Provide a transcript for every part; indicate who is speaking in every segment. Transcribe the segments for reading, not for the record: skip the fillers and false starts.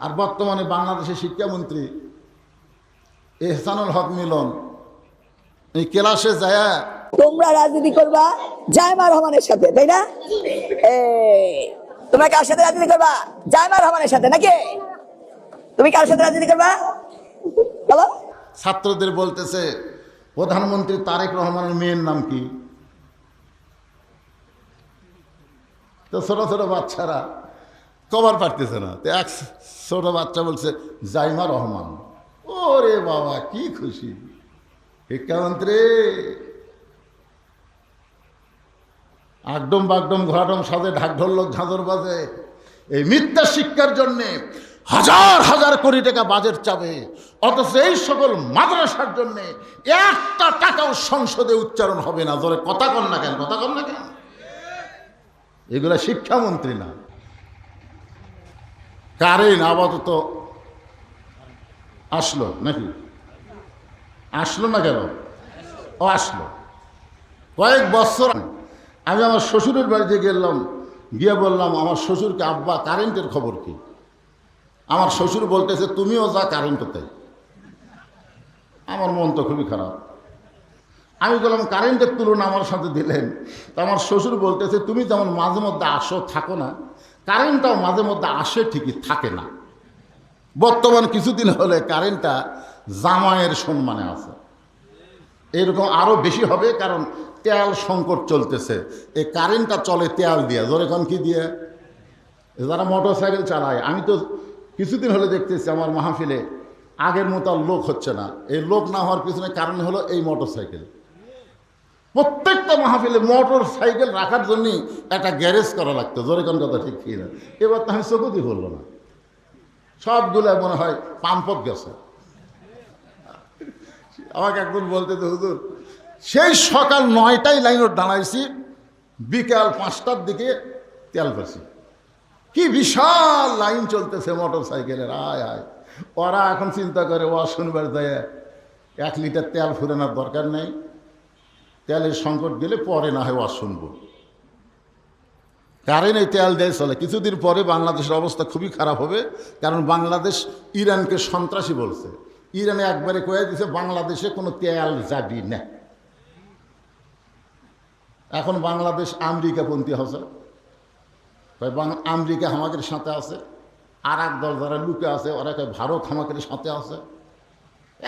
Speaker 1: আর বর্তমানে বাংলাদেশের শিক্ষামন্ত্রী এহসানুল হক মিলন এই ক্লাসে যায়,
Speaker 2: তোমরা রাজনীতি করবা জায়মা রহমানের সাথে, তাই না? তোমরা কার সাথে রাজনীতি করবা? জায়মা রহমানের সাথে, নাকি? তুমি কার সাথে রাজনীতি করবা বলো?
Speaker 1: ছাত্রদের বলতেছে প্রধানমন্ত্রী তারেক রহমানের মেয়ের নাম কি? তো ছোট ছোট বাচ্চারা কবার পারতেছে না, তো এক ছোট বাচ্চা বলছে জাইমা রহমান। ওরে বাবা, কি খুশি শিক্ষামন্ত্রী! আগডম বাগডম ঘোরাডম সাজে ঢাক ঢোলক ঝাঁঝর বাজে। এই মিথ্যা শিক্ষার জন্যে হাজার হাজার কোটি টাকা বাজেট চাবে, অথচ এই সকল মাদ্রাসার জন্য একটা টাকাও সংসদে উচ্চারণ হবে না। জোরে কথা কন না কেন, কথা কন না কেন? এগুলা শিক্ষামন্ত্রী না। কারেন্ট আপাতত আসলো নাকি? আসলো না কেন? ও আসলো। কয়েক বছর আমি আমার শ্বশুরের বাড়িতে গেলাম, গিয়ে বললাম আমার শ্বশুরকে, আব্বা কারেন্টের খবর কি? আমার শ্বশুর বলতেছে তুমিও যা কারেন্টতে। আমার মন তো খুবই খারাপ। আমি বললাম কারেন্টের তুলনা আমার সাথে দিলেন। তো আমার শ্বশুর বলতেছে তুমি যেমন মাঝে মধ্যে আসো থাকো না, কারেন্টটাও মাঝে মধ্যে আসে ঠিকই, থাকে না। বর্তমান কিছুদিন হলে কারেন্টটা জামাইয়ের সম্মানে আছে। এরকম আরও বেশি হবে, কারণ তেল সংকট চলতেছে। এই কারেন্টটা চলে তেল দিয়ে। জোরে কোন কি দিয়ে? যারা মোটর সাইকেল চালায়, আমি তো কিছুদিন হলে দেখতেছি আমার মাহফিলে আগের মতো আর লোক হচ্ছে না। এই লোক না হওয়ার পিছনে কারণ হলো এই মোটর সাইকেল। প্রত্যেকটা মাহফিলে মোটর সাইকেল রাখার জন্যই একটা গ্যারেজ করা লাগতো। জোরে কোন কথা ঠিক কি না? এবার তো আমি চকুতি বললো না, সবগুলো মনে হয় পাম্পত গেছে। আমাকে একজন বলতে তো হুজুর, সেই সকাল 9টায় লাইনে দাঁড়াইছি, বিকাল 5টার দিকে তেল পাচ্ছি। কি বিশাল লাইন চলতেছে মোটর সাইকেলের। আয় আয়, ওরা এখন চিন্তা করে ও শনিবার যায় 1 লিটার তেল ফুরানোর দরকার নেই, তেলের সংকট গেলে পরে না হয় ও শুনবো। কারেন্ট এই তেল দেয় চলে। কিছুদিন পরে বাংলাদেশের অবস্থা খুবই খারাপ হবে, কারণ বাংলাদেশ ইরানকে সন্ত্রাসী বলছে। ইরানে একবারে কয়ে দিছে বাংলাদেশে কোনো তেল যাবি না। এখন বাংলাদেশ আমেরিকাপন্থী হচ্ছে, আমেরিকা হামাকের সাথে আছে। আর এক দল যারা লুকে আছে ওরা কয় ভারত হামাকের সাথে আছে।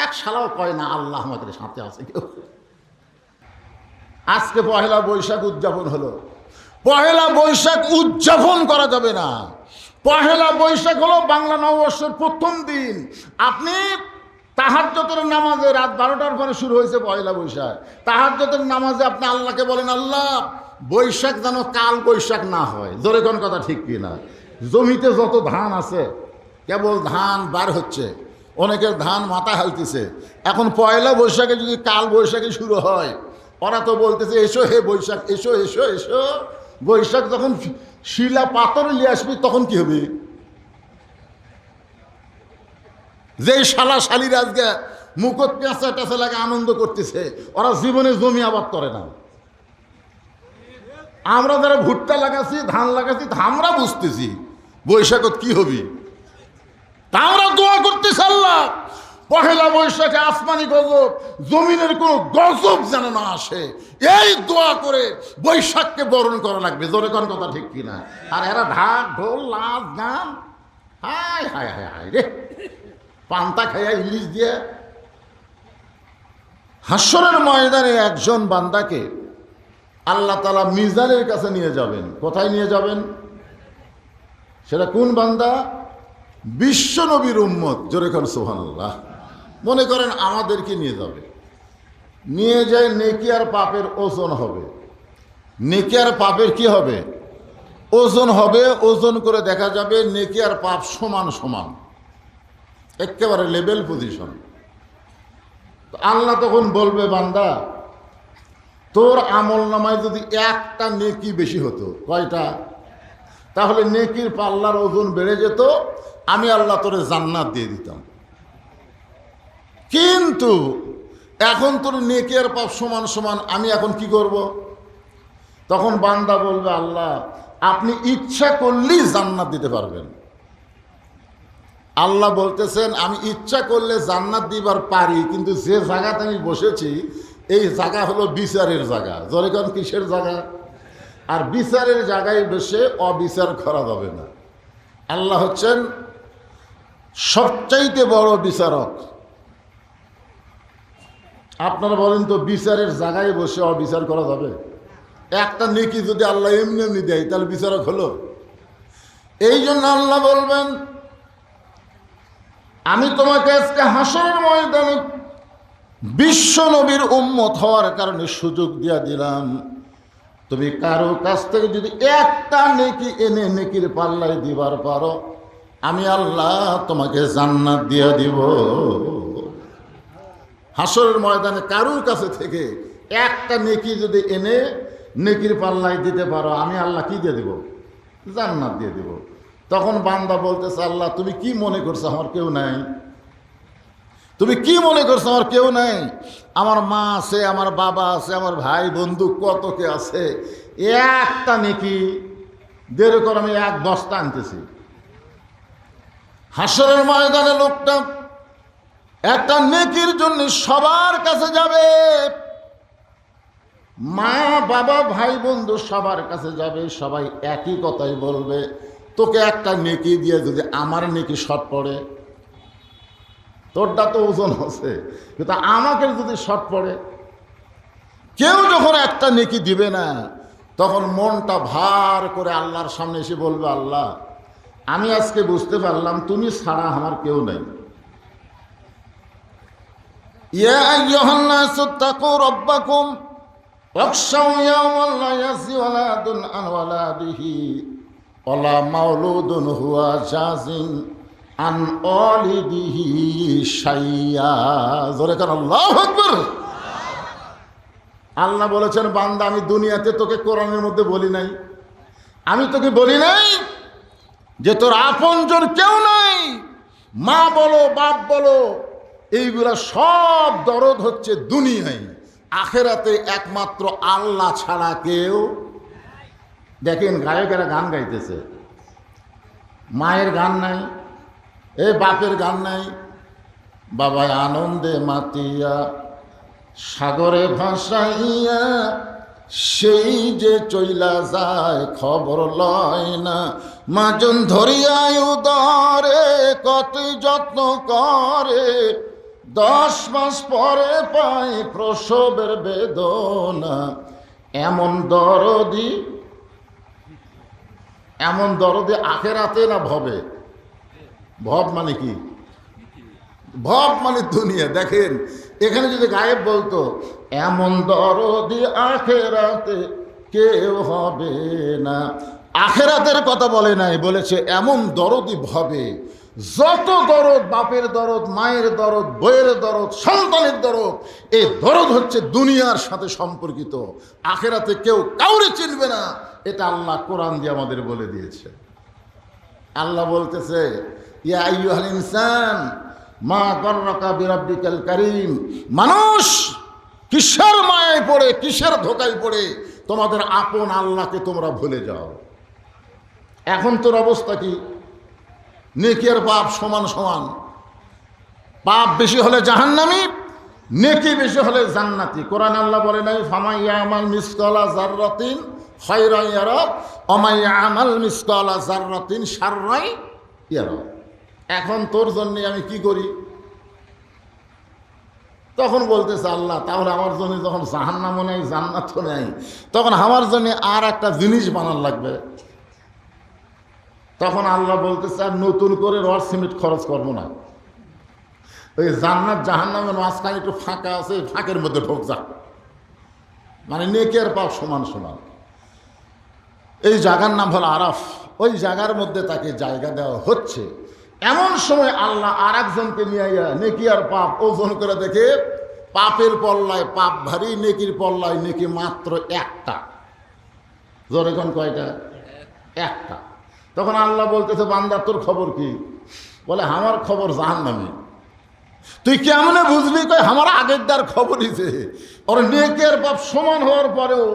Speaker 1: এক শালাও কয় না আল্লাহ হামাকের সাথে আছে কেউ। আজকে পহেলা বৈশাখ উদযাপন হলো। পহেলা বৈশাখ উদযাপন করা যাবে না। পহেলা বৈশাখ হলো বাংলা নববর্ষের প্রথম দিন। আপনি তাহাজ্জুদের নামাজে রাত 12টার পরে শুরু হয়েছে পয়লা বৈশাখ। তাহাজ্জুদের নামাজে আপনি আল্লাহকে বলেন আল্লাহ বৈশাখ যেন কাল বৈশাখ না হয়। জোরে কোন কথা ঠিক কি না? জমিতে যত ধান আছে কেবল ধান বার হচ্ছে, অনেকের ধান মাথা হালতেছে। এখন পয়লা বৈশাখে যদি কাল বৈশাখে শুরু হয়, ওরা তো বলতেছে এসো হে বৈশাখ, এসো এসো এসো। বৈশাখ যখন শিলা পাথর নিয়ে আসবি তখন কি হবে? যে শালা শালির আজকে মুখত পেঁচা টেঁচা লাগে আনন্দ করতেছে, ওরা জীবনে জমি আবাদ করে না। আমরা যারা ভুট্টা লাগাচ্ছি, ধান লাগাচ্ছি, আমরা বুঝতেছি বৈশাখত কি হবি। তা আমরা দোয়া করতেছি আল্লাহ পহেলা বৈশাখে আসমানি গজব, জমিনের কোনো গজব যেন না আসে, এই দোয়া করে বৈশাখকে বরণ করা লাগবে। জোরে কোন কথা ঠিক কিনা? আর এরা ঢাক ঢোল নাচ গান, হায় হায় হায় হায় রে, পান্তা খাইয়া ইলিশ দিয়ে। হাসরের ময়দানে একজন বান্দাকে আল্লাহ তাআলা মিজানের কাছে নিয়ে যাবেন। কোথায় নিয়ে যাবেন? সেটা কোন বান্দা? বিশ্ব নবীর উম্মত। জোরে কর সুবহানাল্লাহ। মনে করেন আমাদেরকে নিয়ে যাবে, নিয়ে যায় নেকি আর পাপের ওজন হবে। নেকি আর পাপের কি হবে? ওজন হবে। ওজন করে দেখা যাবে নেকি আর পাপ সমান সমান, একেবারে লেভেল পজিশন। আল্লাহ তখন বলবে বান্দা তোর আমল নামায় যদি একটা নেকি বেশি হতো, কয়টা? তাহলে নেকির পাল্লার ওজন বেড়ে যেত, আমি আল্লাহ তোরে জান্নাত দিয়ে দিতাম। কিন্তু এখন তোর নেকি আর পাপ সমান সমান, আমি এখন কি করব? তখন বান্দা বলবে আল্লাহ আপনি ইচ্ছা করলেই জান্নাত দিতে পারবেন, আল্লাহ বলতেছেন আমি ইচ্ছা করলে জান্নাত দিবার পারি, কিন্তু যে জায়গাতে আমি বসেছি এই জায়গা হলো বিচারের জায়গা। যখন কিসের জায়গা? আর বিচারের জায়গায় বসে অবিচার করা যাবে না। আল্লাহ হচ্ছেন সবচাইতে বড় বিচারক। আপনারা বলেন তো, বিচারের জায়গায় বসে অবিচার করা যাবে? একটা নেকি যদি আল্লাহ এমনি এমনি দেয় তাহলে বিচারক হলো? এই জন্য আল্লাহ বলবেন আমি তোমাকে আজকে হাসরের ময়দানে বিশ্ব নবীর উম্মত হওয়ার কারণে সুযোগ দিয়া দিলাম। তুমি কারো কাছ থেকে যদি একটা নেকি এনে নেকির পাল্লায় দিবার পারো, আমি আল্লাহ তোমাকে জান্নাত দিয়া দিব। হাসরের ময়দানে কারোর কাছে থেকে একটা নেকি যদি এনে নেকির পাল্লায় দিতে পারো, আমি আল্লাহ কি দিয়ে দিব? জান্নাত দিয়ে দিব। তখন বান্দা বলতেছে, আল্লাহ তুমি কি মনে করছো আমার কেউ নাই? তুমি কি মনে করছো আমার কেউ নাই? আমার মা আছে, আমার বাবা আছে, আমার ভাই বন্ধু কত কে আছে, একটা নেকি দেরি করে আমি এক বস্তা আনতেছি। হাসরের ময়দানে লোকটা একটা নেকির জন্য সবার কাছে যাবে, মা বাবা ভাই বন্ধু সবার কাছে যাবে, সবাই একই কথাই বলবে, তোকে একটা নেকি দিয়ে যদি আমার নেকি শর্ট পড়ে, তোরটা তো ওজন আছে, কিন্তু আমাকে যদি শর্ট পড়ে, কেউ যখন একটা নেকি দিবে না তখন মনটা ভার করে আল্লাহর সামনে এসে বলবে, আল্লাহ আমি আজকে বুঝতে পারলাম তুমি ছাড়া আমার কেউ নাই। ইয়া আইয়ুহান নাসু তাকু রাব্বাকুম ওয়াখশাউ ইয়াওমান লা ইয়াজজি ওয়ালাদুন আন ওয়ালাদিহি ওয়ালা মাওলুদুন হুয়া জাযিন আন ওয়ালিদিহি শাইয়্যা। জোরে কান আল্লাহু আকবার। আল্লাহ বলেছেন, বান্দা আমি দুনিয়াতে তোকে কোরআনের মধ্যে বলি নাই, আমি তোকে বলি নাই যে তোর আপনজন কেউ নাই, মা বলো বাপ বলো, এইগুলা সব দরদ হচ্ছে দুনিয়ায়। আখেরাতে একমাত্র আল্লাহ ছাড়া কেউ। দেখেন গায়কেরা গান গাইতেছে, মায়ের গান নাই, বাপের গান নাই, বাবায় আনন্দে মাতিয়া সাগরে ভাসাইয়া সেই যে চইলা যায় খবর লয় না, মাজন ধরিয়ায় উদরে কত যত্ন করে, 10 মাস পরে পায় প্রসবের বেদনা, এমন দরদি আখেরাতে না ভবে? ভব মানে কি? ভব মানে দুনিয়া। দেখেন এখানে যদি গায়েব বলতো এমন দরদি আখেরাতে কেউ হবে না, আখেরাতের কথা বলে নাই, বলেছে এমন দরদি ভবে। যত দরদ, বাপের দরদ, মায়ের দরদ, বইয়ের দরদ, সন্তানের দরদ, এই দরদ হচ্ছে দুনিয়ার সাথে সম্পর্কিত, আখেরাতে কেউ কাউরে চিনবে না। এটা আল্লাহ কোরআন দিয়ে আমাদের বলে দিয়েছে। আল্লাহ বলতেছে, ইয়া আইয়ুহাল ইনসান মা গররাকা বিরাব্বিকাল কারীম, মানুষ কিসের মায়ায় পড়ে, কিসের ধোকায় পড়ে তোমাদের আপন আল্লাহকে তোমরা ভুলে যাও। এখন তোর অবস্থা কি? নেকি আর পাপ সমান সমান। পাপ বেশি হলে জাহান্নামী, নেকি বেশি হলে জান্নাতি। কোরআন আল্লাহ বলে নাই ফামান ইয়ামাল মিসকালা যাররাতিন খায়রান ইয়ারা ওয়া মান ইয়ামাল মিসকালা যাররাতিন শাররান ইয়ারা। এখন তোর জন্য আমি কি করি? তখন বলতেছে আল্লাহ, তাহলে আমার জন্য যখন জাহান্নামও নেই জান্নাতও নেই, তখন আমার জন্য আর একটা জিনিস বানার লাগবে। তখন আল্লাহ বলতেছে, আর নতুন করে রড সিমেন্ট খরচ করবো না, ওই জান্নাত জাহান্নামের মাঝখানে একটু ফাঁকা আছে, ফাঁকের মধ্যে ঢোক যা। মানে নেকি আর পাপ সমান সমান। এই জায়গার নাম হলো আরাফ। ওই জায়গার মধ্যে তাকে জায়গা দেওয়া হচ্ছে। এমন সময় আল্লাহ আর একজনকে নিয়ে নেকি আর পাপ ওজন করে দেখে, পাপের পল্লায় পাপ ভারী, নেকির পল্লায় নেকি মাত্র একটা। জোরে কোন কয়টা? একটা। তখন আল্লাহ বলতেছে, বান্দা তোর খবর কি? বলে আমার খবর জাহান্নামী। তুই কেমনে বুঝলি? কই আমার আগের দার খবর দিছে, ওর নেকের পাপ সমান হওয়ার পরেও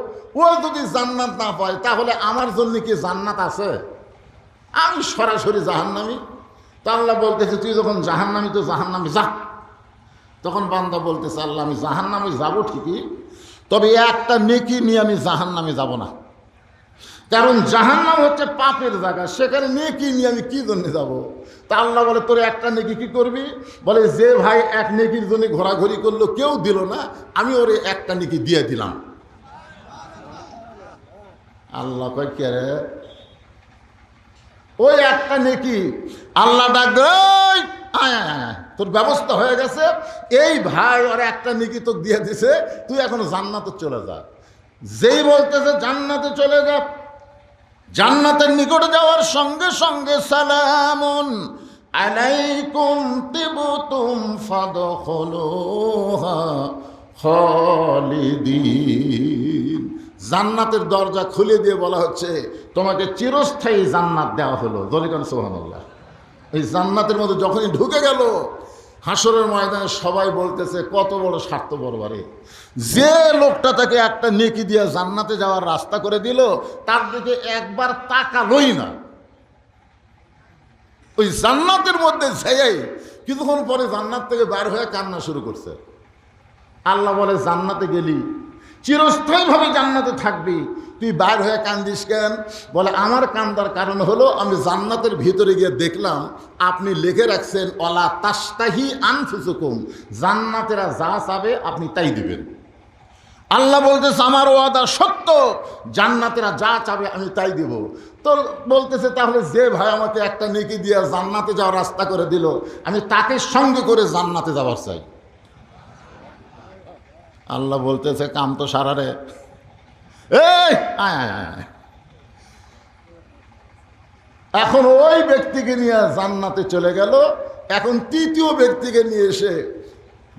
Speaker 1: ও যদি জান্নাত না পায়, তাহলে আমার জন্য কি জান্নাত আছে? আমি সরাসরি জাহান্নামী। তা আল্লাহ বলতেছে তুই যখন জাহান্নামী তো জাহান্নামে যা। তখন বান্দা বলতেছে আল্লাহ আমি জাহান্নামে যাব ঠিকই, তবে একটা নেকি নিয়ে আমি জাহান্নামে যাব না, কারণ জাহান্নাম হচ্ছে পাপের জায়গা, সেখানে নেকি নিয়ে আমি কি জন্য যাব। তা আল্লাহ বলে তোর একটা নেকি কি করবি? বলে যে ভাই এক নেকির জন্য ঘোরাঘুরি করলো, কেউ দিল না, আমি ওরে একটা নেকি দিয়ে দিলাম। আল্লাহ কয় কে রে? ওই একটা নেকি। আল্লাহ ডাক দেয় তোর ব্যবস্থা হয়ে গেছে, এই ভাই ওরা একটা নেকি তোকে দিয়ে দিছে, তুই এখন জান্নাতে চলে যা। যেই বলতেছে জান্নাতে চলে যা, জান্নাতের নিকটে যাওয়ার সঙ্গে সঙ্গে সালামুন আলাইকুম তিবতুম ফাদখুলুহা খালিদিন। জান্নাতের দরজা খুলে দিয়ে বলা হচ্ছে তোমাকে চিরস্থায়ী জান্নাত দেওয়া হলো। দলিকান সুবহানাল্লাহ। এই জান্নাতের মধ্যে যখনই ঢুকে গেল, হাসরের ময়দানে সবাই বলতেছে কত বড় স্বার্থপর বারে, যে লোকটা তাকে একটা নেকি দিয়ে জান্নাতে যাওয়ার রাস্তা করে দিল, তার দিকে একবার তাকালোই না। ওই জান্নাতের মধ্যে যেই কিছুক্ষণ পরে জান্নাত থেকে বের হয়ে কান্না শুরু করছে। আল্লাহ বলে জান্নাতে গেলি, চিরস্থায়ীভাবে জান্নাতে থাকবি, তুই বাইর হয়ে কান্দিস কেন? বলে আমার কান্দার কারণ হলো আমি জান্নাতের ভিতরে গিয়ে দেখলাম আপনি লিখে রাখছেন ওয়ালা তাস্তাহি আনফুসুকুম, জান্নাতেরা যা চাবে আপনি তাই দিবেন। আল্লাহ বলতেছে আমার ওয়াদা সত্য, জান্নাতেরা যা চাবে আমি তাই দিব। তো বলতেছে তাহলে যে ভাই আমাকে একটা নেকি দিয়ে জান্নাতে যাওয়ার রাস্তা করে দিল, আমি তাকে সঙ্গে করে জান্নাতে যাওয়ার চাই। আল্লাহ বলতেছে কাম তো সারারে, এই আয় আয় আয়। এখন ওই ব্যক্তিকে নিয়ে জান্নাতে চলে গেল। এখন তৃতীয় ব্যক্তিকে নিয়ে এসে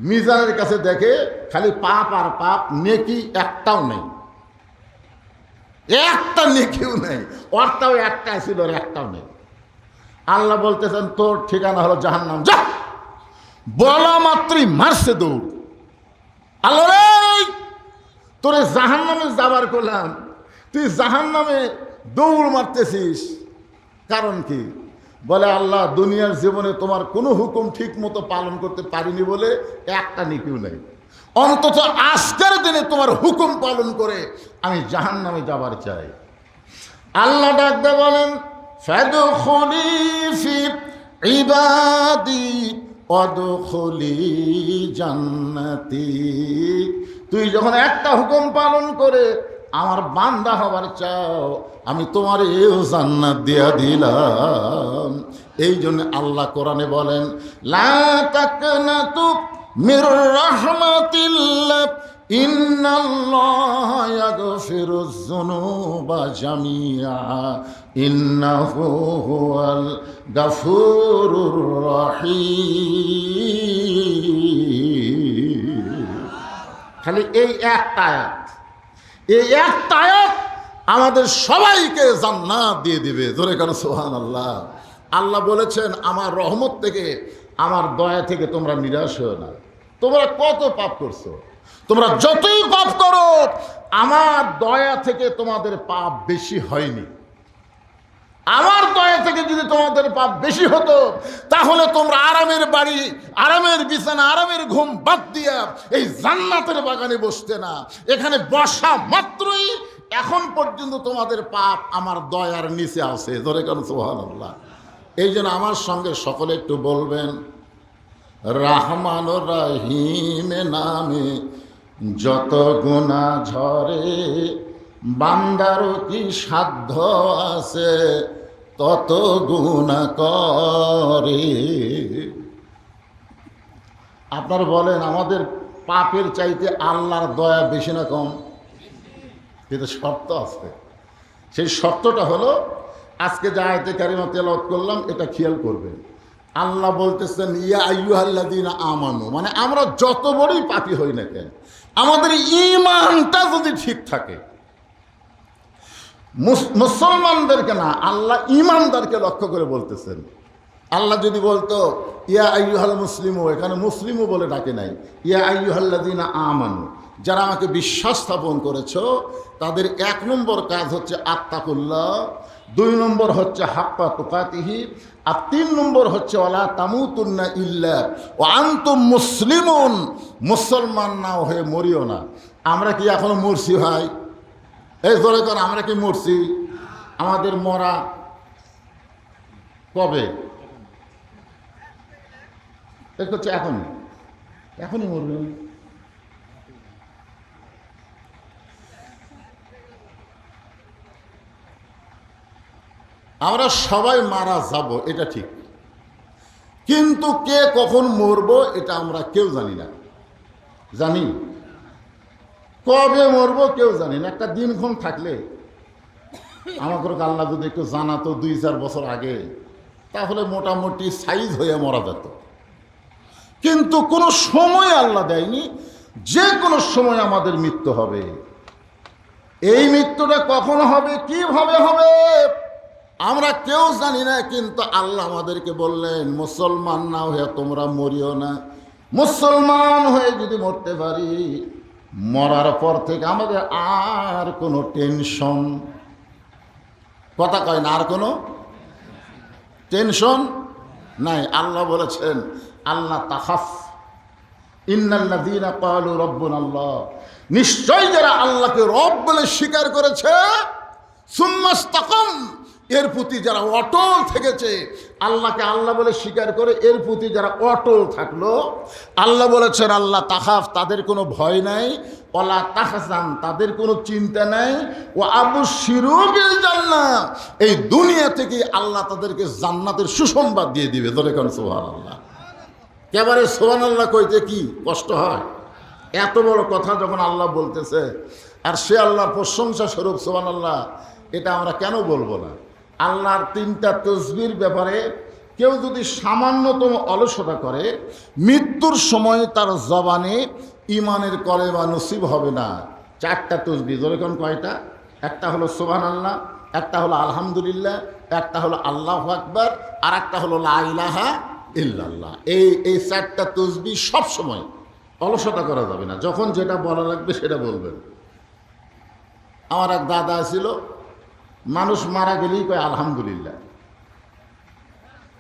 Speaker 1: মিজানের কাছে দেখে খালি পাপ আর পাপ, নেকি একটাও নেই, একটা নেকিও নেই। ওরটাও একটা ছিল, একটাও নেই। আল্লাহ বলতেছেন তোর ঠিকানা হলো জাহান্নাম, যা। বলা মাত্রই মারছে দৌড়। আল্লাহ রে তোরে জাহান্নামে যাবার করলাম, তুই জাহান্নামে দৌড় মারতেছিস, কারণ কি? বলে আল্লাহ দুনিয়ার জীবনে তোমার কোনো হুকুম ঠিক মতো পালন করতে পারিনি বলে একটা নেকিও নেই, অন্তত আজকের দিনে তোমার হুকুম পালন করে আমি জাহান্নামে যাবার চাই। আল্লাহ ডাকতে বলেন ফাদখুলি ফি ইবাদি ওয়াদখুলি জান্নাতি। তুই যখন একটা হুকুম পালন করে আমার বান্দা হবার চাও, আমি তোমার এও জান্নাত দিয়া দিলাম। এই জন্য আল্লাহ কোরআনে বলেন লা তাকনাতু মির রাহমাতিল্লাহ ইন্নাল্লাহা ইয়াগফিরুয যুনুবা জামিআ ইন্নাহু হুয়াল গাফুরুর রহিম। খালি এই একটা আয়াত, এই একটা আয়াত আমাদের সবাইকে জান্নাত দিয়ে দিবে। জোরে করো সুবহানাল্লাহ। আল্লাহ বলেছেন আমার রহমত থেকে, আমার দয়া থেকে তোমরা নিরাশ হও না। তোমরা কত পাপ করছো, তোমরা যতই পাপ করো আমার দয়া থেকে তোমাদের পাপ বেশি হয়নি। আমার দয়া থেকে যদি তোমাদের পাপ বেশি হতো তাহলে তোমরা আরামের বাড়ি, আরামের বিছানা, আরামের ঘুম বাদ দিয়া এই জান্নাতের বাগানে বসতে না। এখানে বসা মাত্রই এখন পর্যন্ত তোমাদের পাপ আমার দয়ার নিচে আছে। ধরে কেন সুবহানাল্লাহ। এই জন্য আমার সঙ্গে সকলে একটু বলবেন রহমান ও রহিম নামে যত গুনাহ ঝরে, বান্দারও কি সাধ্য আছে তত গুনাহ করে। আপনারা বলেন আমাদের পাপের চাইতে আল্লাহর দয়া বেশি না কম? কিন্তু শর্ত আছে। সেই শর্তটা হলো আজকে যে আয়াতে কারিমা তেলাওয়াত করলাম এটা খেয়াল করবেন। আল্লাহ বলতেছেন ইয়া আইয়ুহাল্লাযীনা আমানু, মানে আমরা যত বড়ই পাপী হই না কেন আমাদের ঈমানটা যদি ঠিক থাকে, মুসলমানদেরকে না আল্লাহ ঈমানদারকে লক্ষ্য করে বলতেছেন। আল্লাহ যদি বলতো ইয়া আইয়ুহাল মুসলিমু, এখানে মুসলিমু বলে ডাকে নাই, ইয়া আইয়ুহাল্লাযীনা আমানু, যারা আমাকে বিশ্বাস স্থাপন করেছো তাদের এক নম্বর কাজ হচ্ছে আত্তাকুল্লাহ, 2 নম্বর হচ্ছে হাক্কা তুকাতিহি, আর 3 নম্বর হচ্ছে ওয়ালা তামুতুন্না ইল্লা ওয়া আনতুম মুসলিমুন, মুসলমান না হয়ে মরিও না। আমরা কি এখনো মরছি ভাই? এই ধরে কর, আমরা কি মরছি? আমাদের মরা কবে? হচ্ছে এখনই মরবে। আমরা সবাই মারা যাব, এটা ঠিক, কিন্তু কে কখন মরব এটা আমরা কেউ জানি না। জানি কবে মরব কেউ জানি না। একটা দিনক্ষণ থাকলে আমাকে আল্লাহ যদি একটু জানাতো 2-4 বছর আগে, তাহলে মোটামুটি সাইজ হয়ে মরা যেত। কিন্তু কোনো সময় আল্লাহ দেয়নি, যে কোনো সময় আমাদের মৃত্যু হবে। এই মৃত্যুটা কখন হবে, কিভাবে হবে আমরা কেউ জানি না, কিন্তু আল্লাহ আমাদেরকে বললেন মুসলমান না হয়ে তোমরা মরিও না। মুসলমান হয়ে যদি মরতে পারি, মরার পর থেকে আমাদের আর কোনো টেনশন, কথা কয় না, আর কোনো টেনশন নাই। আল্লাহ বলেছেন আল্লাহ তাখাফ ইন্নাল্লাযীনা ক্বালু রাব্বুনাল্লাহ, নিশ্চয় যারা আল্লাহকে রব বলে স্বীকার করেছে, সুম্মাস্তাকাম, এর প্রতি যারা অটল থেকেছে, আল্লাহকে আল্লাহ বলে স্বীকার করে এর প্রতি যারা অটল থাকলো, আল্লাহ বলেছেন আল্লাহ তাখাফ, তাদের কোনো ভয় নাই, ওয়ালা তাহজান, তাদের কোনো চিন্তা নাই, ও আবশিরু বিল জান্নাহ, এই দুনিয়া থেকে আল্লাহ তাদেরকে জান্নাতের সুসংবাদ দিয়ে দিবে। ধরে কোন সুবহানাল্লাহ। একেবারে সুবহানাল্লাহ কইতে কি কষ্ট হয়? এত বড় কথা যখন আল্লাহ বলতেছে, আর সে আল্লাহর প্রশংসা স্বরূপ সুবহানাল্লাহ, এটা আমরা কেন বলবো না? আল্লাহর 3টা তসবির ব্যাপারে কেউ যদি সামান্যতম অলসতা করে, মৃত্যুর সময় তার জবানে ইমানের কলেমা নসিব হবে না। 4টা তসবিহ, যেরকম কয়টা? একটা হলো সুবহানাল্লাহ, একটা হলো আলহামদুলিল্লাহ, একটা হলো আল্লাহু আকবার, আর একটা হলো লা ইলাহা ইল্লাল্লাহ। এই 4টা তসবিহ সব সময় অলসতা করা যাবে না। যখন যেটা বলা লাগবে সেটা বলবেন। আমার এক দাদা ছিল, মানুষ মারা গেলেই কয় আলহামদুলিল্লাহ।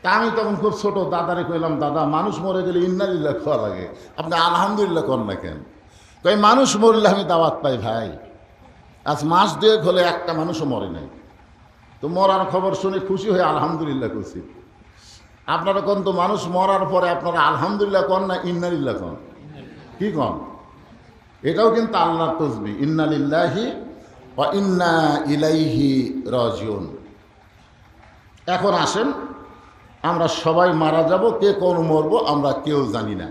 Speaker 1: তা আমি তখন খুব ছোট, দাদারে কইলাম, দাদা মানুষ মরে গেলে ইন্নালিল্লাহ খাওয়া লাগে, আপনি আলহামদুলিল্লাহ করেন না কেন? কই মানুষ মরলে আমি দাওয়াত পাই ভাই। আজ মাস 2 হলে একটা মানুষও মরে নাই, তো মরার খবর শুনে খুশি হয়ে আলহামদুলিল্লাহ করছি। আপনারা কোন তো মানুষ মরার পরে আপনারা আলহামদুলিল্লাহ কন না ইন্নালিল্লাহ কন? কি কন? এটাও কিন্তু আল্লাহর তসবিহ, ইন্না লিল্লাহি ওয়া ইন্না ইলাইহি রাজিউন। এখন আসেন, আমরা সবাই মারা যাব, কে কোন মরবো আমরা কেউ জানি না।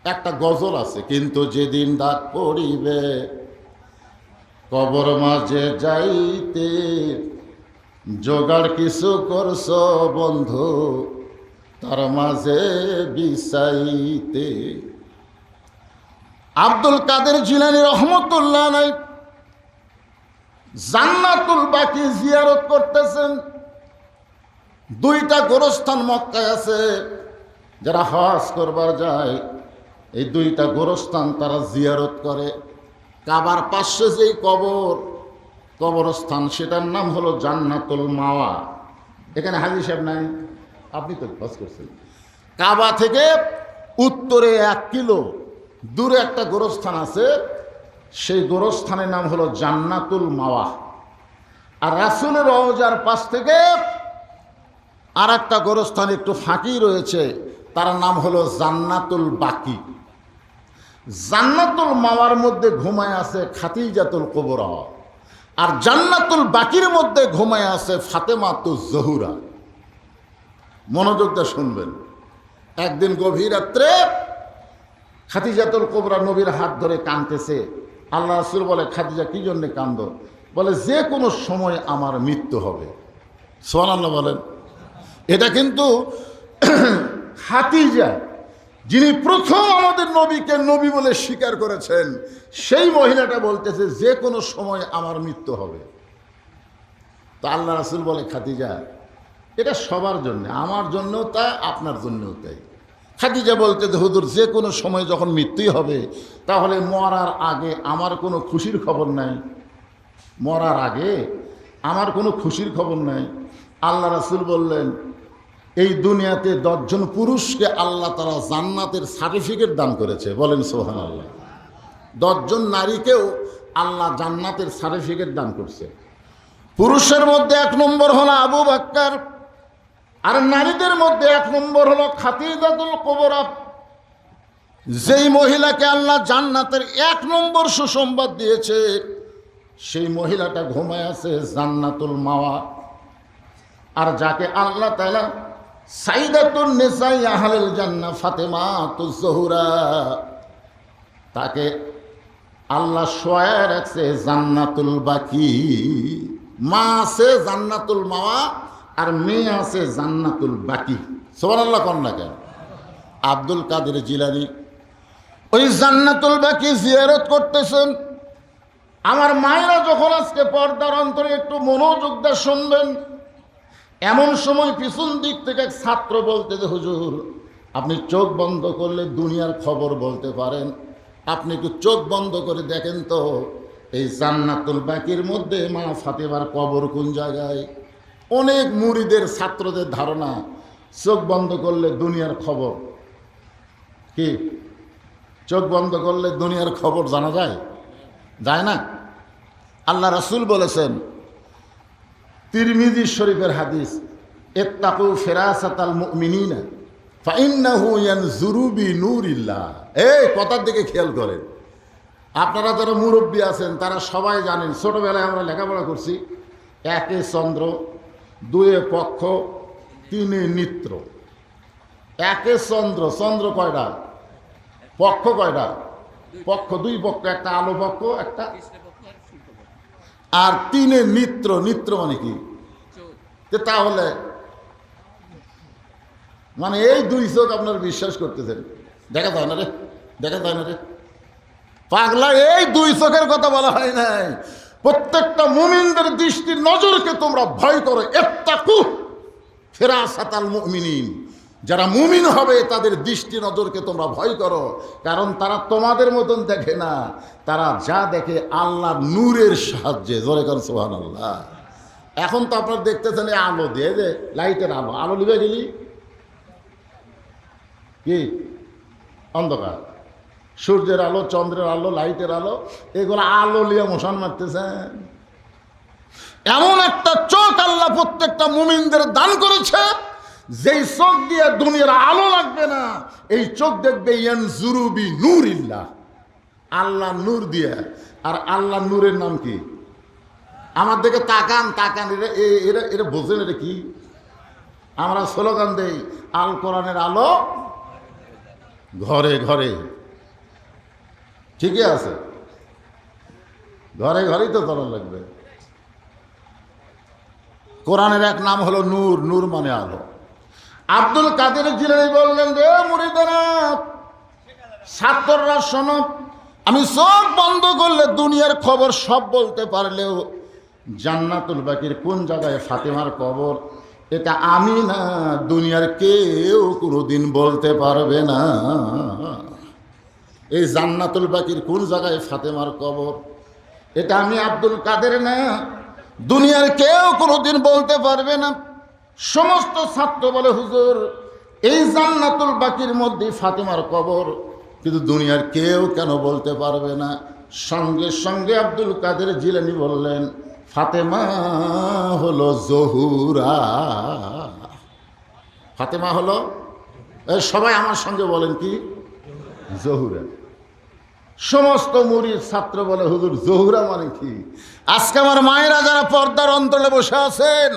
Speaker 1: একটা গজল আছে, কিন্তু যেদিন ডাক পড়িবে কবর মাঝে যাইতে, জোগাড় কিছু করছ বন্ধু তার মাঝে বিছাইতে। আব্দুল কাদের জিলানী রহমতুল্লাহ আলাইহি জান্নাতুল বাকি জিয়ারত করতেছেন। 2টা গোরস্থান মক্কায় আছে, যারা হজ করবার যায় এই 2টা গোরস্থান তারা জিয়ারত করে। কাবার পাশে যেই কবরস্থান, সেটার নাম হলো জান্নাতুল মাওয়া। এখানে হাজী সাহেব নাই, আপনি তো হজ করছেন। কাবা থেকে উত্তরে 1 কিলো দূরে একটা গোরস্থান আছে, সেই গোরস্থানের নাম হলো জান্নাতুল মাওয়া। আর রাসূলের রওজার পাশ থেকে আর একটা গোরস্থান একটু ফাঁকি রয়েছে, তার নাম হলো জান্নাতুল বাকি। জান্নাতুল মাওয়ার মধ্যে ঘুমায় আছে খাদিজাতুল কুবরা, আর জান্নাতুল বাকির মধ্যে ঘুমায় আছে ফাতেমাতুজ জহুরা। মনোযোগ দিয়ে শুনবেন। একদিন গভীর রাত্রে খাদিজাতুল কুবরা নবীর হাত ধরে কাঁদতেছে। আল্লাহ রাসূল বলে, খাদিজা কি জন্যে কাঁদো? বলে, যে কোনো সময় আমার মৃত্যু হবে। সুবহানাল্লাহ বলেন। এটা কিন্তু খাদিজা, যিনি প্রথম আমাদের নবীকে নবী বলে স্বীকার করেছেন, সেই মহিলাটা বলতেছে যে কোনো সময় আমার মৃত্যু হবে। তো আল্লাহ রাসূল বলে, খাদিজা এটা সবার জন্য, আমার জন্যও তাই, আপনার জন্যও তাই। খাদিজা বলতে, হুজুর যে কোনো সময় যখন মৃত্যুই হবে, তাহলে মরার আগে আমার কোনো খুশির খবর নাই? মরার আগে আমার কোনো খুশির খবর নাই। আল্লাহ রাসূল বললেন, এই দুনিয়াতে 10 জন পুরুষকে আল্লাহ তাআলা জান্নাতের সার্টিফিকেট দান করেছে। বলেন সুবহানাল্লাহ। 10 জন নারীকেও আল্লাহ জান্নাতের সার্টিফিকেট দান করছে। পুরুষের মধ্যে 1 নম্বর হলো আবু বকর, আর নারীদের মধ্যে 1 নম্বর হলো খাদিজাতুল কুবরা। যেই মহিলাকে আল্লাহ জান্নাতের 1 নম্বর সুসংবাদ দিয়েছে, সেই মহিলাটা ঘুমায় আছে জান্নাতুল মাওয়া। আর যাকে আল্লাহ তাআলা সাইদাতুন নিসাই আহলুল জান্নাহ ফাতেমাতুজ জোহরা, তাকে আল্লাহ শোয়ায় রাখছে জান্নাতুল বাকি। মা আছে জান্নাতুল মাওয়া, আর মেয়ে আছে জান্নাতুল বাকি। সুবহানাল্লাহ কন্যা কেন? আব্দুল কাদের জিলানী ওই জান্নাতুল বাকি জিয়ারত করতেছেন। আমার মায়েরা যখন আজকে পর্দার অন্তরে একটু মনোযোগ দিয়ে শুনবেন, এমন সময় পিছন দিক থেকে এক ছাত্র বলতে যে হুজুর, আপনি চোখ বন্ধ করলে দুনিয়ার খবর বলতে পারেন, আপনি একটু চোখ বন্ধ করে দেখেন তো এই জান্নাতুল বাকির মধ্যে মা ফাতেমার কবর কোন জায়গায়। অনেক মুরিদের ছাত্রদের ধারণা চোখ বন্ধ করলে দুনিয়ার খবর কি, চোখ বন্ধ করলে দুনিয়ার খবর জানা যায়? যায় না। আল্লাহ রাসূল বলেছেন, তিরমিজি শরীফের হাদিস, ইত্তাকু ফিরাসাতাল মুমিনিনা ফাইন্নাহু ইয়ানজুরু বিনূরিল্লাহ। এই কথার দিকে খেয়াল করেন। আপনারা যারা মুরব্বী আছেন তারা সবাই জানেন, ছোটবেলায় আমরা লেখাপড়া করছি, 1 চন্দ্র, 2 পক্ষ, 3 নিত্র। 1 চন্দ্র, চন্দ্র কয়টা? পক্ষ কয়টা? পক্ষ 2 পক্ষ, একটা আলো পক্ষ, একটা। আর 3 নিত্র। নিত্র মানে কি? তাহলে মানে এই 2 চোখ আপনারা বিশ্বাস করতেছেন? দেখা যায় না রে, দেখা যায় না রে পাগলা। এই 2 চোখের কথা বলা হয় নাই। প্রত্যেকটা মুমিনদের দৃষ্টির নজরকে তোমরা ভয় করো। ইত্তাকু ফিরাসাতাল মুমিনিন, যারা মুমিন হবে তাদের দৃষ্টি নজরকে তোমরা ভয় করো। কারণ তারা তোমাদের মতন দেখে না, তারা যা দেখে আল্লাহর নূরের সাহায্যে। জোরে কর সুবহানাল্লাহ। এখন তো আপনারা দেখতেছেন এই আলো দিয়ে, যে লাইটের আলো, আলো নিভে গেলি কি অন্ধকার। সূর্যের আলো, চন্দ্রের আলো, লাইটের আলো, এগুলো আলো লিয়ে মশান মারতেছেন। এমন একটা চোখ আল্লাহ প্রত্যেকটা মুমিনদের দান করেছে, যেই চোখ দিয়ে দুনিয়ার আলো লাগবে না। এই চোখ দেখবে ইয়ানজুরু বিনূরিল্লাহ, আল্লাহ নূর দিয়ে। আর আল্লাহ নূরের নাম কি? আমার দিকে তাকান, তাকান। এরা এরা বোঝেন এটা কি? আমরা স্লোগান দেই, আল কোরআনের আলো ঘরে ঘরে। ঠিকই আছে, ঘরে ঘরেই তো চলা লাগবে। কোরআনের এক নাম হলো নূর, নূর মানে আলো। আব্দুল কাদের জিলানী বললেন, রে মুরিদেরা, ছাত্ররা শোনো, আমি চোখ বন্ধ করলে দুনিয়ার খবর সব বলতে পারলেও জান্নাতুল বাকির কোন জায়গায় ফাতেমার কবর, এটা আমি না, দুনিয়ার কেউ কোনোদিন বলতে পারবে না। এই জান্নাতুল বাকির কোন জায়গায় ফাতেমার কবর, এটা আমি আব্দুল কাদের না, দুনিয়ার কেউ কোনোদিন বলতে পারবে না। সমস্ত ছাত্র বলে, হুজুর এই জান্নাতুল বাকির মধ্যে ফাতেমার কবর, কিন্তু দুনিয়ার কেউ কেন বলতে পারবে না? সঙ্গে সঙ্গে আব্দুল কাদের জিলানী বললেন, ফাতেমা হলো জহুরা। ফাতেমা হলো, সবাই আমার সঙ্গে বলেন কি? জহুরা। সমস্ত মুরিদ ছাত্র বলে, হুজুর জহুরা মানে কি? আজকে আমার মায়েরা যারা পর্দার অন্তরে বসে আছেন,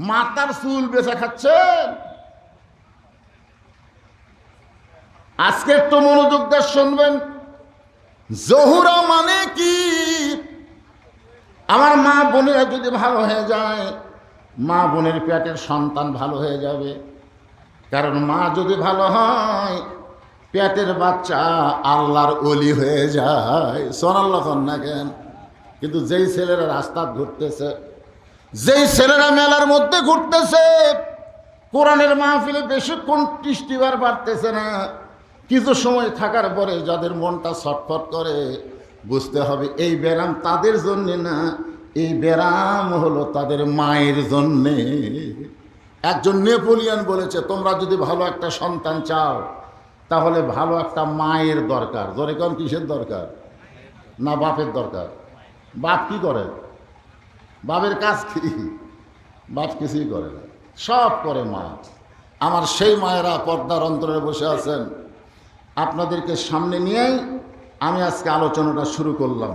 Speaker 1: মাথার চুল বেঁচে খাচ্ছেন, আজকে একটু মনোযোগ দিয়ে শুনবেন। জহুরা মানে কি? আমার মা বোনেরা যদি ভালো হয়ে যায়, মা বোনের পেটের সন্তান ভালো হয়ে যাবে। কারণ মা যদি ভালো হয়, পেটের বাচ্চা আল্লাহর ওলি হয়ে যায়। সুবহানাল্লাহ না কেন? কিন্তু যেই ছেলেরা রাস্তা ঘুরতেছে, যেই ছেলেরা মেলার মধ্যে ঘুরতেছে, কোরআনের মাহফিলে বেশিক্ষণ টিস্টিবার পারতেছে না, কিছু সময় থাকার পরে যাদের মনটা ছটফট করে, বুঝতে হবে এই ব্যায়াম তাদের জন্য না, এই ব্যারাম হলো তাদের মায়ের জন্যে। একজন নেপোলিয়ন বলেছে, তোমরা যদি ভালো একটা সন্তান চাও তাহলে ভালো একটা মায়ের দরকার। ধরে কোন কিসের দরকার? না বাপের দরকার? বাপ কি করে? বাপের কাজ কি? বাপ কিছুই করে না, সব করে মা। আমার সেই মায়েরা পর্দার অন্তরে বসে আছেন, আপনাদেরকে সামনে নিয়েই আমি আজকে আলোচনাটা শুরু করলাম।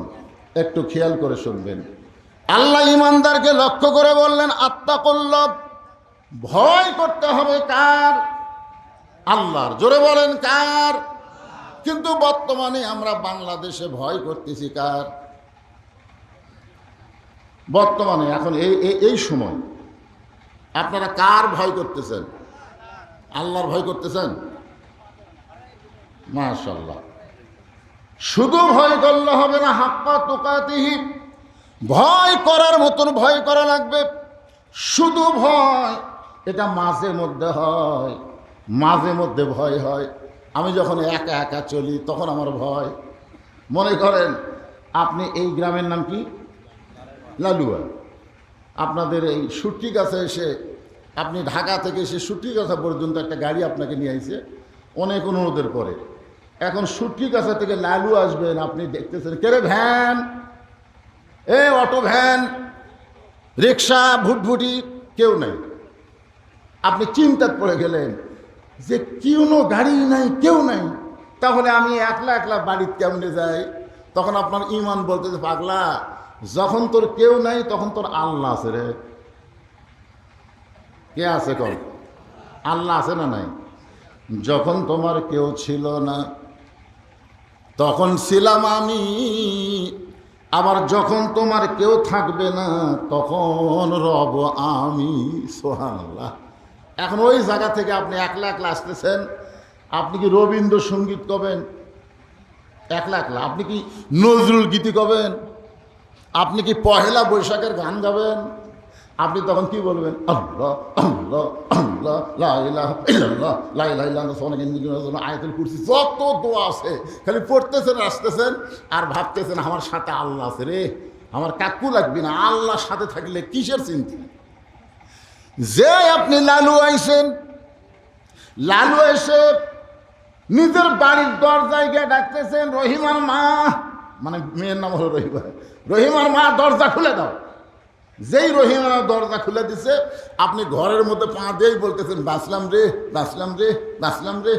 Speaker 1: একটু খেয়াল করে শুনবেন। আল্লাহ ইমানদারকে লক্ষ্য করে বললেন, আত্তাকুল্লাহ, ভয় করতে হবে কার? আল্লাহর। জোরে বলেন কার? কিন্তু বর্তমানে আমরা বাংলাদেশে ভয় করতেছি কার? বর্তমানে এখন এই সময় আপনারা কার ভয় করতেছেন? আল্লাহর ভয় করতেছেন? মাশাআল্লাহ। শুধু ভয় করলে হবে না, হাক্কা তুকাতিহি, ভয় করার মতন ভয় করা লাগবে। শুধু ভয় এটা মাঝে মধ্যে হয়, মাঝে মধ্যে ভয় হয়। আমি যখন একা একা চলি তখন আমার ভয়। মনে করেন আপনি এই গ্রামের নাম কি? লালুয়া। আপনাদের এই সুটকি গাছে এসে, আপনি ঢাকা থেকে এসে সুটকি গাছা পর্যন্ত একটা গাড়ি আপনাকে নিয়ে আইছে অনেক অনুরোধের পরে। এখন সুটকি গাছা থেকে লালু আসবেন, আপনি দেখতেছেন কেরে ভ্যান, অটো ভ্যান, রিক্সা, ভুটভুটি, কেউ নেই। আপনি চিন্তায় পড়ে গেলেন যে কোনো গাড়ি নাই, কেউ নাই, তাহলে আমি একলা একলা বাড়িতে কেমনে যাই? তখন আপনার ইমান বলতেছে, পাগলা, যখন তোর কেউ নাই তখন তোর আল্লাহ আছে রে। কে আছে? কল আল্লাহ আছে না নাই? যখন তোমার কেউ ছিল না তখন ছিলাম আমি, আবার যখন তোমার কেউ থাকবে না তখন রব আমি। সুবহানাল্লাহ। এখন ওই জায়গা থেকে আপনি একলা একলা আসতেছেন। আপনি কি রবীন্দ্রসঙ্গীত করবেন? একলা একলা। আপনি কি নজরুল গীতি করবেন? আপনি কি পহেলা বৈশাখের গান গাবেন? আপনি তখন কি বলবেন? আল্লাহ আল্লাহ আল্লাহ লা ইলাহা ইল্লাল্লাহ লা ইলাহা ইল্লাল্লাহ, আয়াতুল কুরসি, যত দোয়া আছে খালি পড়তেছেন, আসতেছেন আর ভাবতেছেন আমার সাথে আল্লাহ আছে রে, আমার কাকু লাগবে না। আল্লাহর সাথে থাকলে কিসের চিন্তা? যে আপনি লালু আইছেন, লালু এসে নিজের বাড়ির দরজায় গিয়ে ডাকতেছেন, রহিমার মা, মানে মেয়ের নাম হলো রহিমা, রহিমার মা দরজা খুলে দাও। যেই রহিমার দরজা খুলে দিছে, আপনি ঘরের মধ্যে পা দিয়েই বলতেছেন, বাঁচলাম রে, বাঁচলাম রে, বাঁচলাম রে।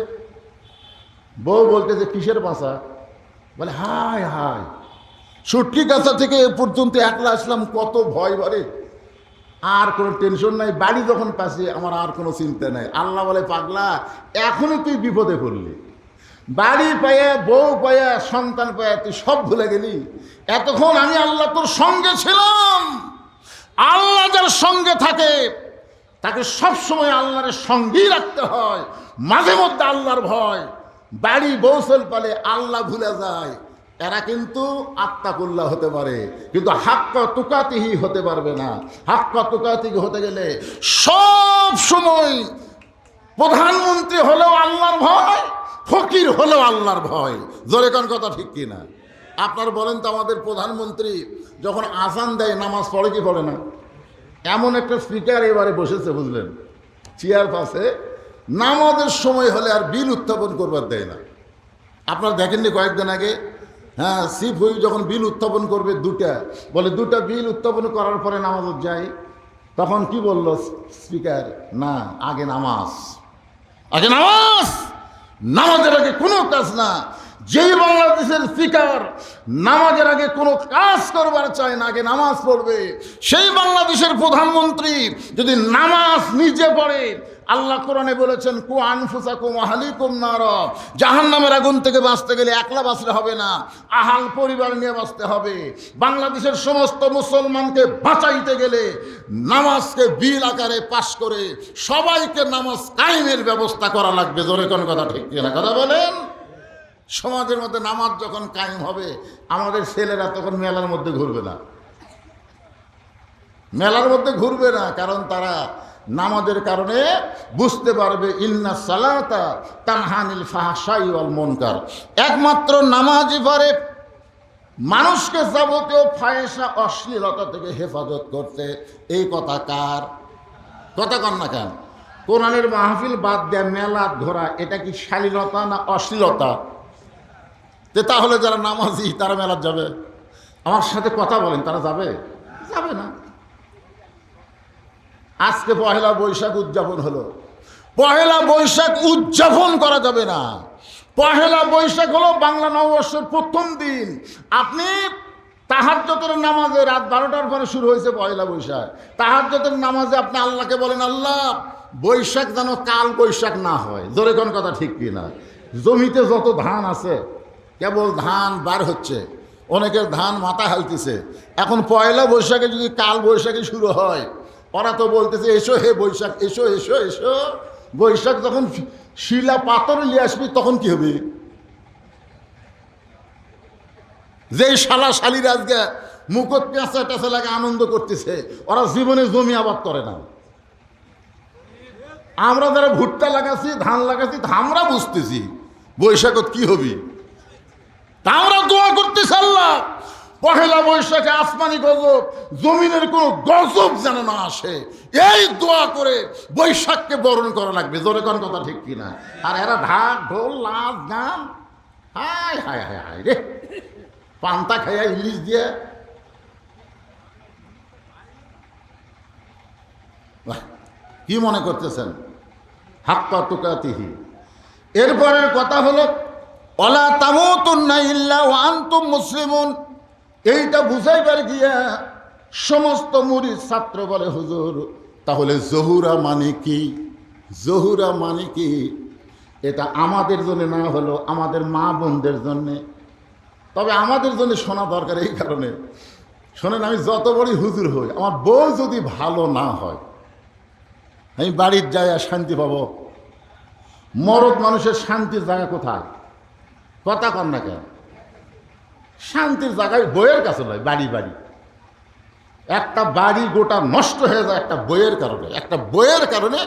Speaker 1: বউ বলতেছে, কিসের বাঁচা? বলে, হায় হায়, সুটকি গাছা থেকে এ পর্যন্ত একলা আসলাম, কত ভয় বাড়ে, আর কোনো টেনশন নাই, বাড়ি যখন পাচ্ছি আমার আর কোনো চিন্তা নাই। আল্লাহ বলে, পাগলা, এখনই তুই বিপদে পড়লি, বাড়ি পাইয়া, বউ পাইয়া, সন্তান পাইয়া তুই সব ভুলে গেলি। এতক্ষণ আমি আল্লাহ তোর সঙ্গে ছিলাম। আল্লাহ যার সঙ্গে থাকে তাকে সবসময় আল্লাহর সঙ্গেই রাখতে হয়। মাঝে মধ্যে আল্লাহর ভয়, বাড়ি বৌসল পালে আল্লাহ ভুলে যায়, এরা কিন্তু আত্তাকুল্লাহ হতে পারে, কিন্তু হাক্কা তুকাতিহি হতে পারবে না। হাক্কা তুকাতিহি হতে গেলে সব সময় প্রধানমন্ত্রী হলেও আল্লাহর ভয়, ফকির হলেও আল্লাহর ভয়। জোরে কোন কথা ঠিক কিনা? আপনার বলেন তো, আমাদের প্রধানমন্ত্রী যখন আজান দেয় নামাজ পড়ে কি পড়ে না? এমন একটা স্পিকার এবারে বসেছে, বুঝলেন, চেয়ার পাশে, নামাজের সময় হলে আর বিল উত্থাপন করবার দেয় না। আপনারা দেখেননি কয়েকদিন আগে? হ্যাঁ, চিফ হুইপ যখন বিল উত্থাপন করবে বলে দুটা বিল উত্থাপন করার পরে নামাজত যায়। তখন কি বলল স্পিকার? না, আগে নামাজ, আগে নামাজ, নামাজের আগে কোনো কাজ না। যেই বাংলাদেশের স্পিকার নামাজের আগে কোনো কাজ করবার চায় না, আগে নামাজ পড়বে, সেই বাংলাদেশের প্রধানমন্ত্রী যদি নামাজ নিজে পড়ে, আল্লাহ কোরআনে বলেছেন, কু আনফুসাকুম আহলিকুম নার, জাহান্নামের আগুন থেকে বাঁচতে গেলে একলা বাঁচলে হবে না, আহাল পরিবার নিয়ে বাঁচতে হবে। বাংলাদেশের সমস্ত মুসলমানকে বাঁচাইতে গেলে নামাজকে বিল আকারে পাশ করে সবাইকে নামাজ কায়েমের ব্যবস্থা করা লাগবে। জোরে কোন কথা ঠিক কিনা? কথা বলেন। সমাজের মধ্যে নামাজ যখন কায়েম হবে, আমাদের ছেলেরা তখন মেলার মধ্যে ঘুরবে না, মেলার মধ্যে ঘুরবে না, কারণ তারা নামাজের কারণে বুঝতে পারবে ইন্না সালাতা তানহা আনিল ফাহশাই ওয়াল মুনকার। একমাত্র নামাজই পারে মানুষকে যাবতীয় ফাহেসা অশ্লীলতা থেকে হেফাজত করতে, এই কথা কার? কথা কন না কেন? কোরআনের মাহফিল বাদ দেয়া মেলা ধরা, এটা কি শালীনতা না অশ্লীলতা? তাহলে যারা নামাজি তারা মেলাত যাবে? আমার সাথে কথা বলেন, তারা যাবে? যাবে না। আজকে পহেলা বৈশাখ উদযাপন হলো। পহেলা বৈশাখ উদযাপন করা যাবে না। পহেলা বৈশাখ হলো বাংলা নববর্ষের প্রথম দিন। আপনি তাহাজ্জুদের নামাজে রাত 12টার পরে শুরু হয়েছে পহেলা বৈশাখ। তাহাজ্জুদের নামাজে আপনি আল্লাহকে বলেন, আল্লাহ বৈশাখ যেন কাল বৈশাখ না হয়। জোরে কোন কথা ঠিক কি না? জমিতে যত ধান আছে, কেবল ধান বার হচ্ছে, অনেকের ধান মাথা হালতেছে। এখন পয়লা বৈশাখে যদি কাল বৈশাখে শুরু হয়, ওরা তো বলতেছে এসো হে বৈশাখ, এসো এসো এসো। বৈশাখ যখন শিলা পাথর নিয়ে আসবি তখন কি হবে? যেই শালা শালিরা আজকে মুখত পেঁচা টেঁচা লাগে আনন্দ করতেছে, ওরা জীবনে জমি আবাদ করে না। আমরা যারা ভুট্টা লাগাচ্ছি, ধান লাগাচ্ছি, আমরা বুঝতেছি বৈশাখত কি হবি। তা আমরা দোয়া করতেছি, আল্লাহ পহেলা বৈশাখে আসমানি গজব, জমিনের কোন গজব যেন না আসে, এই দোয়া করে বৈশাখকে বরণ করা লাগবে। জোরে কোন কথা ঠিক কিনা? আর এরা ঢাক ঢোল নাচ গান, হায় হায় হায় হায় রে, পান্তা খাইয়া ইলিশ দিয়ে। কি মনে করতেছেন? হাক্কা তুকাতিহি। এরপরের কথা হলো ওয়ালা তামুতুন্না ইল্লা ওয়া আনতুম মুসলিমুন। এইটা বুঝাইবার গিয়া সমস্ত মুরিদ ছাত্র বলে, হুজুর তাহলে জহুরা মানে কি? জহুরা মানে কি? এটা আমাদের জন্য না হলো আমাদের মা বোনদের জন্যে, তবে আমাদের জন্য শোনা দরকার। এই কারণে শোনেন, আমি যত বড়ই হুজুর হই, আমার বউ যদি ভালো না হয়, আমি বাড়ির যাই আর শান্তি পাবো? মরদ মানুষের শান্তির জায়গা কোথায়? কথা কন না কেন? শান্তির জায়গায় বইয়ের কাছে নয়, বাড়ি বাড়ি। একটা বাড়ি গোটা নষ্ট হয়ে যায় একটা বইয়ের কারণে। একটা বইয়ের কারণে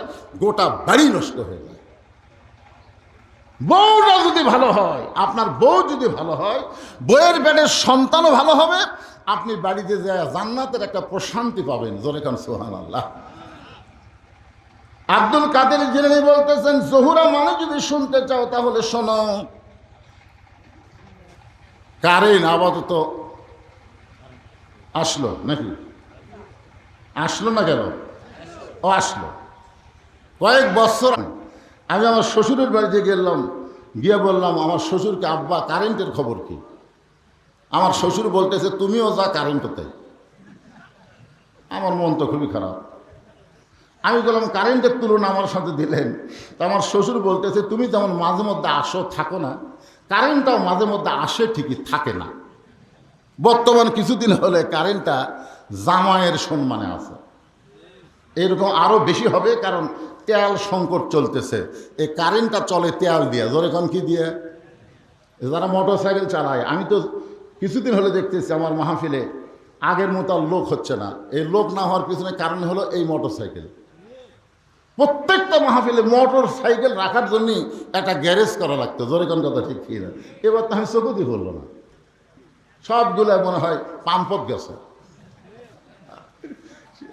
Speaker 1: গোটা বাড়ি নষ্ট হয়ে যায়। বউটা যদি ভালো হয়, আপনার বউ যদি ভালো হয়, বইয়ের বেডের সন্তানও ভালো হবে, আপনি বাড়িতে যায় জান্নাতের একটা প্রশান্তি পাবেন। জোরে কান সুবহানাল্লাহ। আব্দুল কাদের জিলানী বলতেছেন, জহুরা মানে যদি শুনতে চাও তাহলে শোনো। কারেন্ট আপাতত আসলো নাকি? আসলো না কেন? ও আসলো। কয়েক বছর আমি আমার শ্বশুরের বাড়িতে গেলাম, গিয়ে বললাম আমার শ্বশুরকে, আব্বা কারেন্টের খবর কি? আমার শ্বশুর বলতেছে তুমিও যা কারেন্টতে। আমার মন তো খুবই খারাপ। আমি বললাম কারেন্টের তুলনা আমার সাথে দিলেন। তো আমার শ্বশুর বলতেছে তুমি যেমন মাঝে মধ্যে আসো থাকো না, কারেন্টটাও মাঝে মধ্যে আসে ঠিকই, থাকে না। বর্তমান কিছুদিন হলে কারেন্টটা জামাইয়ের সম্মানে আছে। এরকম আরও বেশি হবে, কারণ তেল সংকট চলতেছে। এই কারেন্টটা চলে তেল দিয়ে। জোরে কোন কি দিয়ে? যারা মোটর সাইকেল চালায়, আমি তো কিছুদিন হলে দেখতেছি আমার মাহফিলে আগের মতো আর লোক হচ্ছে না। এই লোক না হওয়ার পিছনে কারণ হলো এই মোটর সাইকেল। প্রত্যেকটা মাহফিলে মোটর সাইকেল রাখার জন্যই একটা গ্যারেজ করা লাগতো। জোরে কোন কথা ঠিক কি না? এবার তো আমি চোখই করলো না, সবগুলো মনে হয় পাম্পত গেছে।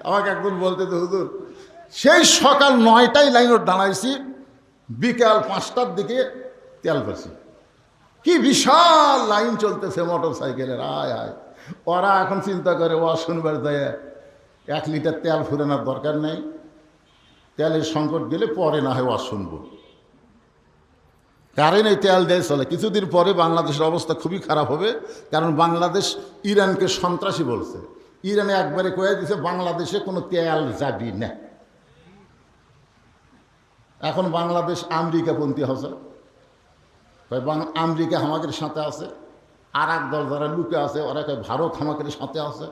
Speaker 1: আমাকে একজন বলতে তো, হুজুর সেই সকাল 9টায় লাইনে দাঁড়াইছি, বিকাল 5টার দিকে তেল পাচ্ছি। কি বিশাল লাইন চলতেছে মোটর সাইকেলের। আয় আয়, ওরা এখন চিন্তা করে ও শুনবার যায় 1 লিটার তেল ফুরানোর দরকার নেই, তেলের সংকট গেলে পরে না হয় ও শুনবো। কারণ এই তেল দেয় চলে। কিছুদিন পরে বাংলাদেশের অবস্থা খুবই খারাপ হবে, কারণ বাংলাদেশ ইরানকে সন্ত্রাসী বলছে। ইরানে একবারে কয়ে দিছে বাংলাদেশে কোনো তেল যাবি না। এখন বাংলাদেশ আমেরিকাপন্থী হচ্ছে, আমেরিকা আমাদের সাথে আছে, আর এক দল যারা লুকে আছে ওরা কয় ভারত আমাদের সাথে আছে,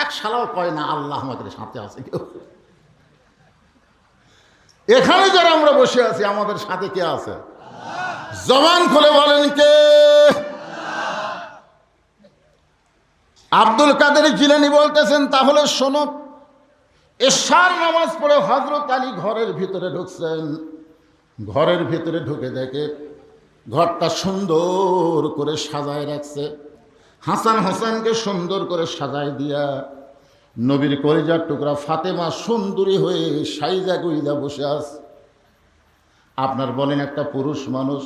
Speaker 1: এক শালাও কয় না আল্লাহ আমাদের সাথে আছে। কেউ এখানে যারা আমরা বসে আছি আমাদের সাথে কে আছে? জবান খুলে বলেন কে? আব্দুল কাদের জিলানী বলতেছেন তাহলে শোনো। এশার নামাজ পড়ে হযরত আলী ঘরের ভিতরে ঢুকছেন। ঘরের ভিতরে ঢুকে দেখে ঘরটা সুন্দর করে সাজায় রাখছে। হাসান হোসেনকে সুন্দর করে সাজায় দিয়া নবীর কলিজার টুকরা ফাতেমা সুন্দরী হয়ে সাইজা গুইজা বসে আছে। আপনার বলেন একটা পুরুষ মানুষ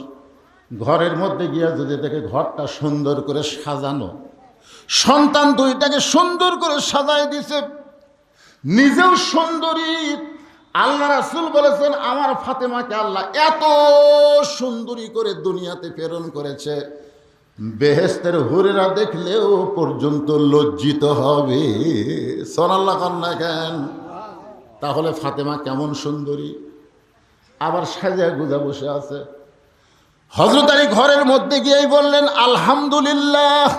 Speaker 1: ঘরের মধ্যে গিয়া যদি দেখে ঘরটা সুন্দর করে সাজানো, সন্তান দুইটাকে সুন্দর করে সাজায় দিছে, নিজেও সুন্দরী, আল্লাহ রাসূল বলেছেন আমার ফাতেমাকে আল্লাহ এত সুন্দরী করে দুনিয়াতে প্রেরণ করেছে, বেহেশতের হুরেরা দেখলেও পর্যন্ত লজ্জিত হবে। সুবহানাল্লাহ কন্যা কেন? তাহলে ফাতেমা কেমন সুন্দরী, আবার সাজা গুজা বসে আছে। হযরত আলী ঘরের মধ্যে গিয়েই বললেন আলহামদুলিল্লাহ।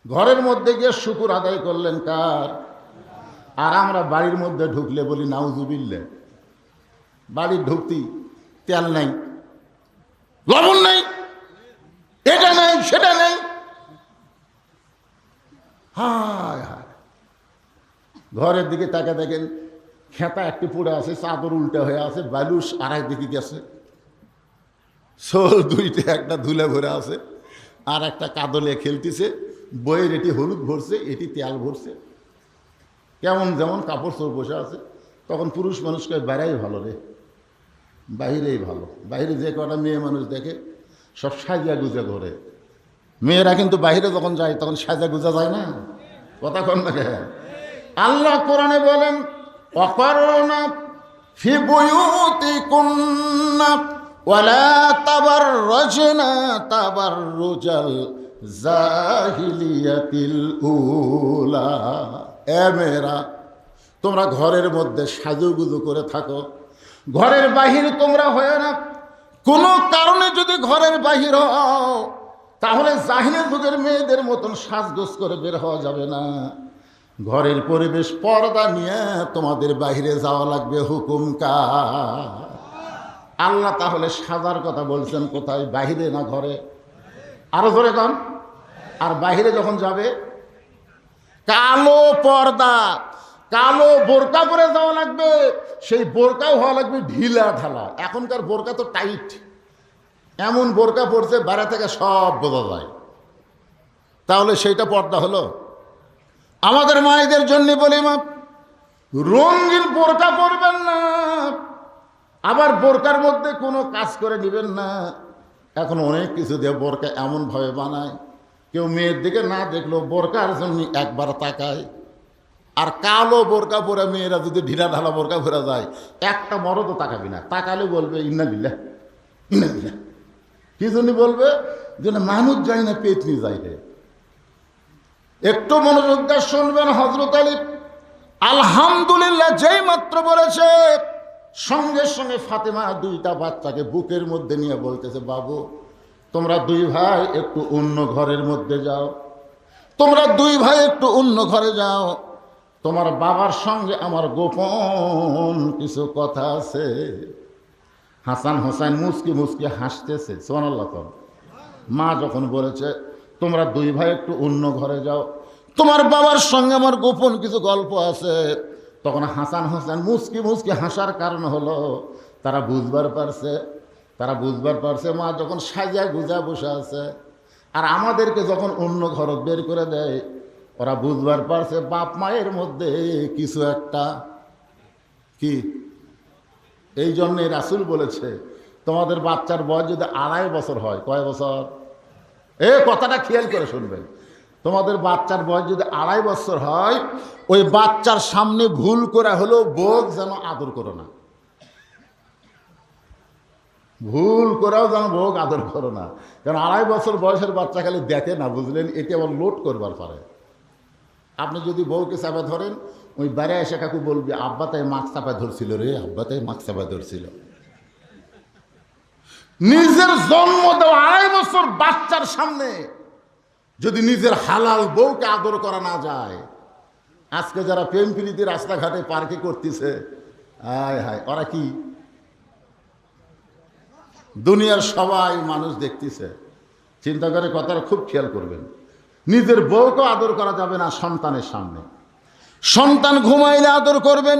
Speaker 1: ঘরের মধ্যে গিয়ে শুকর আদায় করলেন কার? আর আমরা বাড়ির মধ্যে ঢুকলে বলি নাউজুবিল্লাহ। বাড়ির ঢুকতি তেল নাই, লবণ নাই, এটা নেই সেটা নেই, হায় হায়। ঘরের দিকে তাকে দেখেন খেতা একটি পড়ে আছে, চাদর উল্টা হয়ে আছে, বালুস আড়াই দিকে গেছে, শোল দুইটা একটা ধুলে ভরে আছে, আর একটা কাদলে খেলতেছে, বইয়ের এটি হলুদ ভরছে, এটি তেল ভরছে, কেমন যেমন কাপড় চোর বসে আছে। তখন পুরুষ মানুষকে বেড়াই ভালো রে, বাহিরেই ভালো। বাইরে যে কটা মেয়ে মানুষ দেখে সব সাজিয়া গুজা ঘরে, মেয়েরা কিন্তু বাইরে যখন যায় তখন সাজা গুজা যায় না, কথা কন না কেন? আল্লাহ কোরআনে বলেন ওয়াকারনা ফি বুয়ুতিকুন্না ওয়ালা তাবাররাজনা তাবাররুজাল জাহিলিয়াতিল উলা। এ মেয়েরা, তোমরা ঘরের মধ্যে সাজুগুজু করে থাকো, ঘরের বাহির তোমরা হয়ে না। কোনো কারণে যদি ঘরের বাহির হও তাহলে জাহিলি যুগের মেয়েদের মতন সাজগোজ করে বের হওয়া যাবে না। ঘরের পরিবেশ পর্দা নিয়ে তোমাদের বাহিরে যাওয়া লাগবে। হুকুম কার? আল্লাহ তাহলে সাজার কথা বলছেন কোথায়? বাহিরে না ঘরে? আরো ধরে কন। আর বাহিরে যখন যাবে কালো পর্দা, কালো বোরকা পরে যাওয়া লাগবে। সেই বোরকাও হওয়া লাগবে ঢিলা ঢালা। এখনকার বোরকা তো টাইট, এমন বোরকা পরছে বাইরে থেকে সব বোঝা যায়। তাহলে সেইটা পর্দা হলো? আমাদের মায়েদের জন্য বলি মা, রঙিন বোরকা পরবেন না, আবার বোরকার মধ্যে কোনো কাজ করে নেবেন না। এখন অনেক কিছু দিয়ে বোরকা এমনভাবে বানায়, কেউ মেয়ের দিকে না দেখলো বোরকার জন্য একবার তাকায়। আর কালো বোরকা পরে মেয়েরা যদি ঢিলা ঢালা বোরকা পরে যায়, একটা মরদও তাকাবি না, তাকালে বলবে ইন্না লিল্লাহ ইন্না লিল্লাহ। কি জন্য বলবে? যেন মানুষ যায় না, পেতনি যায় রে। একটু মনোযোগ দিয়ে শুনবেন। হযরত আলী আলহামদুলিল্লাহ যেই মাত্র বলেছে, সঙ্গে সঙ্গে ফাতেমা দুইটা বাচ্চাকে বুকের মধ্যে নিয়ে বলতেছে বাবু তোমরা দুই ভাই একটু অন্য ঘরের মধ্যে যাও, তোমরা দুই ভাই একটু অন্য ঘরে যাও, তোমার বাবার সঙ্গে আমার গোপন কিছু কথা আছে। হাসান হোসেন মুসকি মুসকি হাসতেছে। সুবহানাল্লাহ। মা যখন বলেছে তোমরা দুই ভাই একটু অন্য ঘরে যাও, তোমার বাবার সঙ্গে আমার গোপন কিছু গল্প আছে, তখন হাসান হোসেন মুসকি মুসকি হাসার কারণ হলো তারা বুঝবার পারছে মা যখন সাজা গুজা বসে আছে আর আমাদেরকে যখন অন্য ঘর বের করে দেয়, ওরা বুঝবার পারছে বাপ মায়ের মধ্যে কিছু একটা কি। এই জন্যে রাসূল বলেছে তোমাদের বাচ্চার বয়স যদি 2.5 বছর হয়, কয় বছর? কথাটা খেয়াল করে শুনবেন। তোমাদের বাচ্চার বয়স যদি 2.5 বছর হয়, ওই বাচ্চার সামনে ভুল করে হলেও বোক যেন আদর করো না, ভুল করেও যেন বোক আদর করো না। কারণ 2.5 বছর বয়সের বাচ্চা খালি দেখে না, বুঝলেন, এটি আবার লোড করবার পারে। আপনি যদি বউকে চাপা ধরেন, ওই বাইরে এসে কাকু বলবি আব্বা তাই মাছ চাপা ধরছিল রে, আব্বা তাই মাছ চাপা ধরছিল। নিজের জন্ম দেওয়া 2.5 বছর বাচ্চার সামনে যদি নিজের হালাল বউকে আদর করা না যায়, আজকে যারা প্রেম প্রীতি রাস্তাঘাটে পার্কে করতেছে, হায় হায়, ওরা কি দুনিয়ার সবাই মানুষ দেখতেছে। চিন্তা করে কথাটা খুব খেয়াল করবেন। নিজের বউকে আদর করা যাবে না সন্তানের সামনে। সন্তান ঘুমাইলে আদর করবেন,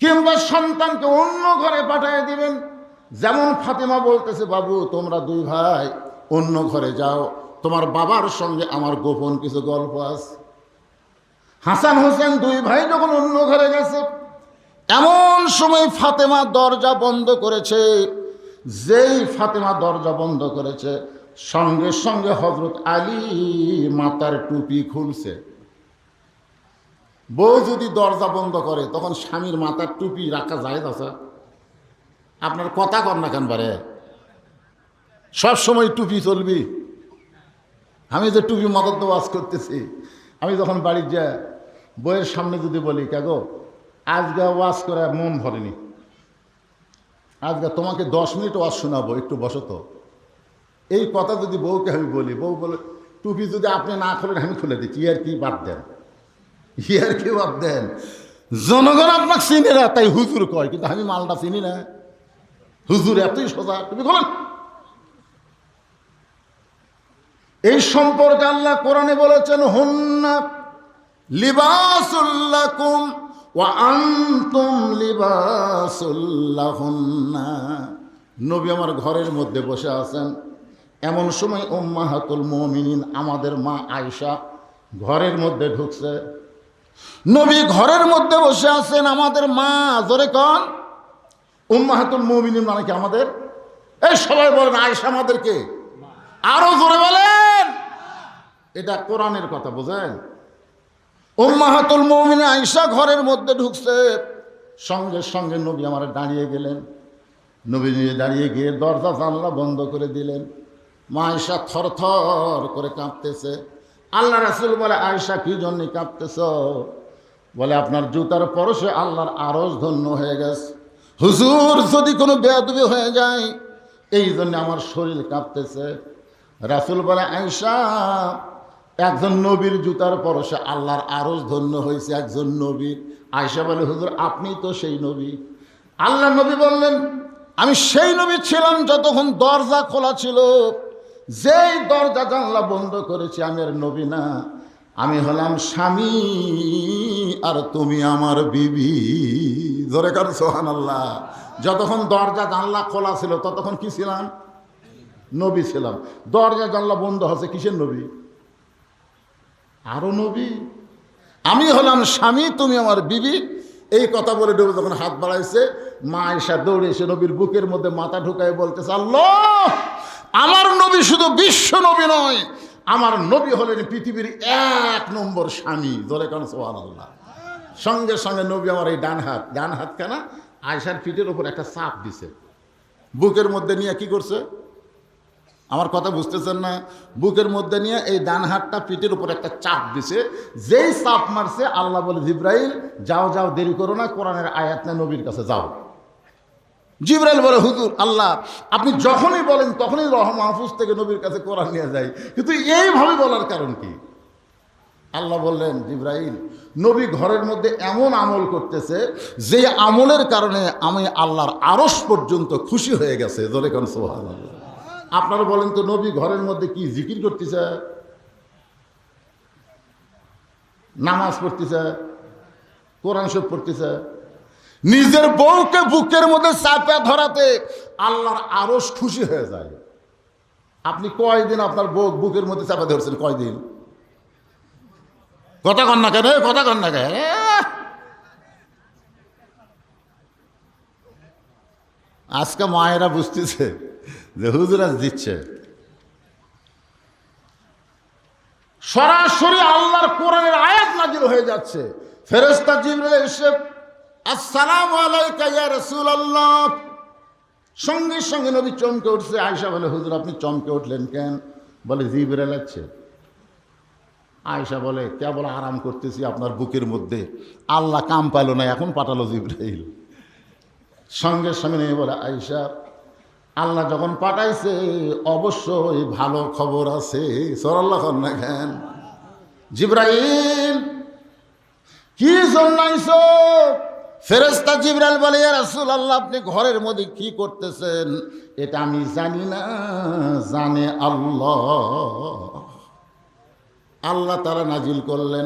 Speaker 1: কিংবা সন্তানকে অন্য ঘরে পাঠিয়ে দিবেন। যেমন ফাতেমা বলতেছে বাবু তোমরা দুই ভাই অন্য ঘরে যাও, তোমার বাবার সঙ্গে আমার গোপন কিছু গল্প আছে। হাসান হোসেন দুই ভাই যখন অন্য ঘরে গেছে, এমন সময় ফাতেমা দরজা বন্ধ করেছে। যেই ফাতেমা দরজা বন্ধ করেছে, সঙ্গে সঙ্গে হযরত আলী মাথার টুপি খুলছে। বউ যদি দরজা বন্ধ করে তখন স্বামীর মাথার টুপি রাখা যায় না? আপনার কথা কর না কেন বারে? সব সময় টুপি চলবি? আমি যে টুপি মদত ওয়াজ করতেছি, আমি যখন বাড়ি যাই বইয়ের সামনে যদি বলি, কাগো আজকে ওয়াজ করে মন ভরেনি, আজকে তোমাকে 10 মিনিট ওয়াজ শোনাবো, একটু বসো তো। এই কথা যদি বউকে আমি বলি, বউ বলে টুপি যদি আপনি না খোলেন আমি খুলে দিচ্ছি। ইয়ার কি বাদ দেন, ইয়ার কি বাদ দেন। জনগণ আপনাকে চিনে না তাই হুজুর কয়, কিন্তু আমি মালটা চিনি না। হুজুর এতই সোজা, টুপি খোলেন। এই সম্পর্কে আল্লাহ কোরআনে বলেছেন, হুন্না লিবাসুল লাকুম ওয়া আনতুম লিবাসুল লাহুন্না। নবী আমার ঘরের মধ্যে বসে আছেন, এমন সময় উম্মাহাতুল মুমিনিন আমাদের মা আয়েশা ঘরের মধ্যে ঢুকছে। নবী ঘরের মধ্যে বসে আছেন, আমাদের মা, জোরে কন উম্মাহাতুল মুমিনিন মানে কি আমাদের? এই সবাই বলেন আয়েশা আমাদেরকে, আরো জোরে বলেন। এটা কোরআনের কথা, বোঝেন? উম্মাহাতুল মুমিনিন আয়েশা ঘরের মধ্যে ঢুকছে, সঙ্গে সঙ্গে নবী আমার দাঁড়িয়ে গেলেন। নবী দাঁড়িয়ে গিয়ে দরজা জানলা বন্ধ করে দিলেন। মা আয়েশা থরথর করে কাঁপতেছে। আল্লাহ রাসূল বলে, আয়েশা কি জন্য কাঁপতেছ? বলে, আপনার জুতার পরশে আল্লাহর আরশ ধন্য হয়ে গেছে। হুজুর যদি কোনো বেয়াদবি হয়ে যায় এই জন্য আমার শরীর কাঁপতেছে। রাসূল বলে, আয়েশা একজন নবীর জুতার পরশে আল্লাহর আরশ ধন্য হয়েছে, একজন নবীর। আয়েশা বলে, হুজুর আপনি তো সেই নবী। আল্লাহ নবী বললেন, আমি সেই নবী ছিলাম যতক্ষণ দরজা খোলা ছিল। যেই দরজা জানলা বন্ধ করেছি আমি আর নবী না, আমি হলাম স্বামী আর তুমি আমার বিবি। জোরে কার সুবহানাল্লাহ। যতক্ষণ দরজা জানলা খোলা ছিল ততক্ষণ কি ছিলাম? নবী ছিলাম। দরজা জানলা বন্ধ হচ্ছে, কিসের নবী? আরো নবী। আমি হলাম স্বামী, তুমি আমার বিবি। এই কথা বলে নবী যখন হাত বাড়াইছে, মা আয়েশা দৌড়ে এসে নবীর বুকের মধ্যে মাথা ঢুকায় বলতেছে, আল্লাহ, আমার নবী শুধু বিশ্ব নবী নয়, আমার নবী হলেন পৃথিবীর 1 নম্বর স্বামী। জোরে কান সুবহানাল্লাহ। সঙ্গে সঙ্গে নবী আমার এই ডান হাত কেনা আয়েশার পিঠের উপর একটা চাপ দিছে। বুকের মধ্যে নিয়ে কি করছে? আমার কথা বুঝতেছেন না? বুকের মধ্যে নিয়ে এই ডান হাতটা পিঠের উপর একটা চাপ দিছে। যেই চাপ মারছে আল্লাহ বলে, জিব্রাইল যাও যাও, দেরি করো না, কোরআনের আয়াত না নবীর কাছে যাও। জিব্রাইল বলে, হুজুর আল্লাহ আপনি যখনই বলেন তখনই লৌহ মাহফুজ থেকে নবীর কাছে কোরআন নিয়ে যাই, কিন্তু এইভাবে বলার কারণ কি? আল্লাহ বললেন, জিব্রাইল নবী ঘরের মধ্যে এমন আমল করতেছে যে আমলের কারণে আমি আল্লাহর আরশ পর্যন্ত খুশি হয়ে গেছে। জোরে কোন সুবহানাল্লাহ। আপনারা বলেন তো, নবী ঘরের মধ্যে কি জিকির করতেছে? নামাজ পড়তেছে, কোরআন শরীফ পড়তেছে। নিজের বউকে বুকের মধ্যে চাপে ধরাতে আল্লাহর আরশ খুশি হয়ে যায়। আপনি কয়দিন আপনার বউ বুকের মধ্যে চাপে ধরছেন? কয়দিন? কথা কন না কেন, কথা কন না কেন? আজকে মায়েরা বুঝতেছে যে হুজুর আজ দিচ্ছে। সরাসরি আল্লাহর কোরআনের আয়াত নাজিল হয়ে যাচ্ছে। ফেরেশতা জিবরাইল এসে, আসসালামু আলাইকা ইয়া রাসূলুল্লাহ। সঙ্গে সঙ্গে নবী চমকে উঠছে। আয়েশা বলে, হুজুর আপনি চমকে উঠলেন কেন? বলে, জিবরাইল আছে। আয়েশা বলে, কেবল আরাম করতেছি আপনার বুকের মধ্যে, আল্লাহ কাম পাইল না, এখন পাঠালো জিবরাইল। সঙ্গে সঙ্গে নেই বলে, আয়েশা আল্লাহ যখন পাঠাইছে অবশ্যই ভালো খবর আছে। সরাল্লাহ না কেন? জিবরাইল কি জন্য আইছো? ফেরেশতা জিবরাইল বলে, ইয়া রাসূলুল্লাহ আপনি ঘরের মধ্যে কি করতেছেন এটা আমি জানি না, জানে আল্লাহ। আল্লাহ তাআলা নাজিল করলেন,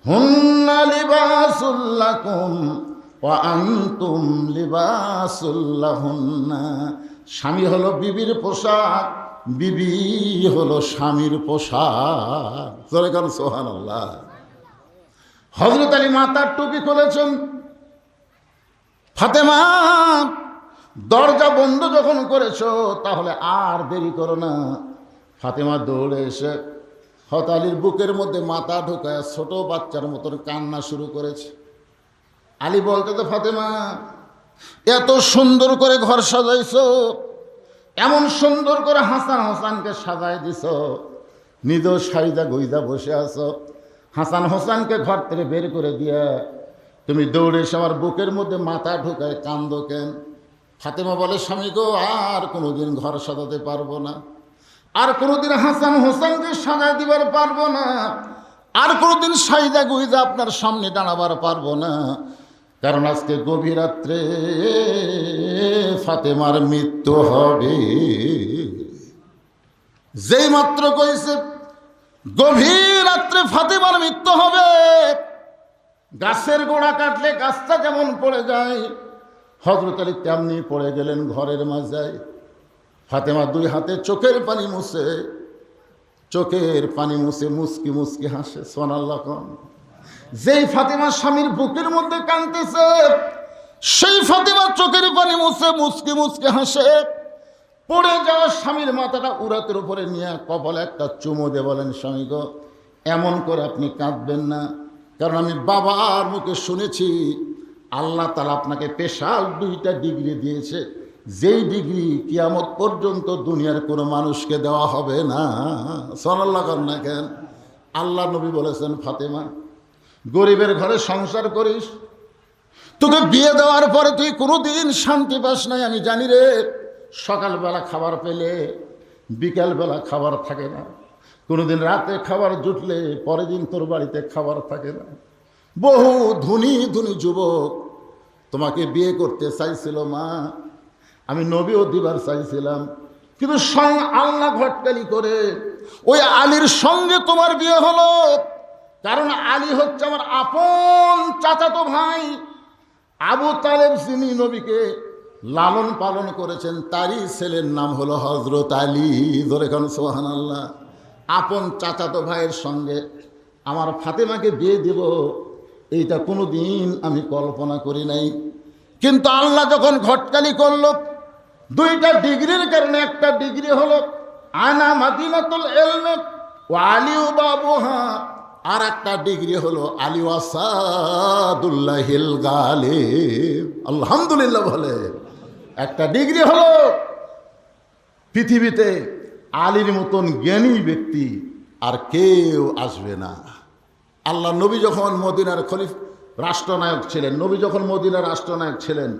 Speaker 1: হুন্না লিবাসুল লাকুম ওয়া আনতুম লিবাসুল লাহুন্না। স্বামী হলো বিবির পোশাক, বিবি হলো স্বামীর পোশাক। জোরে কান সুবহানাল্লাহ। হযরত আলী মাথার টুপি খুলেছেন। ফাতেমা, দরজা বন্ধ যখন করেছো তাহলে আর দেরি করো না। ফাতেমা দৌড়ে এসে হযরত আলীর বুকের মধ্যে মাথা ঢোকায় ছোট বাচ্চার মতন কান্না শুরু করেছে। আলী বলতে তো, ফাতেমা এত সুন্দর করে ঘর সাজাইছো, এমন সুন্দর করে হাসান হোসেনকে সাজাই দিছ, নিজেও সাইদা গইদা বসে আছো, হাসান হোসেনকে ঘর থেকে বের করে দিয়া তুমি দৌড়ে এসে আমার বুকের মধ্যে মাথা ঢুকায় কান্দো কেন? ফাতেমা বলে, স্বামী গো, আর কোনোদিন ঘর সাজাতে পারবো না, আর কোনোদিন হাসান হোসেনকে সাজাই দিবার পারবো না, আর কোনোদিন সাইদা গুইদা আপনার সামনে দাঁড়াবার পারবো না, কারণ আজকে গভীর রাত্রে ফাতেমার মৃত্যু হবে। যেই মাত্র কইছে গভীর রাত্রে ফাতেমার মৃত্যু হবে, গাছের গোড়া কাটলে গাছটা যেমন পড়ে যায়, হযরত আলী তেমনি পড়ে গেলেন ঘরের মাঝায়। ফাতেমা দুই হাতে চোখের পানি মুছে মুসকি মুসকি হাসে। সুবহানাল্লাহ। যেই ফাতেমা স্বামীর বুকের মধ্যে কাঁদতেছে, সেই ফাতেমা চোখের পানি মুছে মুসকি মুসকি হাসে। পড়ে যাওয়া স্বামীর মাথাটা উরাতের উপরে নিয়ে কপালে একটা চুমো দিয়ে বলেন, স্বামী গো, এমন করে আপনি কাঁদবেন না, কারণ আমি বাবার মুখে শুনেছি আল্লাহ তাআলা আপনাকে স্পেশাল 2টা ডিগ্রি দিয়েছে, যেই ডিগ্রি কিয়ামত পর্যন্ত দুনিয়ার কোনো মানুষকে দেওয়া হবে না। সুবহানাল্লাহ কর না কেন? আল্লাহ নবী বলেছেন, ফাতেমা গরিবের ঘরে সংসার করিস, তোকে বিয়ে দেওয়ার পরে তুই কোনোদিন শান্তি পাস নাই, আমি জানি রে। সকালবেলা খাবার পেলে বিকালবেলা খাবার থাকে না, কোনোদিন রাতে খাবার জুটলে পরের দিন তোর বাড়িতে খাবার থাকে না। বহু ধনী ধনী যুবক তোমাকে বিয়ে করতে চাইছিল মা, আমি নবীও দিবার চাইছিলাম, কিন্তু আল্লাহ ঘটকালি করে ওই আলীর সঙ্গে তোমার বিয়ে হলো। কারণ আলী হচ্ছে আমার আপন চাচাতো ভাই। আবু তালেব যিনি নবীকে লালন পালন করেছেন, তারই ছেলের নাম হলো হযরত আলী। ধরে খান সুবহানাল্লাহ। আপন চাচাতো ভাইয়ের সঙ্গে আমার ফাতেমাকে বিয়ে দেব, এইটা কোনো দিন আমি কল্পনা করি নাই। কিন্তু আল্লাহ যখন ঘটকালি করল, 2টা ডিগ্রির কারণে, একটা ডিগ্রি হলো আনা মাদিনাতুল ইলম ওয়া আলিউ বাবুহা, আর একটা ডিগ্রি হলো আলী ওয়াসাদুল্লাহিল গালিব। আলহামদুলিল্লাহ বলে। একটা ডিগ্রি হলো পৃথিবীতে আলীর মতন জ্ঞানী ব্যক্তি আর কেউ আসবে না। আল্লাহ নবী যখন মদিনার রাষ্ট্রনায়ক ছিলেন, নবী যখন মদিনার রাষ্ট্রনায়ক ছিলেন,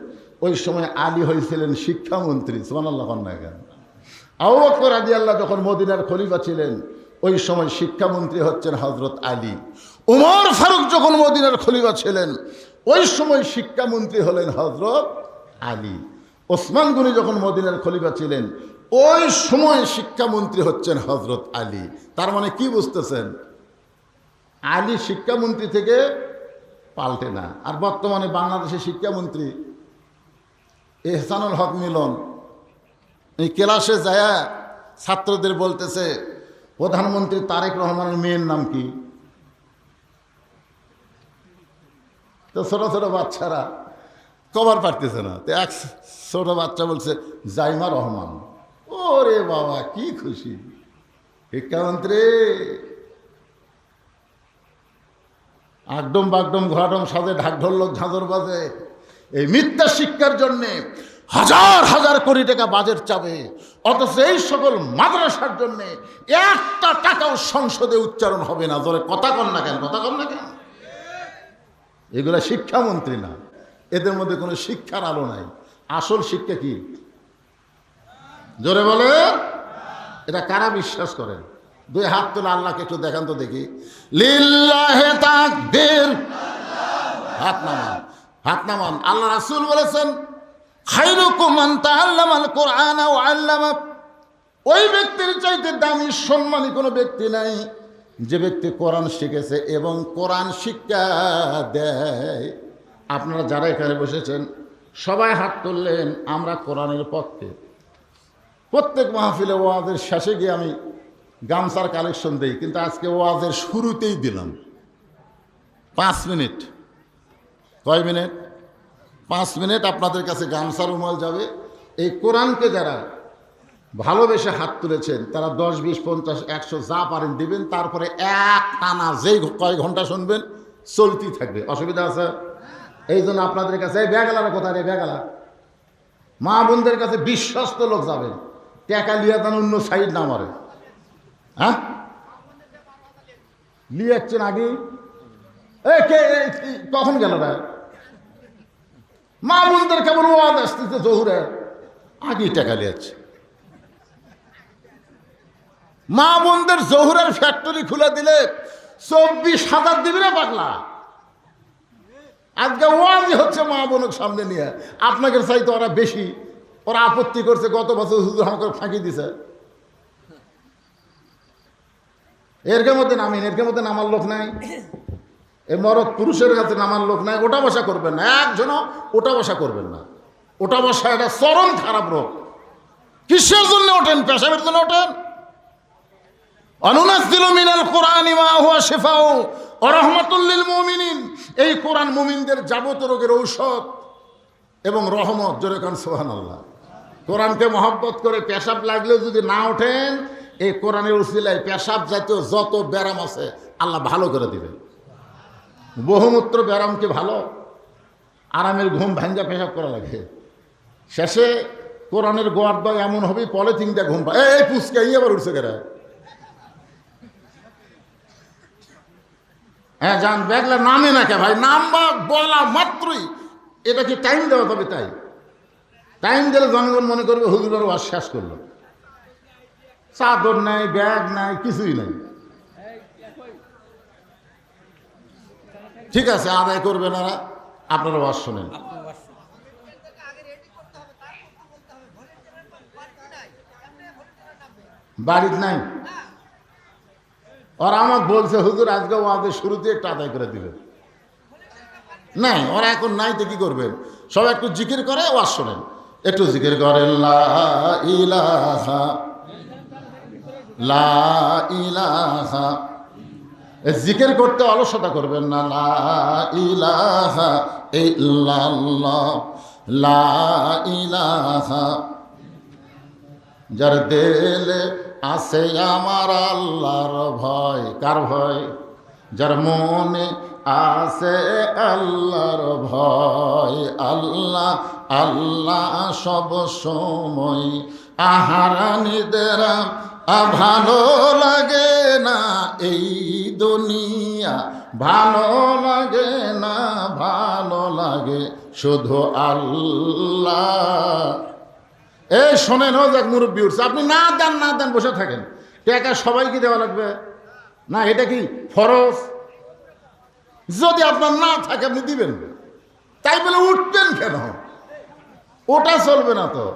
Speaker 1: ওই সময় আলী হয়েছিলেন শিক্ষামন্ত্রী। সুবহানাল্লাহ। আবু বকর রাদিয়াল্লাহু যখন মদিনার খলিফা ছিলেন, ওই সময় শিক্ষামন্ত্রী হচ্ছেন হযরত আলী। উমর ফারুক যখন মদিনার খলিফা ছিলেন, ওই সময় শিক্ষামন্ত্রী হলেন হযরত আলী। ওসমান গনি যখন মদিনার খলিফা ছিলেন, ওই সময় শিক্ষামন্ত্রী হচ্ছেন হযরত আলী। তার মানে কি বুঝতেছেন? আলী শিক্ষামন্ত্রী থেকে পাল্টে না। আর বর্তমানে বাংলাদেশের শিক্ষামন্ত্রী এহসানুল হক মিলন এই ক্লাসে যায় ছাত্রদের বলতেছে, প্রধানমন্ত্রী তারেক রহমানের মেয়ের নাম কি? তো ছোট ছোট বাচ্চারা কভার পারতেছে না, তো এক ছোট বাচ্চা বলছে জাইমা রহমান। ওরে বাবা, কি খুশি! শিক্ষামন্ত্রী আগডম বাগডম ঘোড়াডম সাজে, ঢাক ঢোলক ঝাঁঝর বাজে। এই মিথ্যা শিক্ষার জন্যে হাজার হাজার কোটি টাকা বাজেট চাবে, অথচ এই সকল মাদ্রাসার জন্যে 1টা টাকাও সংসদে উচ্চারণ হবে না। জোরে কথা কন না কেন? কথা কন না কেন? এগুলা শিক্ষামন্ত্রী না, এদের মধ্যে কোনো শিক্ষার আলো নাই। আসল শিক্ষা কি? জোরে বলে। এটা কারা বিশ্বাস করেন? 2 হাত তুলে আল্লাহকে একটু দেখান তো দেখি। লিল্লাহে তাকবীর। হাত নামান, হাত নামান। আল্লাহ রাসূল বলেছেন, খায়রুকুম মান তাআল্লামাল কুরআন ওয়া আল্লামা। ওই ব্যক্তির চাইতে দামি সম্মানী কোনো ব্যক্তি নাই যে ব্যক্তি কোরআন শিখেছে এবং কোরআন শিক্ষা দেয়। আপনারা যারা এখানে বসেছেন সবাই হাত তুললেন, আমরা কোরআনের পক্ষে। প্রত্যেক মাহফিলে ওয়াজের শেষে গিয়ে আমি গামছার কালেকশন দিই, কিন্তু আজকে ওয়াজের শুরুতেই দিলাম 5 মিনিট। কয় মিনিট? 5 মিনিট আপনাদের কাছে গামছার রুমাল যাবে। এই কোরআনকে যারা ভালোবেসে হাত তুলেছেন তারা 10, 20, 50, 100 যা পারেন দিবেন, তারপরে এক টানা যেই কয় ঘন্টা শুনবেন চলতেই থাকবে। অসুবিধা আছে? এই জন্য আপনাদের কাছে এই ব্যাগালার কোথায় রে ব্যাগালা, মা বোনদের কাছে বিশ্বস্ত লোক যাবেন, টাকা লিয়া দেন অন্য সাইড না মারে। হ্যাঁ লিয়াচ্ছেন আগে কখন গেল না? মা বোনদের কেমন ওয়াজ আসতেছে জহুরে, আগেই টাকা লিয়াচ্ছে। মা বোনদের জহুরের ফ্যাক্টরি খুলে দিলে 24,000 দিবি না পাগলা? আজকে ওয়াজই হচ্ছে মা বোনের সামনে নিয়ে। আপনাকে চাইতে ওরা বেশি, ওরা আপত্তি করছে। গত বছর হুজুর আমাকে ফাঁকি দিছে। এর মধ্যে নামিন, এর মধ্যে নামার লোক নাই। এ মরদ পুরুষের কাছে নামার লোক নাই। ওটা বসা করবেন না, একজনও ওটা বসা করবেন না। ওটা বসা এটা চরম খারাপ রোগ। কিসের জন্য ওঠেন? পেশাবের জন্য ওঠেন। অনুনাজ্জিলু মিনাল কুরআনি মা হুয়া শিফাউ ওয়া রাহমাতুল লিল মুমিনিন। এই কোরআন মুমিনদের যাবতীয় রোগের ঔষধ এবং রহমত। জোরে কান সুবহানাল্লাহ। কোরআনকে মহব্বত করে পেশাব লাগলেও যদি না ওঠেন, এই কোরআনের উসিলায় পেশাব জাতীয় যত ব্যারাম আছে আল্লাহ ভালো করে দিবেন। বহুমূত্র ব্যারাম কি ভালো? আরামের ঘুম ভাঙ্গা পেশাব করা লাগে। শেষে কোরআনের গোয়ার দয় এমন হবে পলিথিন দিয়ে ঘুম পায়। এই পুচকা আবার উঠছে কেরা? হ্যাঁ যান, ব্যাগলা নামে না কে ভাই? নামবা বলা মাত্রই এটা কি টাইম দেওয়া তবে? তাই টাইম দিলে জনগণ মনে করবে হুজুরের ওয়াজ শেষ করলো। চাদর নাই, ব্যাগ নাই, কিছুই নাই। ঠিক আছে, আদায় করবেন না, আপনারা ওয়াজ শোনেন। বাড়ির নাই? ওরা আমাকে বলছে হুজুর আজকে ওয়াজের শুরুতে একটু আদায় করে দিবেন। নাই, ওরা এখন নাই তো কি করবেন? সবাই একটু জিকির করে ওয়াজ শোনেন। একটু জিকির করেন লা ইলাহা লা ইলাহা। জিকির করতে অলসতা করবেন না। লা ইলাহা ইল্লাল্লাহ লা ইলাহা। যার দিলে আছে আমার আল্লাহর ভয়। কার ভয়? যার মনে আছে আল্লাহর ভয়। আল্লাহ আল্লাহ সব সময়। আহারানিদের ভালো লাগে না এই দুনিয়া, ভালো লাগে না, ভালো লাগে শুধু আল্লাহ। এই শোনেন, ও যাক মুরব্বী উঠছে, আপনি না দেন না দেন বসে থাকেন। টাকা সবাইকে দেওয়া লাগবে না? এটা কি ফরজ? যদি আপনার না থাকে আপনি দিবেন, তাই বলে উঠবেন কেন? ওটা চলবে না তো।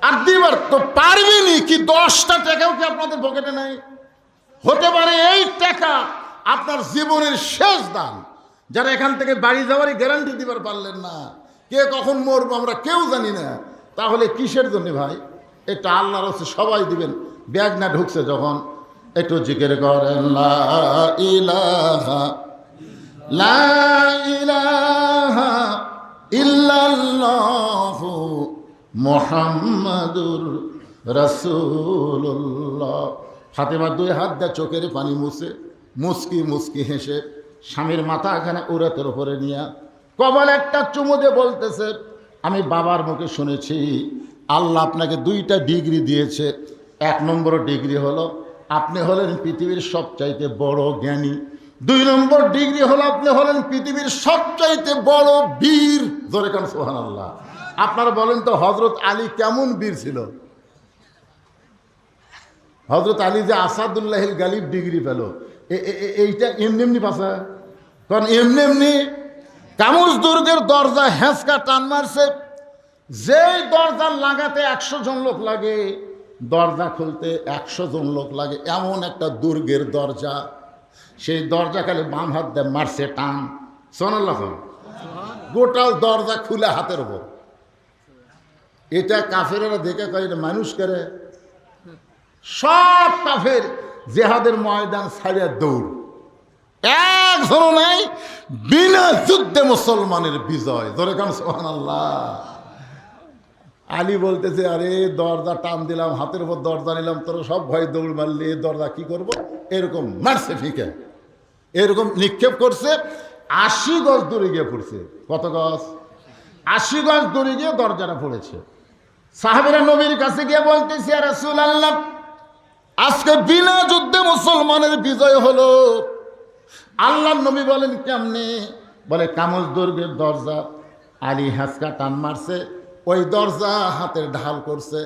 Speaker 1: আর দিবার তো পারবেনি কি? 10টা টাকাও কি আপনাদের পকেটে নাই? হতে পারে এই টাকা আপনার জীবনের শেষ দান। যারা এখান থেকে বাড়ি যাওয়ারই গ্যারান্টি দিবার পারলেন না, কে কখন মরবো আমরা কেউ জানি না, তাহলে কিসের জন্য ভাই? এটা আল্লাহর হচ্ছে সবাই দিবেন। ব্যাগ না ঢুকছে যখন একটু জিকির করেন লা ইলাহা লা ইলাহা ইল্লাল্লাহু মুহাম্মাদুর রাসূলুল্লাহ। ফাতেমা 2 হাত দিয়ে চোখের পানি মুছে মুচকি মুচকি হেসে স্বামীর মাথা এখানে উরাতের উপরে নিয়ে কপালে একটা চুমু দিয়ে বলতেছে, আমি বাবার মুখে শুনেছি আল্লাহ আপনাকে 2টা ডিগ্রি দিয়েছে। 1 নম্বর ডিগ্রি হলো আপনি হলেন পৃথিবীর সবচাইতে বড় জ্ঞানী। 2 নম্বর ডিগ্রি হলো আপনি হলেন পৃথিবীর সবচাইতে বড় বীর। জোরে কান সুবহানাল্লাহ। আপনারা বলেন তো হযরত আলী কেমন বীর ছিল? হযরত আলী যে আসাদুল্লাহিল গালিব ডিগ্রি পেল, এইটা এমনি এমনি পাশা? কারণ এমনি এমনি কামুজ দুর্গের দরজা হেঁচকা টান মারছে। যেই দরজা লাগাতে 100 জন লোক লাগে, দরজা খুলতে 100 জন লোক লাগে, এমন একটা দুর্গের দরজা। সেই দরজা খালি বাম হাত দিয়ে মারছে টান। সুবহানাল্লাহ। গোটাল দরজা খুলে হাতের উপর। এটা কাফেরেরা দেখে কয় মানুষ করে, সব কাফের জেহাদের ময়দান ছাড়িয়া দৌড়, একজনও নাই বিনা যুদ্ধে মুসলমানের বিজয়। ধরে কারণ সুবহানাল্লাহ। আলী বলতেছে, আরে দরজা টান দিলাম, হাতের উপর দরজা নিলাম, তোরা সব ভয় দৌড় মারলি, এই দরজা কি করব? এরকম মারছে ফিকে, এরকম নিক্ষেপ করছে, 80 গজ দূরে গিয়ে পড়ছে। কত গজ? 80 গজ দূরে গিয়ে দরজাটা পড়েছে। সাহাবীরা নবীর কাছে গিয়ে বলতেছে, ইয়া রাসূলুল্লাহ, আজকে বিনা যুদ্ধে মুসলমানের বিজয় হলো। আল্লাহর নবী বলেন, কেমনে? বলে, কামল দুর্গের দরজা আলী হাসকা টান মারছে, ওই দরজা হাতের ঢাল করছে,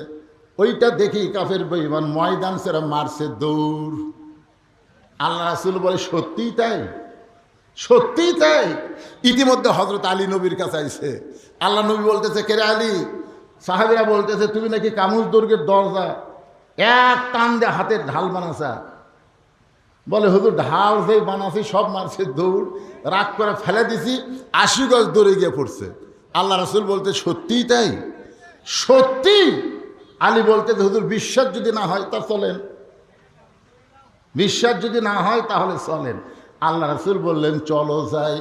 Speaker 1: ওইটা দেখি কাফের বেঈমান ময়দান ছেড়ে মারছে দৌড়। আল্লাহ রাসূল বলে, সত্যিই তাই? সত্যিই তাই? ইতিমধ্যে হযরত আলী নবীর কাছে আইছে। আল্লাহ নবী বলতেছে, কেরে আলী? সাহাবীরা বলতেছে, তুমি নাকি কামুজ দুর্গের দরজা এক টান দিয়ে হাতের ঢাল বানাসা। বলে, হুজুর ঢাল যে বানাছি সব মারছে দৌড়, রাগ করে ফেলে দিছি, 80 গজ দৌড়ে গিয়ে পড়ছে। আল্লাহ রাসূল বলতে, সত্যিই তাই? সত্যি? আলী বলতে, হুজুর বিশ্বাস যদি না হয় তা চলেন, বিশ্বাস যদি না হয় তাহলে চলেন। আল্লাহ রাসূল বললেন, চলো যাই।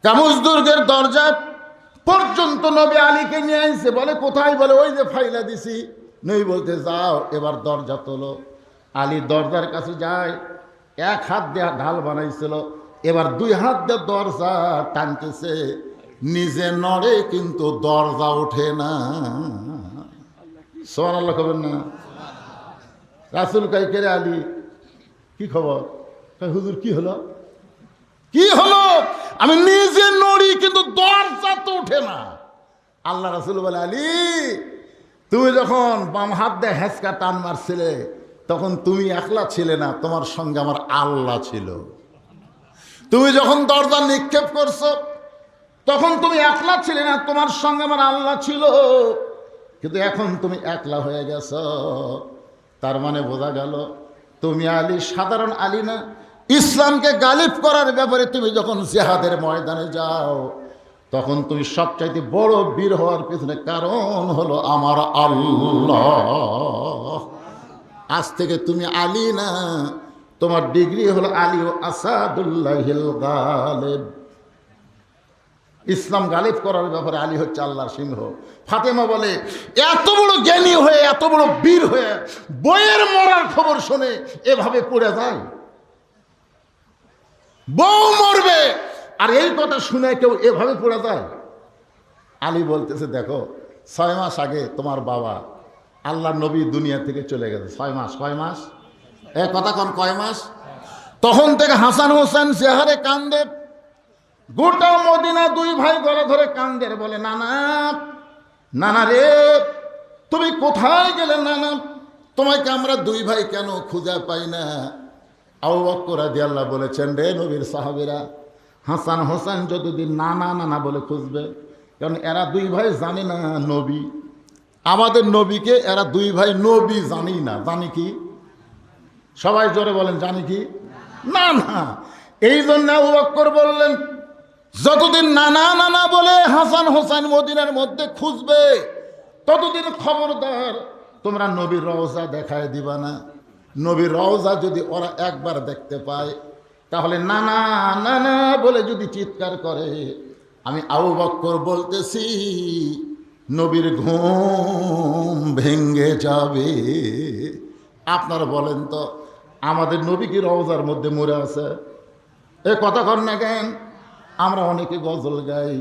Speaker 1: কামুজ দুর্গের দরজা পর্যন্ত নবী আলীকে নিয়ে আইছে। বলে, কোথায়? বলে, ওই যে ফাইলা দিছি। নবী বলতে, যাও এবার দরজা তোলো। আলী দরজার কাছে যায়, এক হাত দিয়ে ঢাল বানাইছিল, এবার 2 হাত দিয়ে দরজা টানতেছে, নিজে নড়ে কিন্তু দরজা ওঠে না। সুবহানাল্লাহ কবেন না? রাসূল কয়, কে রে আলী, কি খবর? কয়, হুজুর কি হলো? কি হলো? আমি নিজে নড়ি কিন্তু দরজা তো ওঠে না। আল্লাহ রাসূল বলে, আলী, তুমি যখন বাম হাত দিয়ে হেঁচকা টান মারছিলে তখন তুমি একলা ছিলে না, তোমার সঙ্গে আমার আল্লাহ ছিল। তুমি যখন দরজা নিক্ষেপ করছো তখন তুমি একলা ছিলে না, তোমার সঙ্গে আমার আল্লাহ ছিল। কিন্তু এখন তুমি একলা হয়ে গেছো। তার মানে বোঝা গেল তুমি আলী সাধারণ আলী না। ইসলামকে গালিব করার ব্যাপারে তুমি যখন জিহাদের ময়দানে যাও তখন তুমি সবচাইতে বড় বীর হওয়ার পিছনে কারণ হলো আমার আল্লাহ। আজ থেকে তুমি আলী না, তোমার ডিগ্রি হলো আলী ও আসাদুল্লাহিল গালিব। ইসলাম গালিব করার ব্যাপারে আলী হচ্ছে আল্লাহর সিংহ। ফাতেমা বলে, এত বড় জ্ঞানী হয়ে, এত বড় বীর হয়ে বইয়ের মরার খবর শুনে এভাবে পড়ে যায়? বউ মরবে আর এই কথা শুনে কেউ এভাবে পড়ে যায়? আলী বলতেছে, দেখো 6 মাস আগে তোমার বাবা আল্লাহ নবী দুনিয়া থেকে চলে গেছে। 6 মাস? কয় মাস? এ কথা কোন কয় মাস? তখন থেকে হাসান হোসেন চেহারে কান্দে, গোটা মদিনা 2 ভাই গলা ধরে কান্দের। বলে, নানা, নানা রে, তুমি কোথায় গেলে নানা? তোমাকে আমরা 2 ভাই কেন খুঁজে পাই না? আবু বকর রাদিয়াল্লাহু বলেছেন, রে নবীর সাহাবীরা, হাসান হোসেন যতদিন নানা নানা বলে খুঁজবে, কারণ এরা 2 ভাই জানে না নবী। আমাদের নবীকে এরা 2 ভাই নবী জানি না। জানি কি? সবাই জোরে বলেন, জানি কি? না না। এই জন্য আবু বকর বললেন, যতদিন নানা নানা বলে হাসান হোসেন মদিনার মধ্যে খুঁজবে ততদিন খবরদার তোমরা নবীর রওজা দেখায় দিবা না। নবীর রওজা যদি ওরা একবার দেখতে পায় তাহলে নানা নানা বলে যদি চিৎকার করে, আমি আবু বকর বলতেছি নবীর ঘুম ভেঙ্গে যাবে। আপনারা বলেন তো, আমাদের নবী কি রওজার মধ্যে মরে আছে? এ কথা কর না কেন? আমরা অনেকে গজল গাই,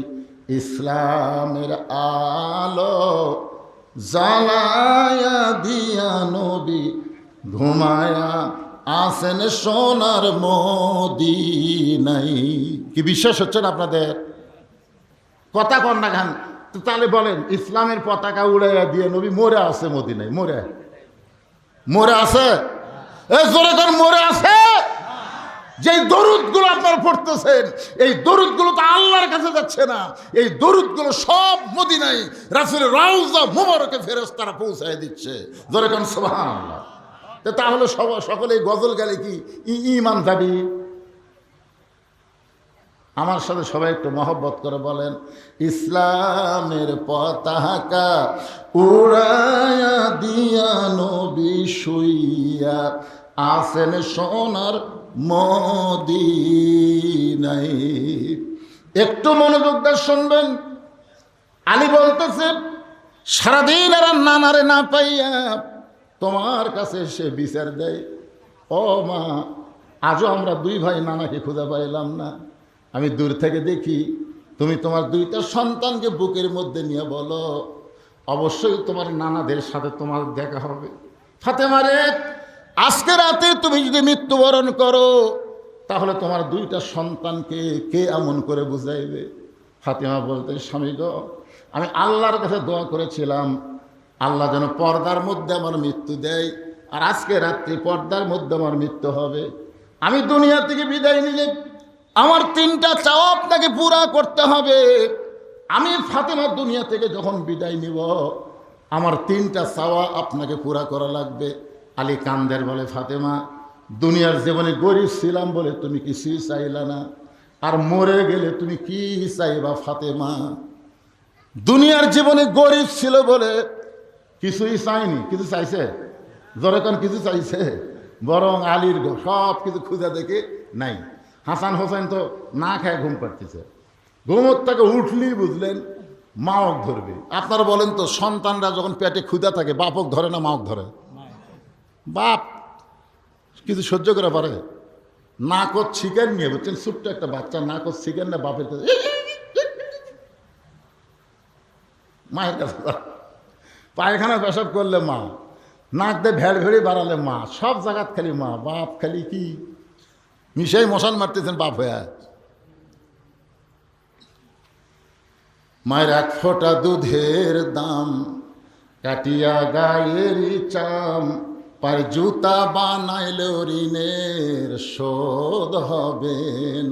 Speaker 1: ইসলামের আলো জ্বালায়া দিয়া নবী ঘুমায়া আসেন সোনার মদিনায়। কি বিশ্বাস হচ্ছে না আপনাদের? কথা কর না কেন? তাহলে বলেন, ইসলামের পতাকা উড়াইয়া দিয়ে নবী মরে আছে মদিনায়? মরে মরে আছে? এ জোরে কর, মরে আছে? যে দরুদগুলো আপনারা পড়তেছেন এই দরুদগুলো তো আল্লাহর কাছে যাচ্ছে না, এই দরুদগুলো সব মদিনায় রাসূলের রওজা মুবারকে ফেরেশতারা পৌঁছায় দিচ্ছে। জোরে কোন সুবহানাল্লাহ। তাহলে সকলেই গজল গালে কি ঈমান যাবি? আমার সাথে সবাই একটু মহব্বত করে বলেন, ইসলামের পতাকা উড়ায়া দিয়া নবী শুইয়া আসেন সোনার মদিনায়। একটু মনোযোগ দিয়ে শুনবেন। আলী বলতেছে, সারাদিন এরা নানারে না পাইয়া তোমার কাছে সে বিচার দেয়, ও মা, আজও আমরা দুই ভাই নানাকে খুঁজে পাইলাম না। আমি দূর থেকে দেখি তুমি তোমার দুইটা সন্তানকে বুকের মধ্যে নিয়ে বলো, অবশ্যই তোমার নানাদের সাথে তোমার দেখা হবে। ফাতেমা রে, আজকে রাতে তুমি যদি মৃত্যুবরণ করো তাহলে তোমার দুইটা সন্তানকে কে এমন করে বুঝাইবে? ফাতেমা বলতে, স্বামী গো, আমি আল্লাহর কাছে দোয়া করেছিলাম আল্লাহ যেন পর্দার মধ্যে আমার মৃত্যু দেয়, আর আজকে রাত্রি পর্দার মধ্যে আমার মৃত্যু হবে। আমি দুনিয়া থেকে বিদায় নিলে আমার তিনটা চাওয়া আপনাকে পুরা করতে হবে। আমি ফাতেমা দুনিয়া থেকে যখন বিদায় নিব আমার তিনটা চাওয়া আপনাকে পুরা করা লাগবে। আলী কান্দের বলে, ফাতেমা, দুনিয়ার জীবনে গরিব ছিলাম বলে তুমি কিছুই চাইলা না, আর মরে গেলে তুমি কি চাইবা ফাতেমা? দুনিয়ার জীবনে গরিব ছিল বলে কিছুই চাইনি, কিছু চাইছে? জোরে কোন কিছু চাইছে? বরং আলীর সব কিছু খুঁজে দেখে নাই। হাসান হোসেন তো না খায় ঘুম পাড়তেছে, ঘুমোর থেকে উঠলেই বুঝলেন মাওক ধরবে। আপনারা বলেন তো, সন্তানরা যখন পেটে ক্ষুধা থাকে বাপক ধরে না মাওক ধরে? বাপ কিছু সহ্য করে পারে? নাকত শিকেন নিয়ে, বুঝছেন, ছোট্ট একটা বাচ্চা নাকত শিকেন না বাপের কাছে, মায়ের কাছে পায়খানা পেশাব করলে মা, নাক দিয়ে ভেড় ভেড়ে বাড়ালে মা, সব জায়গাত খালি মা। বাপ খালি কি মিশাই মশান মারতেছেন বাপ হয়ে। মায়ের এক ফোঁটা দুধের দাম কাটিয়া গায়ের চাম, পার জুতা বানাইলে ঋণের শোধ হবে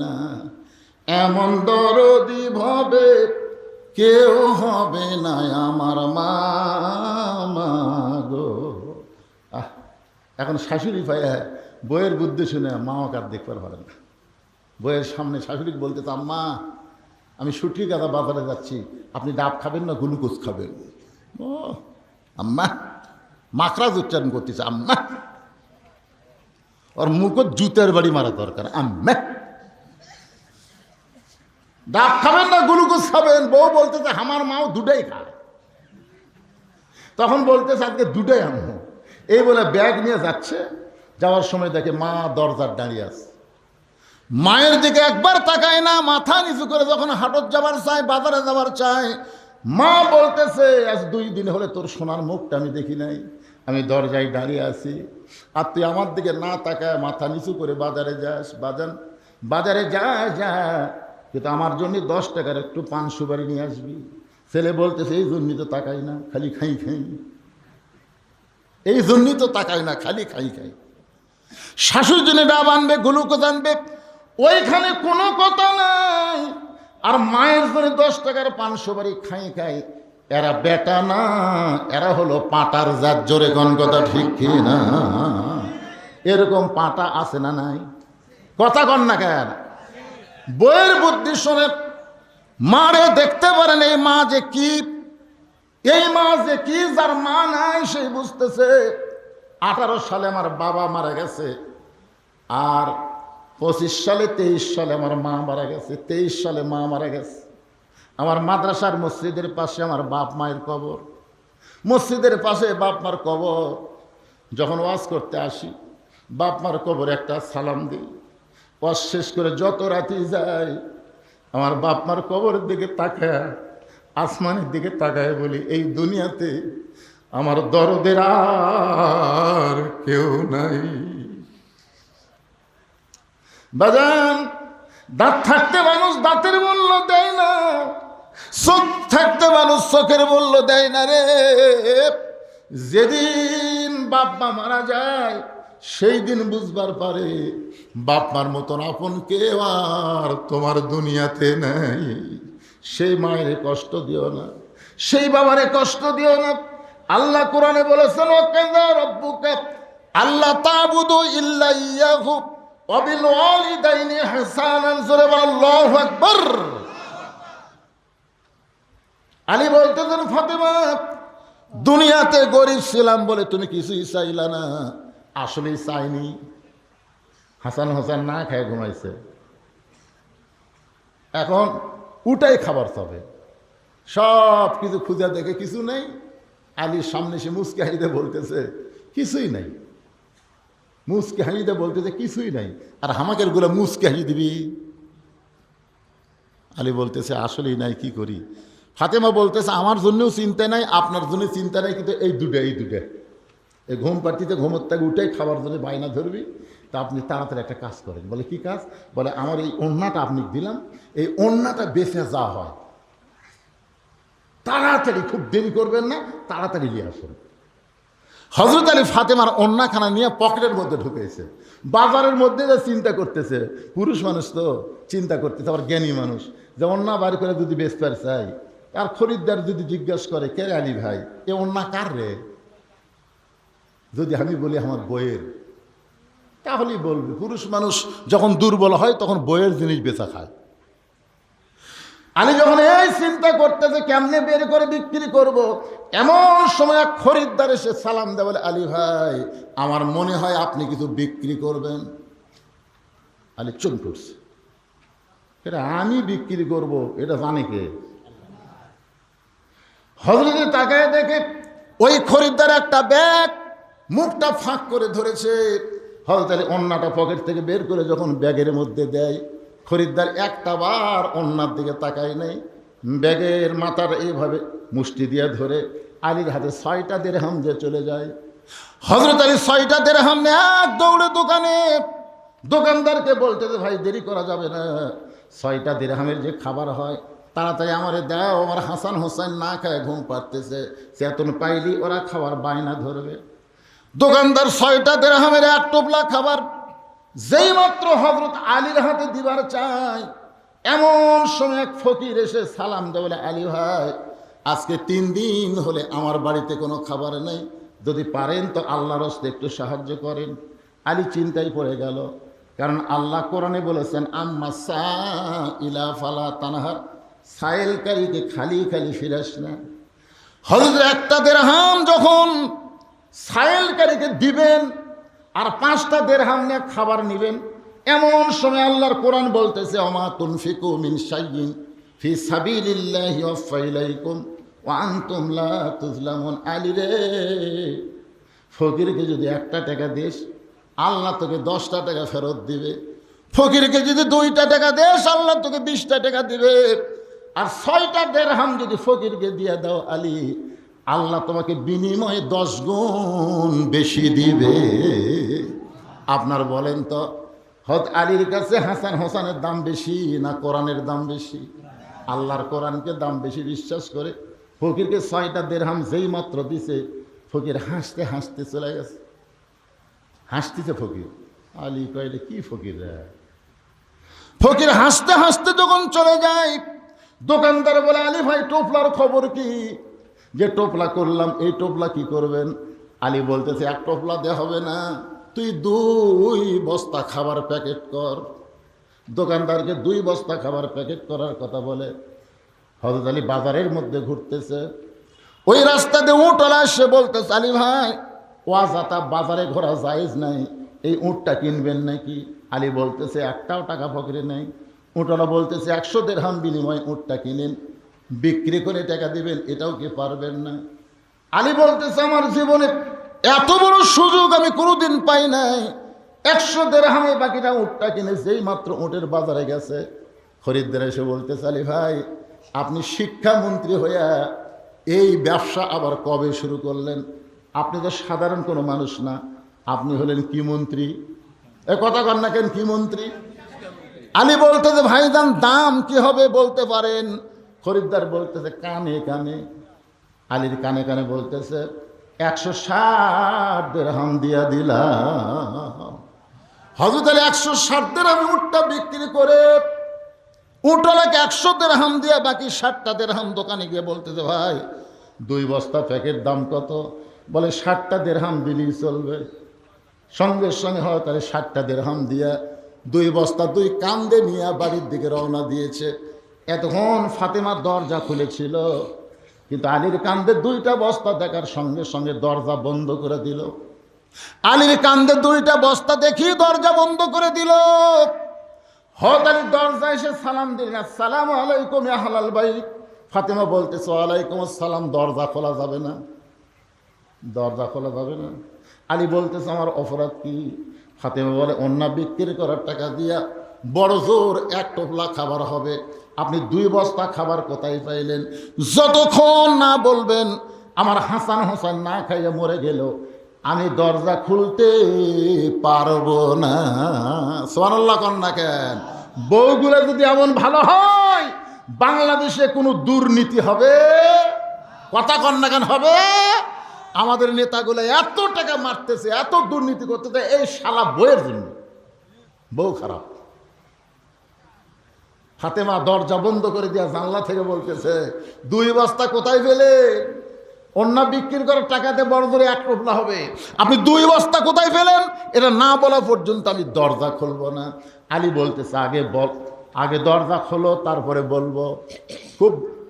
Speaker 1: না। এমন দরদি ভাবে কেউ হবে না আমার মা গো। এখন শাশুড়ি পায় বইয়ের বুদ্ধি শুনে মাও কার দেখবার পারে না। বইয়ের সামনে শাশুড়ি বলতে, আম্মা, আমি সুটি গাদা বাজারে যাচ্ছি, আপনি ডাব খাবেন না গ্লুকোজ খাবেন? ও আম্মা, মাখরাজ উচ্চারণ করতেছে আম্মা, ওর মুখ জুতের বাড়ি মারা দরকার। আম্মা, ডাব খাবেন না গ্লুকোজ খাবেন? বউ বলতেছে আমার মাও দুটাই খায়। তখন বলতেছে আজকে দুটাই আনবো। এই বলে ব্যাগ নিয়ে যাচ্ছে, যাওয়ার সময় দেখে মা দরজার দাঁড়িয়ে আছে। মায়ের দিকে একবার তাকায় না, মাথা নিচু করে যখন হাটত যাবার চায়, বাজারে যাবার চায়, মা বলতেছে আজ 2 দিন হলে তোর সোনার মুখটা আমি দেখি নাই, আমি দরজায় দাঁড়িয়ে আছি, আর তুই আমার দিকে না তাকায় মাথা নিচু করে বাজারে যাস। বাজারে যা, কিন্তু আমার জন্য 10 টাকার একটু পান সুপারি নিয়ে আসবি। ছেলে বলতেছে এই জন্যই তো তাকাই না, খালি খাই, এই জন্যই তো তাকাই না, খালি খাই। শাশুর জন্য ডাব আনবে, গ্লুকোজ আনবে, ওইখানে কোনো কথা নাই। আর মায়ের জন্য 10 টাকার পান সুপারি খাই। এরা বেটা না, এরা হলো পাটার জাত। জোরে কোন কথা ঠিক কি না? এরকম পাটা আছে না নাই? কথা কন না কেন? বইয়ের বুদ্ধি শুনে মারে দেখতে পারেন এই মা যে কি, যার মা নাই সেই বুঝতেছে। 18 সালে আমার বাবা মারা গেছে, আর 25 সালে 23 সালে আমার মা মারা গেছে, 23 সালে মা মারা গেছে। আমার মাদ্রাসার মসজিদের পাশে আমার বাপ মায়ের কবর, মসজিদের পাশে বাপ মার কবর। যখন ওয়াজ করতে আসি বাপ মার কবর একটা সালাম দিই। ওয়াজ শেষ করে যত রাতি যাই আমার বাপ মার কবরের দিকে তাকায়, আসমানের দিকে তাকায় বলি, এই দুনিয়াতে আমার দরদের আর কেউ নাই। বাজান, দাঁত থাকতে মানুষ দাঁতের মূল্য দেয় না, চোখ থাকতে মানুষ চোখের মূল্য দেয় না রে। যেদিন বাপ মা মারা যায় সেই দিন বুঝবার পারে বাপ মার মতন আপন কেউ আর তোমার দুনিয়াতে নাই। সেই মায়ের কষ্ট দিও না, সেই বাবারে কষ্ট দিও না। আল্লাহ কোরআনে বলেছেন, ওয়াকাযা রাব্বুকা আল্লা তা'বুদু ইল্লা ইয়াহু ওয়া বিল ওয়ালিদাইনি ইহসানান। জোরে বলো আল্লাহু আকবার। আলী বলতেছেন, ফাতেমা দুনিয়াতে গরিব ছিলাম বলে তুমি কিছুই চাইলা না, আসলেই চাইনি। হাসান হোসেন না খেয়ে ঘুমাইছে, এখন উঠাই খাবার চাবে, সব কিছু খুঁজে দেখে কিছু নেই। আলীর সামনে সে মুচকে হাসিতে বলতেছে কিছুই নাই, মুচকে হাসিতে বলতেছে কিছুই নাই, আর হামাকের গুলো মুচকে হাসি দিবি। আলী বলতেছে আসলেই নাই, কি করি? ফাতেমা বলতেছে আমার জন্যও চিন্তা নাই, আপনার জন্য চিন্তা নাই, কিন্তু এই দুটা এই ঘুম পাড়তিতে ঘুমোর থেকে উঠে খাবার জন্য বায়না ধরবি, তা আপনি তাড়াতাড়ি একটা কাজ করেন। বলে কি কাজ? বলে আমার এই ওড়নাটা আপনি দিলাম, এই ওড়নাটা বেঁচে যা হয় তাড়াতাড়ি, খুব দেরি করবেন না, তাড়াতাড়ি নিয়ে আসেন। হযরত আলী ফাতেমার ওড়নাখানা নিয়ে পকেটের মধ্যে ঢুকেছে, বাজারের মধ্যে যে চিন্তা করতেছে, পুরুষ মানুষ তো চিন্তা করতেছে, আবার জ্ঞানী মানুষ, যে ওড়না বাড়ি করে যদি বেচতে চাই, আর খরিদ্দার যদি জিজ্ঞাসা করে কে রে আলী ভাই, এ ওড়না কার রে? যদি আমি বলি আমার বইয়ের, তাহলেই বলবে। পুরুষ মানুষ যখন দুর্বল হয় তখন বইয়ের জিনিস বেচা খায়। আলী যখন এই চিন্তা করতেছে কেমনে বের করে বিক্রি করব, এমন সময় এক খরিদ্দার এসে সালাম দেয়, বলে আলী ভাই আমার মনে হয় আপনি কিছু বিক্রি করবেন। আলী চুপ করছে, এটা আমি বিক্রি করব এটা জানে কে? হযরতে তাকায় দেখে ওই খরিদ্দার একটা ব্যাগ মুখটা ফাঁক করে ধরেছে। হযরত আলী ওন্নাটা পকেট থেকে বের করে যখন ব্যাগের মধ্যে দেয়, খরিদ্দার একটা বার ওন্নার দিকে তাকায় নাই, ব্যাগের মাথার এইভাবে মুষ্টি দিয়ে ধরে আলীর হাতে 6টা দিরহাম দিয়ে চলে যায়। হযরত আলী 6টা দিরহাম নিয়ে এক দৌড়ে দোকানে, দোকানদারকে বলতেছে ভাই দেরি করা যাবে না, 6টা দিরহামের যে খাবার হয় তাড়াতাড়ি আমারে দাও, আমার হাসান হোসেন না খায় ঘুম পাড়তেছে, চেতন পাইলি ওরা খাবার বায়না ধরবে। দোকানদার 6টা দিরহামের এক টোপলা খাবার যেই মাত্র হযরত আলীর হাতে দিবার চায়, এমন সময় এক ফকির এসে সালাম দেয়, বলে আলী ভাই আজকে 3 দিন হলে আমার বাড়িতে কোনো খাবার নেই, যদি পারেন তো আল্লাহর রাস্তায় একটু সাহায্য করেন। আলী চিন্তায় পড়ে গেল, কারণ আল্লাহ কোরআনে বলেছেন আম্মা সাইলা ফালা তানহার, সাইলকারীকে খালি খালি ফিরাস না। হযরত একটা দিরহাম যখন সাইলকারীকে দিবেন আর 5টা দিরহাম নিয়ে খাবার নেবেন, এমন সময় আল্লাহর কোরআন বলতেছে ওমা তুনফিকু মিন শাইইন ফি সাবিলিল্লাহি ওয়াফা ইলাইকুম ওয়া আনতুম লা তুজলামুন। আলী রে, ফকিরকে যদি 1টা টাকা দিস আল্লাহ তোকে 10টা টাকা ফেরত দিবে, ফকিরকে যদি 2টা টাকা দিস আল্লাহ তোকে 20টা টাকা দিবে, আর 6টা দিরহাম যদি ফকিরকে দিয়ে দাও আলী, আল্লাহ তোমাকে বিনিময়ে 10 গুণ বেশি দিবে। আপনার বলেন তো হযরত আলীর কাছে হাসান হোসেনের দাম বেশি না কোরআনের দাম বেশি? আল্লাহর কোরআনকে দাম বেশি বিশ্বাস করে ফকিরকে 6টা দিরহাম যেই মাত্র দিছে, ফকির হাসতে হাসতে চলে গেছে, হাসতেছে ফকির। আলী কইলে কি ফকির রে? ফকির হাসতে হাসতে যখন চলে যায়, দোকানদার বলে আলী ভাই টোপলার খবর কি? যে টোপলা করলাম, এই টোপলা কি করবেন? আলী বলতেছে 1 টোপলা দেওয়া হবে না, তুই 2 বস্তা খাবার প্যাকেট কর। দোকানদারকে 2 বস্তা খাবার প্যাকেট করার কথা বলে। হযরত আলী বাজারের মধ্যে ঘুরতেছে, ওই রাস্তা দিয়ে উটওয়ালা এসে বলতেছে আলী ভাই ওয়াজাতা বাজারে ঘোরা জায়েজ নাই, এই উটটা কিনবেন নাকি? আলী বলতেছে 1টাও টাকা পকেটে নেই। উটওয়ালা বলতেছে 100 দিরহাম বিনিময়ে উটটা কিনেন, বিক্রি করে টাকা দিবেন, এটাও কি পারবেন না? আলী বলতেছে আমার জীবনে এত বড় সুযোগ আমি কোনোদিন পাই নাই, 100 দিরহামে বাকিটা উটটা কিনে যেই মাত্র উটের বাজারে গেছে, খরিদ্দার এসে বলতেছে আলী ভাই আপনি শিক্ষামন্ত্রী হইয়া এই ব্যবসা আবার কবে শুরু করলেন? আপনি তো সাধারণ কোনো মানুষ না, আপনি হলেন কি মন্ত্রী? এ কথা কন না কেন, কি মন্ত্রী? আলী বলতেছে ভাইজান দাম কি হবে বলতে পারেন? খরিদ্দার বলতেছে কানে কানে। আলীর কানে কানে বলতেছে 160 দিরহাম দিয়া দিলাম। হযরত আলী 160 দিরহামে উটটা বিক্রি করে উটওয়ালাকে 100 দিরহাম দিয়ে বাকি 60টা দিরহাম দোকানে গিয়ে বলতেছে ভাই 2 বস্তা প্যাকেট দাম কত? বলে 60টা দিরহাম দিলেই চলবে। সঙ্গে সঙ্গে হয় তাহলে 60টা দিরহাম দিয়া 2 বস্তা 2 কান্দে নিয়ে বাড়ির দিকে রওনা দিয়েছে। এতক্ষণ ফাতেমার দরজা খুলেছিল, কিন্তু আলীর কান্দে দুইটা বস্তা দেখার সঙ্গে সঙ্গে দরজা বন্ধ করে দিল। আলীর কান্দে দুইটা বস্তা দেখি দরজা বন্ধ করে দিল। হযরত আলী দরজা এসে সালাম দিলেন, আসসালামু আলাইকুম ইয়া আহলাল বাইত। ফাতেমা বলতেছে, ওয়ালাইকুম আসসালাম। দরজা খোলা যাবে না, দরজা খোলা যাবে না। আলী বলতেছে, আমার অপরাধ কি? ফাতেমা বলে, অন্য বিক্রি করার টাকা দিয়া বড় জোর এক টোপলা খাবার হবে, আপনি 2 বস্তা খাবার কোথায় পাইলেন? যতক্ষণ না বলবেন আমার হাসান হোসেন না খাইয়ে মরে গেল, আমি দরজা খুলতে পারবো না। সুবহানাল্লাহ কন না কেন? বউগুলো যদি এমন ভালো হয়, বাংলাদেশে কোনো দুর্নীতি হবে? কথা কন না কেন? হবে? আমাদের নেতাগুলো এত টাকা মারতেছে, এত দুর্নীতি করতেছে এই শালা বইয়ের জন্য। বউ খারাপ। ফাতেমা দরজা বন্ধ করে দিয়া জানলা থেকে বলতেছে, 2 বস্তা কোথায় পেলে? অন্য বিক্রি করার টাকাতে বড় ধরে এক টোপলা হবে, আপনি 2 বস্তা কোথায় পেলেন? এটা না বলা পর্যন্ত আমি দরজা খুলবো না। আলী বলতেছে, আগে দরজা খোলো তারপরে বলবো।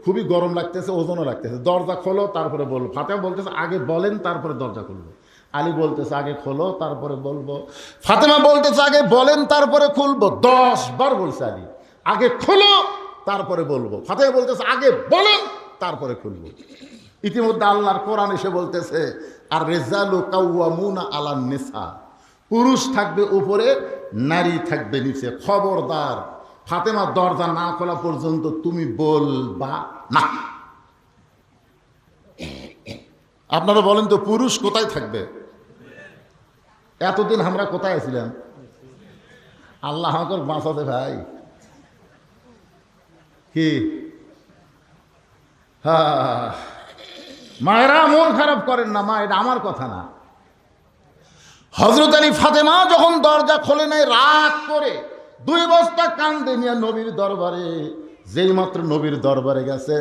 Speaker 1: খুবই গরম লাগতেছে, ওজনও লাগতেছে, দরজা খোলো তারপরে বলবো। ফাতেমা বলতেছে, আগে বলেন তারপরে দরজা খুলবো। আলী বলতেছে, আগে খোলো তারপরে বলবো। ফাতেমা বলতেছে, আগে বলেন তারপরে খুলবো। 10 বার বলছে আলী, আগে খোলো তারপরে বলবো। ফাতেমা বলতেছে, আগে বলেন তারপরে খুলবো। ইতিমধ্যে আল্লাহর কোরআন এসে বলতেছে, আর রিজালু কাওয়ামুনা আলান নিসা, পুরুষ থাকবে উপরে, নারী থাকবে নিচে। খবরদার, ফাতেমা দরজা না খোলা পর্যন্ত তুমি বলবা না। আপনারা বলেন তো, পুরুষ কোথায় থাকবে? এতদিন আমরা কোথায় ছিলাম? আল্লাহ আমাকে বাঁচাতে ভাই। কি হ্যাঁ, মায়েরা মন খারাপ করেন না, মা, এটা আমার কথা না। হযরত আলী ফাতেমা যখন দরজা খোলে নাই, রাগ করে 2 বস্তা কান্দে নিয়ে নবীর দরবারে, যেই মাত্র নবীর দরবারে গেছে,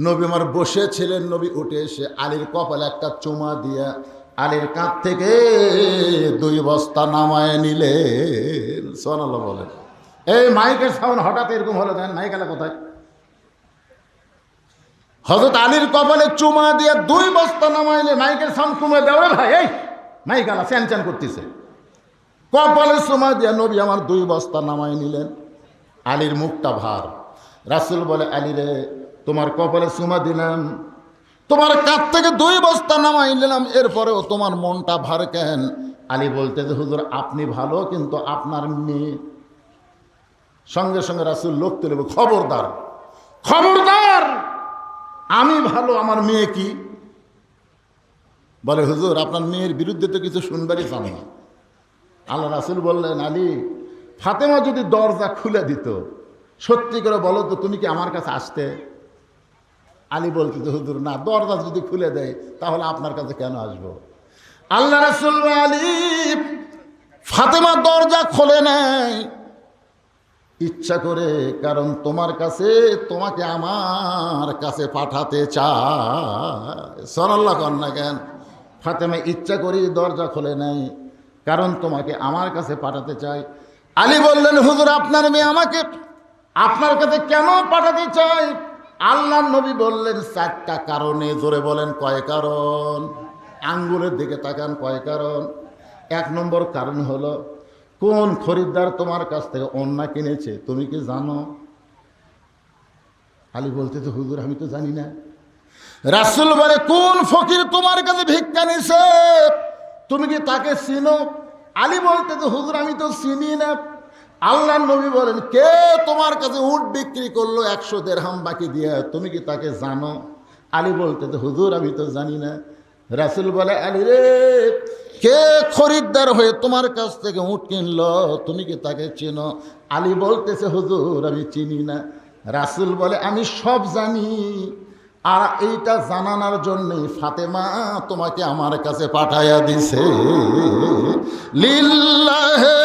Speaker 1: নবী আমার বসেছিলেন, নবী উঠে এসে আলীর কপালে একটা চুমা দিয়া আলীর কাঁধ থেকে 2 বস্তা নামায় নিলেন। সুবহানাল্লাহ বলেন। এই মাইকের সাউন্ড হঠাৎ এরকম হলো, দেন মাইকালা কোথায়? হযরত আলীর কপালে চুমা দিয়ে 2 বস্তা নামাইলে মাইকের সাউন্ড কমে দেওয়া। ভাই, এই মাইকালা চ্যান করতেছে। কপালে চুমা দিয়ে নবী আমার 2 বস্তা নামাই নিলেন। আলীর মুখটা ভার। রাসূল বলে, আলী রে, তোমার কপালে চুমা দিলাম, তোমার কাঁধ থেকে 2 বস্তা নামাই নিলাম, এরপরেও তোমার মনটা ভার কেন? আলী বলতে যে, হুজুর আপনি ভালো, কিন্তু আপনার মেয়ে। সঙ্গে সঙ্গে রাসূল লোক তুলে, খবরদার, খবরদার, আমি ভালো, আমার মেয়ে কি? বলে, হুজুর আপনার মেয়ের বিরুদ্ধে তো কিছু শুনবারই চান না। আল্লাহ রাসূল বললেন, আলী, ফাতেমা যদি দরজা খুলে দিত, সত্যি করে বলো তো, তুমি কি আমার কাছে আসতে? আলী বলতে, হুজুর না, দরজা যদি খুলে দেয় তাহলে আপনার কাছে কেন আসবো? আল্লাহ রাসূল, আলী, ফাতেমা দরজা খোলে নাই ইচ্ছা করে, কারণ তোমার কাছে, তোমাকে আমার কাছে পাঠাতে চায়। সুবহানাল্লাহ কন না কেন? ফাতেমা ইচ্ছা করি দরজা খোলে নাই, কারণ তোমাকে আমার কাছে পাঠাতে চাই। আলী বললেন, হুজুর আপনার মেয়ে আমাকে আপনার কাছে কেন পাঠাতে চাই? আল্লাহর নবী বললেন, 4টা কারণে। জোরে বলেন, কয় কারণ? আঙ্গুলের দিকে তাকান, কয় কারণ? 1 নম্বর কারণ হলো, কোন খরিদ্দার তোমার কাছ থেকে ওন্না কিনেছে তুমি কি জানো? আলী বলতেছে, হুজুর আমি তো জানি না। রাসূল বলে, কোন ফকির তোমার কাছে ভিক্ষা নিছে তুমি কি তাকে চিনো? আলী বলতেছে, হুজুর আমি তো চিনি না। আল্লাহর নবী বলেন, কে তোমার কাছে উট বিক্রি করলো 100 দিরহাম বাকি দিয়ে, তুমি কি তাকে জানো? আলী বলতেছে, হুজুর আমি তো জানি না। রাসূল বলে, আলী রে, কে খরিদ্দার হয়ে তোমার কাছ থেকে উট কিনলো তুমি কি তাকে চিনো? আলী বলতেছে, হুজুর আমি চিনি না। রাসূল বলে, আমি সব জানি, আর এইটা জানানোর জন্যই ফাতেমা তোমাকে আমার কাছে পাঠাইয়া দিছে। লিল্লাহে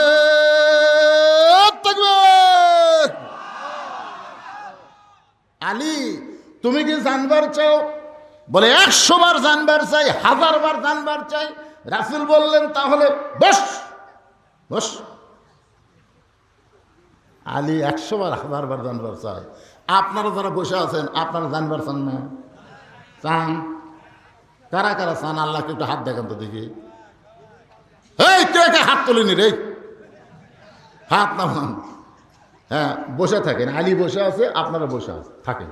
Speaker 1: তাকবীর। আলী, তুমি কি জানবার চাও? বলে, 100 বার জানবার চাই, 1000 বার জানবার চাই। রাসূল বললেন, তাহলে বস বস। আলী 100 বার 1000 বার জানবার চাই। আপনারা যারা বসে আছেন, আপনারা জানবার চান না? চান? কারা কারা চান আল্লাহকে একটু হাত দেখান তো দেখি। এই কে কে হাত তোলেনি রে? হাত নামান। হ্যাঁ, বসে থাকেন। আলী বসে আছে, আপনারা বসে থাকেন।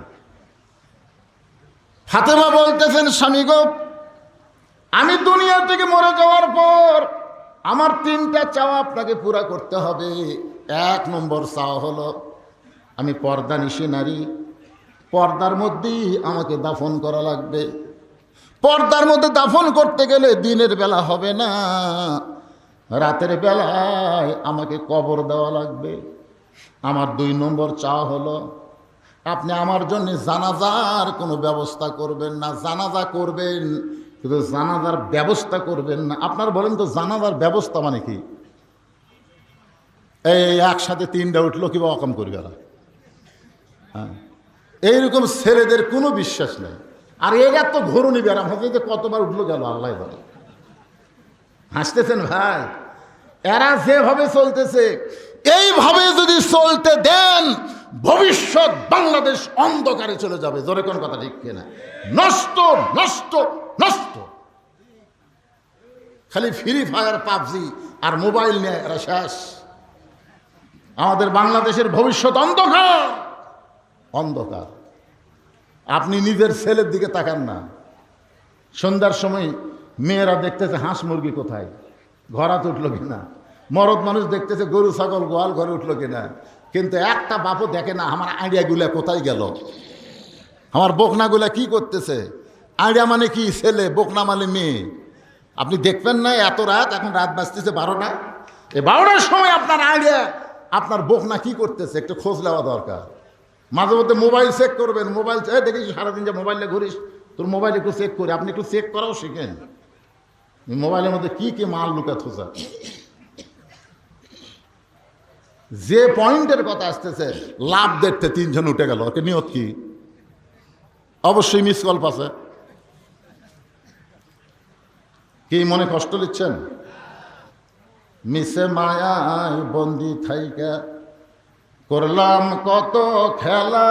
Speaker 1: ফাতেমা বলতেছেন, স্বামী গো, আমি দুনিয়া থেকে মরে যাওয়ার পর আমার 3টা চাওয়া আপনাকে পুরা করতে হবে। 1 নম্বর চাওয়া হলো আমি পর্দানিশী নারী, পর্দার মধ্যেই আমাকে দাফন করা লাগবে। পর্দার মধ্যে দাফন করতে গেলে দিনের বেলা হবে না, রাতের বেলায় আমাকে কবর দেওয়া লাগবে। আমার 2 নম্বর চাওয়া হলো আপনি আমার জন্য জানাজার কোনো ব্যবস্থা করবেন না। জানাজা করবেন কিন্তু জানাজার ব্যবস্থা করবেন না। আপনারা বলেন তো জানাজার ব্যবস্থা মানে কি? এই একসাথে 3টা উঠলো কিংবা অকাম করবে এরা। হ্যাঁ, এইরকম ছেলেদের কোনো বিশ্বাস নেই। আর এরা তো ঘরুনি ব্যারাম হচ্ছে, কতবার উঠলো গেল আল্লাহ বলে। হাসতেছেন ভাই? এরা যেভাবে চলতেছে এইভাবে যদি চলতে দেন ভবিষ্যৎ বাংলাদেশ অন্ধকারে চলে যাবে। জোরে কোন কথা ঠিক কিনা? নষ্ট নষ্ট নষ্ট। খালি ফ্রি ফায়ার, পাবজি আর মোবাইল নিয়ে এরা শেষ। আমাদের বাংলাদেশের ভবিষ্যৎ অন্ধকার অন্ধকার। আপনি নিজের ছেলের দিকে তাকান না। সন্ধ্যার সময় মেয়েরা দেখতেছে হাঁস মুরগি কোথায়, ঘরাতে উঠলো কিনা। মরদ মানুষ দেখতেছে গরু ছাগল গোয়াল ঘরে উঠলো কিনা। কিন্তু একটা বাপও দেখে না আমার আইডিয়াগুলা কোথায় গেল, আমার বকনাগুলা কি করতেছে। আইডিয়া মানে কি ছেলে, বকনা মানে মেয়ে। আপনি দেখবেন না এত রাত, এখন রাত বাজতেছে 12টা। এই 12টার সময় আপনার আইডিয়া, আপনার বকনা কি করতেছে একটু খোঁজ নেওয়া দরকার। মাঝে মধ্যে মোবাইল চেক করবেন। মোবাইল দেখিস সারাদিন যে মোবাইলে ঘুরিস, তোর মোবাইল একটু চেক করে আপনি একটু চেক করাও শিখেন মোবাইলের মধ্যে কি কি মাল লুকা থোসা। যে পয়েন্টের কথা আসতেছে, লাভ দেখতে 3 জন উঠে গেল, ওকে নিয়ত কি? অবশ্যই মিস কল পাশে। কি মনে কষ্ট নিচ্ছেন? মিশে মায়ায় বন্দি থাইকা করলাম কত খেলা,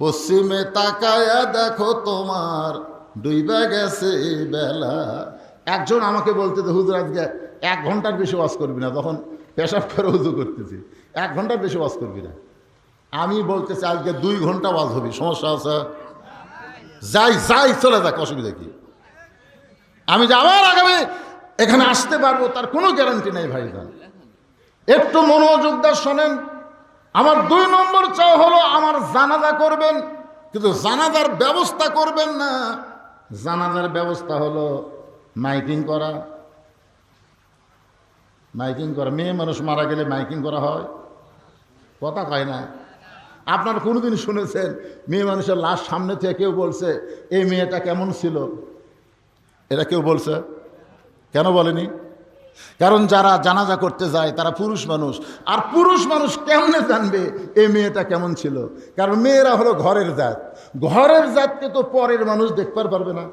Speaker 1: পশ্চিমে তাকায়া দেখো তোমার ডুইবা গেছে বেলা। একজন আমাকে বলতে তো হুজুর আজকে 1 ঘন্টার বেশি ওয়াজ করবি না, তখন পেশাব করে উজু করতেছি, 1 ঘন্টার বেশি ওয়াজ করবি না। আমি বলতেছি আজকে 2 ঘন্টা ওয়াজ হবি, সমস্যা আছে? যাই যাই চলে যাক, অসুবিধা কি? আমি যে আবার আগামী এখানে আসতে পারবো তার কোনো গ্যারান্টি নেই ভাই। একটু মনোযোগ দিয়ে শোনেন। আমার 2 নম্বর চাওয়া হলো আমার জানাজা করবেন, কিন্তু জানাজার ব্যবস্থা করবেন না। জানাজার ব্যবস্থা হলো মাইকিং করা। মাইকিং করা, মেয়ে মানুষ মারা গেলে মাইকিং করা হয়, কথা কয় না। আপনারা কোনোদিন শুনেছেন মেয়ে মানুষের লাশ সামনে থেকে কেউ বলছে এই মেয়েটা কেমন ছিল? এটা কেউ বলছে? কেন বলেনি? কারণ যারা জানাজা করতে যায় তারা পুরুষ মানুষ, আর পুরুষ মানুষ কেমনে জানবে এই মেয়েটা কেমন ছিল? কারণ মেয়েরা হলো ঘরের জাত, ঘরের জাতকে তো পরের মানুষ দেখতে পারবে না।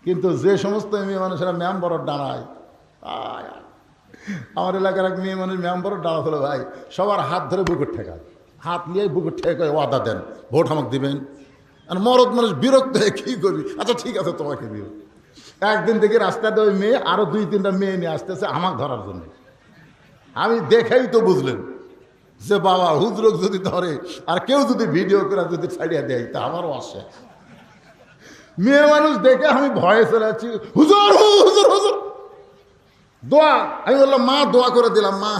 Speaker 1: কিন্তু যে সমস্ত মেয়ে মানুষেরা মেম্বর দাঁড়ায়, আমার এলাকার এক মেয়ে মানুষ মেম্বর দাঁড়া হলো ভাই, সবার হাত ধরে বুকুর ঠেকায়, হাত নিয়ে বুকুর ঠেকায় ওয়াদা দেন ভোট আমাকে দিবেন। আর মরদ মানুষ বিরক্ত হয়ে কী করবি, আচ্ছা ঠিক আছে তোমাকে দিব। একদিন থেকে রাস্তাতে ওই মেয়ে আরো 2-3টা মেয়ে নিয়ে আসতেছে আমাকে ধরার জন্য। আমি দেখেই তো বুঝলেন যে বাবা হুজুরক যদি ধরে আর কেউ যদি ভিডিও করে যদি ছাড়িয়ে দেয় তা আমারও আসে। মেয়ে মানুষ দেখে আমি ভয়ে চলে যাচ্ছি, হুজুর হুজুর হুজুর দোয়া। আমি বললাম মা দোয়া করে দিলাম, মা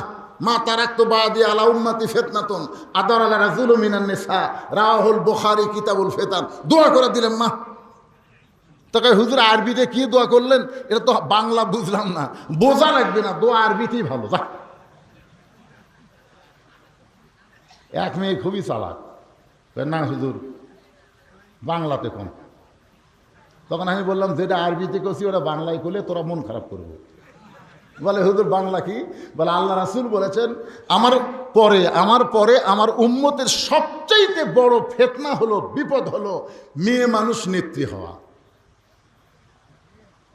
Speaker 1: মা তারাক্তু বাদি আলা উম্মতি ফিতনাতুন আদার আলা রাজুলু মিনান নিসা রাহুল বুখারী কিতাবুল ফিতান। দোয়া করে দিলাম মা। তোকে হুজুর আরবিতে কি দোয়া করলেন? এটা তো বাংলা বুঝলাম না, বোঝা লাগবে না, দোয়া আরবিতেই ভালো। যা। এক মেয়ে খুবই চালাক, না হুজুর বাংলাতে কম। তখন আমি বললাম যেটা আরবিতে করছি ওটা বাংলায় করলে তোরা মন খারাপ করবে। বলে হুজুর বাংলা কি? বলে আল্লাহ রাসূল বলেছেন আমার পরে আমার উম্মতের সবচাইতে বড় ফিতনা হলো, বিপদ হলো মেয়ে মানুষ নেত্রী হওয়া।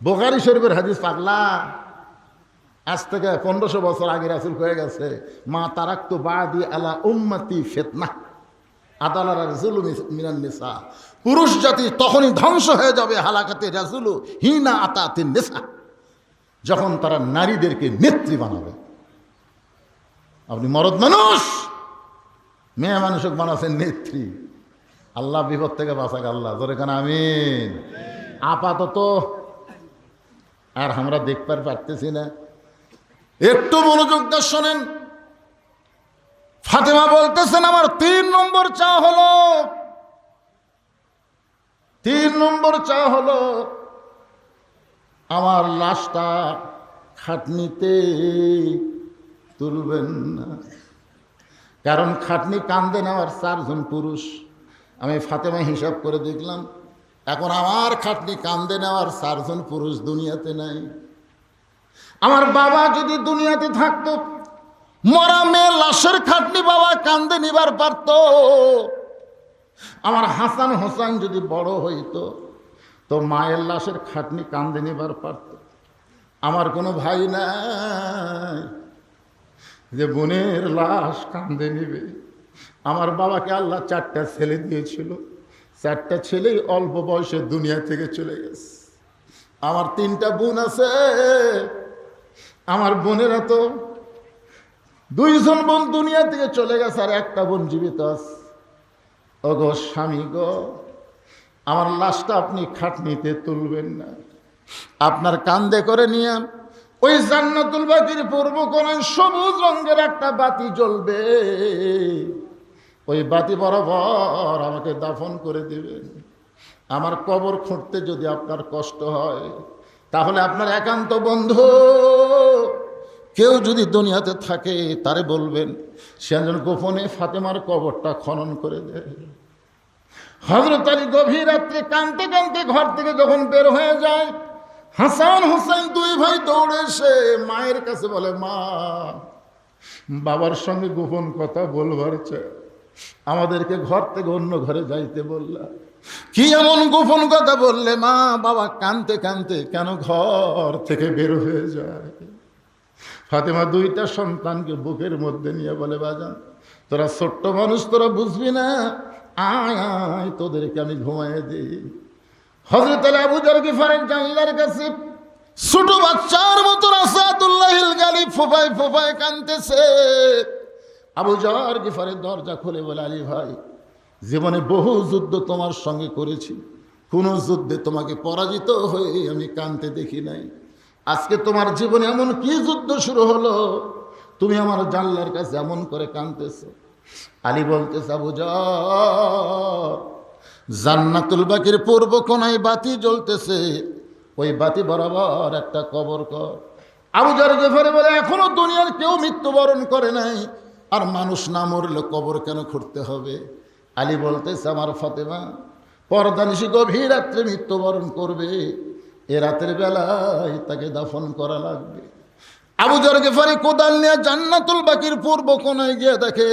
Speaker 1: বুখারী শরীফের হাদিস। পাগলা, আজ থেকে 1500 বছর আগে রাসূল হয়ে গেছে মা তারাক্তু বাদি আলা উম্মতি ফিতনা। আদালার রাজুল মিনান নিসা, পুরুষ জাতি তখনই ধ্বংস হয়ে যাবে হালাকাতে রাজুলু হিনা আতাতে নেশা, যখন তারা নারীদেরকে নেত্রী বানাবে। আপনি মরদ মানুষ, মেয়ে মানুষকে বানাচ্ছেন নেত্রী। আল্লাহ বিপদ থেকে বাঁচাক আল্লাহ, ধরে কেন আমিন। আপাতত আর আমরা দেখতে পারতেছি না। একটু মনোযোগ দিয়ে শোনেন। ফাতেমা বলতেছেন আমার 3 নম্বর চা হলো, 3 নম্বর চা হলো আমার লাশটা খাটনিতে তুলবেন না, কারণ খাটনি কান্দে নেওয়ার 4 জন পুরুষ। আমি ফাতেমা হিসাব করে দেখলাম এখন আমার খাটনি কান্দে নেওয়ার 4 জন পুরুষ দুনিয়াতে নাই। আমার বাবা যদি দুনিয়াতে থাকতো, মরা মেয়ে লাশের খাটনি বাবা কান্দে নিবার পারত। আমার হাসান হোসেন যদি বড় হইতো তো মায়ের লাশের খাটনি কান্দে নিবার পারত। আমার কোনো ভাই নাই যে বোনের লাশ কান্দে নিবে। আমার বাবাকে আল্লাহ 4টা ছেলে দিয়েছিল, 4টা ছেলেই অল্প বয়সে দুনিয়া থেকে চলে গেছে। আমার 3টা বোন আছে, আমার বোনেরা তো 2 জন বোন দুনিয়া থেকে চলে গেছে আর 1টা বোন জীবিত আছে। ও গো স্বামী গো, আমার লাশটা আপনি খাটনিতে তুলবেন না, আপনার কান্দে করে নিয়ে ওই জান্নাতুল বাকির পূর্ব কোণায় সবুজ রঙের একটা বাতি জ্বলবে, ওই বাতি বরাবর আমাকে দাফন করে দিবেন। আমার কবর খুঁড়তে যদি আপনার কষ্ট হয়, তাহলে আপনার একান্ত বন্ধু কেউ যদি দুনিয়াতে থাকে তারে বলবেন সে যেন গোপনে ফাতেমার কবরটা খনন করে দেয়। হযরত আলী গভীর রাত্রে কাঁদতে কাঁদতে ঘর থেকে যখন বের হয়ে যায়, হাসান হোসেন 2 ভাই দৌড়ে এসে মায়ের কাছে বলে, মা, বাবার সঙ্গে গোপন কথা বলবার চাই, আমাদেরকে ঘর থেকে অন্য ঘরে যাইতে বললা। কি এমন গোপন কথা বললে মা? বাবা কাঁদতে কাঁদতে কেন ঘর থেকে বের হয়ে যায়? ফাতেমা 2টা সন্তানকে বুকের মধ্যে নিয়ে বলে, বাজান তোরা ছোট্ট মানুষ, তোরা বুঝবি না, আয় আয় তোদেরকে আমি ঘুমাইয়ে দিই। হযরত আলী আবু যর গিফারের জানলার কাছে ছোট বাচ্চার মতো রাসাতুল্লাহিল গালিব ফোফায় ফোফায় কাঁদতেছে। আবু যর গিফারের দরজা খুলে বলে, আলী ভাই, জীবনে বহু যুদ্ধ তোমার সঙ্গে করেছি, কোন যুদ্ধে তোমাকে পরাজিত হয়ে আমি কাঁদতে দেখি নাই। আজকে তোমার জীবনে এমন কি যুদ্ধ শুরু হলো, তুমি আমার জানলার কাছে এমন করে কাঁদতেছো? আলী বলতেছে, আবু যর, জান্নাতুল বাকির পূর্ব কোণায় বাতি জ্বলতেছে, ওই বাতি বরাবর একটা কবর কর। আবু যর গিফারি বলে, এখনো দুনিয়ার কেউ মৃত্যুবরণ করে নাই, আর মানুষ না মরলে কবর কেন খুঁড়তে হবে? আলী বলতেছে, আমার ফাতেমা পরদানিশি গভীর রাত্রে মৃত্যুবরণ করবে, এ রাতের বেলায় তাকে দাফন করা লাগবে। আবু যর গিফারি কোদাল নিয়ে জান্নাতুল বাকির পূর্ব কোণায় গিয়ে দেখে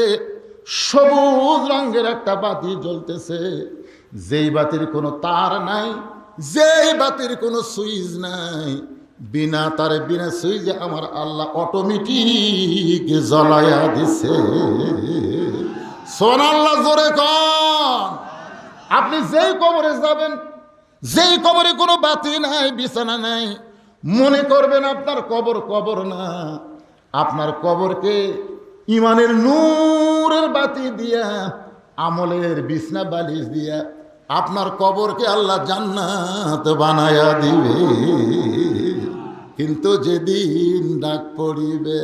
Speaker 1: সবুজ রঙের একটা বাতি জ্বলতেছে, যেই বাতির কোনো তার নাই, যেই বাতির কোনো সুইচ নাই, বিনা তারে বিনা সুইচে আমার আল্লাহ অটোমেটিক জ্বলায়া দিছে। সুবহানাল্লাহ, জোরে কন। আপনি যেই কবরে যাবেন, যেই কবরে কোনো বাতি নাই, বিছানা নাই, মনে করবেন আপনার কবর কবর না, আপনার কবরকে ইমানের নূরের বাতি দিয়া, আমলের বিছনা বালিশ দিয়া আপনার কবরকে আল্লাহ জান্নাত বানায়া দিবে। কিন্তু যেদিন ডাক পড়িবে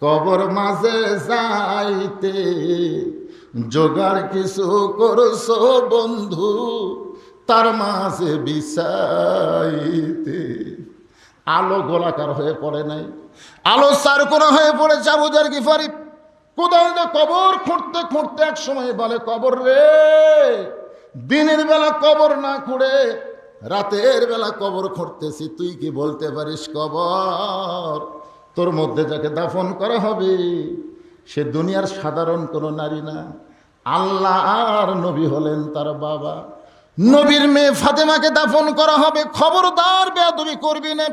Speaker 1: কবর মাঝে যাইতে, জোগাড় কিছু করছো বন্ধু তার মাঝে বিছাইতে। আলো গোলাকার হয়ে পড়ে নাই, আলো চারকোনা হয়ে পড়েছে। আবু যর গিফারি কোদাল দিয়ে কবর খুঁড়তে খুঁড়তে এক সময় বলে, কবর রে, দিনের বেলা কবর না খুঁড়ে রাতের বেলা কবর খুঁড়তেছি, তুই কি বলতে পারিস কবর তোর মধ্যে যাকে দাফন করা হবে সে দুনিয়ার সাধারণ কোনো নারী না, আল্লাহর নবী হলেন তার বাবা। নবীর মেয়ে ফাতেমাকে দাফন করা হবে, খবরদার বেয়াদবি করবি না।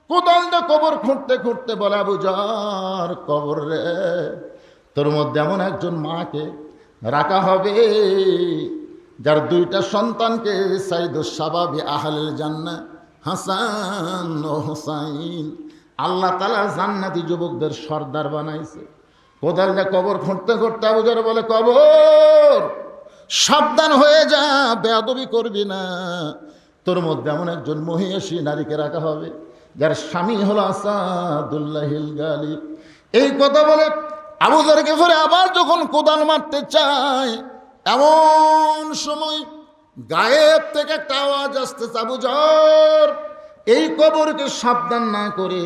Speaker 1: কোদাল দিয়ে কবর খুঁড়তে খুঁড়তে বলে, আবু যর, কবর রে, তোর মধ্যে এমন একজন মাকে রাখা হবে যার দুইটা সন্তানকে সাইদুস শাবাবি আহলিল জান্নাহ হাসান ও হুসাইন। আল্লাহ তাআলা জান্নাতি যুবকদের সর্দার বানাইছে। কোদালটা কবর খুঁড়তে খুঁড়তে আবু যর বলে, কবর সাবধান হয়ে যা, বেয়াদবি করবি না। তোর মধ্যে এমন একজন মহিষী নারীকে রাখা হবে যার স্বামী হলো আসাদুল্লাহিল গালিব। এই কথা বলে আবু যর গিফারি আবার যখন কোদাল মারতে চায়, এমন সময় গায়েব থেকে একটা আওয়াজ আসতেছে, আবু যর এই কবরকে সাবধান না করে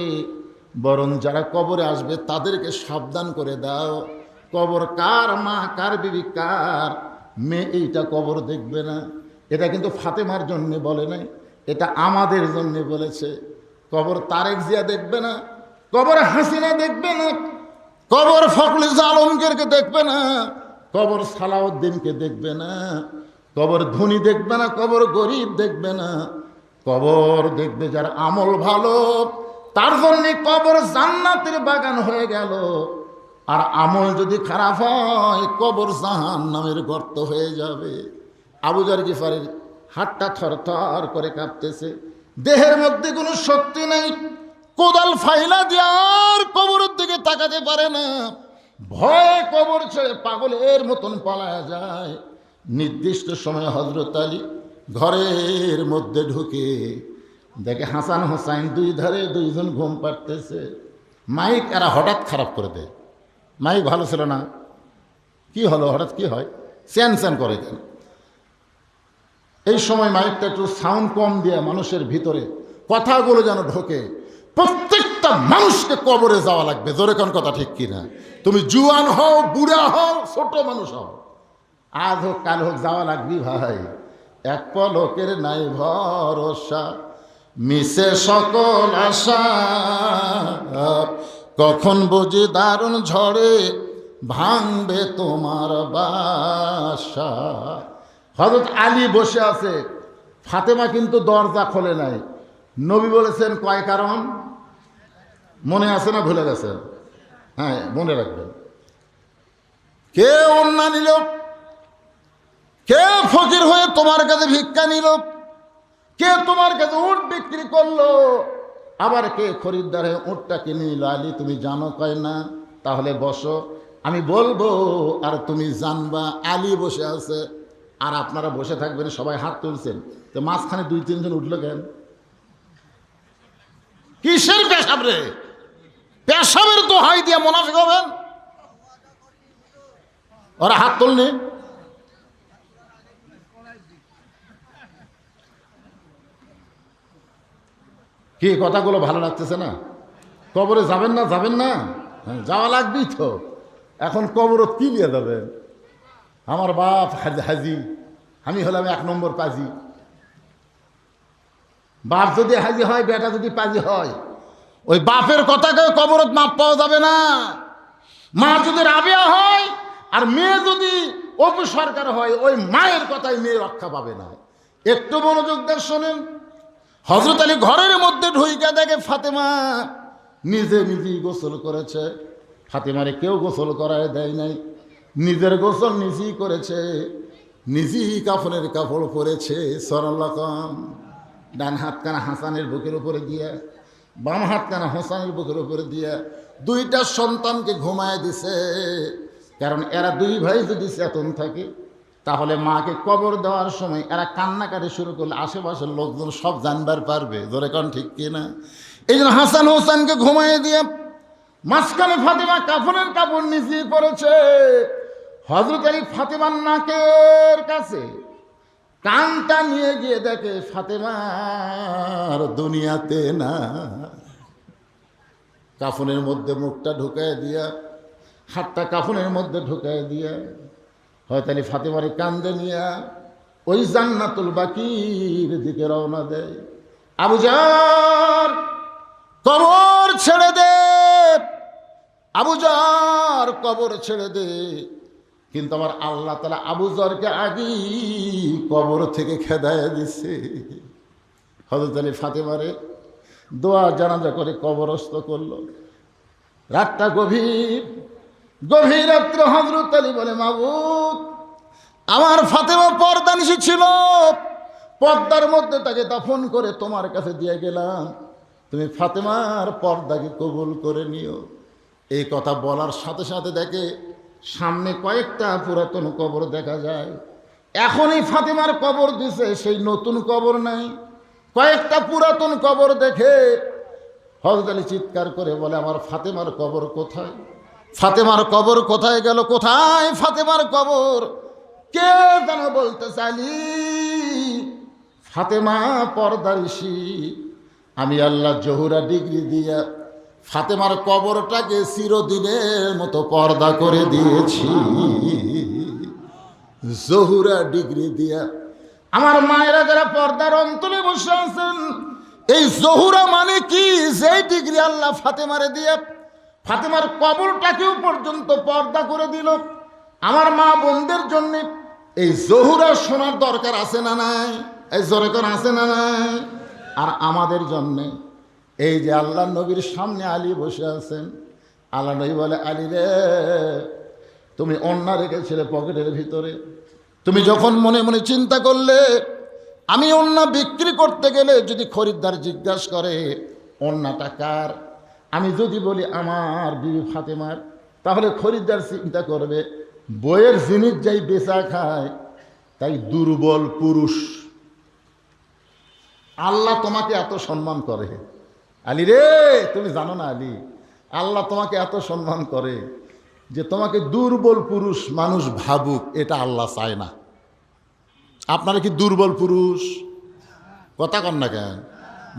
Speaker 1: বরং যারা কবরে আসবে তাদেরকে সাবধান করে দাও। কবর কার মা, কার বিবি, কার মেয়ে, এইটা কবর দেখবে না। এটা কিন্তু ফাতেমার জন্য বলে নাই, এটা আমাদের জন্য বলেছে। কবর তারেক জিয়া দেখবে না, কবর হাসিনা দেখবে না, কবর ফখরুল আলমগীরকে দেখবে না, কবর সালাউদ্দিনকে দেখবে না, কবর ধনী দেখবে না, কবর গরিব দেখবে না। কবর দেখবে যার আমল ভালো, তার জন্য কবর জান্নাতের বাগান হয়ে গেল। আর আমল যদি খারাপ হয় কবর জাহান্নামের গর্ত হয়ে যাবে। আবু যর গিফারির হাতটা থরথর করে কাঁপতেছে, দেহের মধ্যে কোনো শক্তি নেই। কোদাল ফাইলা দিয়ে আর কবরের দিকে তাকাতে পারে না। ভয়ে কবর ছেড়ে পাগলের মতন পালায়া যায়। নির্দিষ্ট সময়ে হযরত আলী ঘরের মধ্যে ঢুকে দেখে হাসান হোসাইন দুই ধারে দুইজন ঘুম পাড়তেছে। মাইক এরা হঠাৎ খারাপ করে দেয়। মাইক ভালো ছিল না, কি হলো, হঠাৎ কি হয়, চ্যান চ্যান করে কেন? এই সময় মাইকটা একটু সাউন্ড কম দিয়ে মানুষের ভিতরে কথাগুলো যেন ঢোকে। প্রত্যেকটা মানুষকে কবরে যাওয়া লাগবে, জোরে কোন কথা ঠিক কিনা? তুমি জুয়ান হও, বুড়া হও, ছোট মানুষ হও, আজ হোক কাল হোক যাওয়া লাগবি ভাই। এক পলকের নাই ভরসা, মিশে সকল আশা, কখন বুঝি দারুণ ঝড়ে ভাঙবে তোমার বাসা। হযরত আলী বসে আছে, ফাতেমা কিন্তু দরজা খোলে নাই। নবী বলেছেন কয় কারণ, মনে আছে না ভুলে গেছেন? হ্যাঁ মনে রাখবেন। কে অন্যায় নিল, কে ফকির হয়ে তোমার কাছে ভিক্ষা নিল, কে তোমার কাছে উট বিক্রি করলো, আবার কে খরিদ্দার হয়ে উটটা কিনে নিল। আলী তুমি জানো কয় না, তাহলে বসো আমি বলবো আর তুমি জানবা। আলী বসে আছে আর আপনারা বসে থাকবেন, সবাই হাত তুলছেন, তো মাঝখানে দুই তিনজন উঠলো কেন? কিসের পেশাব রে? পেশাবের তো হাই দিয়া মুনাফিক হবেন? ওরা হাত তুলনি। কি কথাগুলো ভালো লাগতেছে না? কবরে যাবেন না? যাবেন না? হ্যাঁ, যাওয়া লাগবেই তো। এখন কবরত কি নিয়ে যাবেন? আমার বাপ হাজি, আমি হলাম 1 নম্বর পাজি। বাপ যদি হাজি হয়, বেটা যদি পাজি হয়, ওই বাপের কথাকে কবরত মাপ পাওয়া যাবে না। মা যদি রাবিয়া হয় আর মেয়ে যদি অপু সরকার হয়, ওই মায়ের কথায় মেয়ে রক্ষা পাবে না। একটু মনোযোগ দিয়ে শোনেন। হযরত আলী ঘরের মধ্যে ঢুইকা দেখে ফাতেমা নিজে নিজেই গোসল করেছে। ফাতেমারে কেউ গোসল করায় দেয় নাই, নিজের গোসল নিজেই করেছে, নিজেই কাফনের কাপড় পরেছে। সরলকম ডান হাত কানা হাসানের বুকের উপরে দিয়া, বাম হাত কানা হোসানের বুকের উপরে দিয়া দুইটা সন্তানকে ঘুমায় দিছে। কারণ এরা দুই ভাই যদি চেতন থাকে তাহলে মাকে কবর দেওয়ার সময় এরা কান্নাকাটি শুরু করলে আশেপাশের লোকজন সব জানবার পারবে, জোরে কোন ঠিক কিনা? এই জন্য হাসান হোসেনকে ঘুমাইয়ে দিয়ে মাঝখানে ফাতেমা কাফনের কাপড় নিচে পড়েছে। হযরত আলী ফাতেমার নাকের কাছে কানটা নিয়ে গিয়ে দেখে ফাতেমার দুনিয়াতে না। কাফনের মধ্যে মুখটা ঢুকায় দিয়া, হাতটা কাফনের মধ্যে ঢুকায় দিয়া হয়তো আলী ফাতেমারে কান্দে নিয়া ওই জান্নাতুল বাকির দিকে রওনা দেয়। আবু যর কবর ছেড়ে দে, আবু যর কবর ছেড়ে দে। কিন্তু আমার আল্লাহ তাআলা আবু যরকে আগেই কবর থেকে খেদায় দিছে। হযরত আলী ফাতেমারে দোয়া জানাজা করে কবরস্থ করলো। রাতটা গভীর, গভীর রাত্রে হযরত আলী বলে, মাবুদ আমার ফাতেমা পর্দানিশী ছিল, পর্দার মধ্যে তাকে দাফন করে তোমার কাছে দিয়ে গেলাম, তুমি ফাতেমার পর্দাকে কবুল করে নিও। এই কথা বলার সাথে সাথে দেখে সামনে কয়েকটা পুরাতন কবর দেখা যায়। এখনই ফাতেমার কবর দিছে, সেই নতুন কবর নাই, কয়েকটা পুরাতন কবর দেখে হযরত আলী চিৎকার করে বলে, আমার ফাতেমার কবর কোথায়? ফাতেমার কবর কোথায় গেল? কোথায় ফাতেমার কবর? কে যেন বলতে চাইলি, ফাতেমা পর্দানিশী, আমি আল্লাহ জহুরা ডিগ্রি দিয়া ফাতেমার কবরটাকে চিরদিনের মতো পর্দা করে দিয়েছি। জহুরা ডিগ্রি দিয়া আমার মায়েরা যারা পর্দার অন্তরে বসে আছেন, এই জহুরা মানে কি? যে ডিগ্রি আল্লাহ ফাতেমারে দিয়ে ফাতেমার কবরটাকেও পর্যন্ত পর্দা করে দিল। আমার মা বোনদের জন্য এই জহুরা শোনার দরকার আছে না নাই? এই দরকার আছে না নাই? আর আমাদের জন্যে এই যে আল্লাহ নবীর সামনে আলী বসে আছেন, আল্লাহ নবী বলে, আলী রে, তুমি ওড়না রেখেছিলে পকেটের ভিতরে, তুমি যখন মনে মনে চিন্তা করলে আমি ওড়না বিক্রি করতে গেলে যদি খরিদ্দার জিজ্ঞাসা করে ওড়নাটা কার, আমি যদি বলি আমার বিবি ফাতেমার, তাহলে খরিদ্দার চিন্তা করবে বইয়ের জিনিস যাই বেচা খায় তাই দুর্বল পুরুষ। আল্লাহ তোমাকে এত সম্মান করে আলী রে, তুমি জানো না আলী, আল্লাহ তোমাকে এত সম্মান করে যে তোমাকে দুর্বল পুরুষ মানুষ ভাবুক, এটা আল্লাহ চায় না। আপনারা কি দুর্বল পুরুষ? কথা কন না কেন?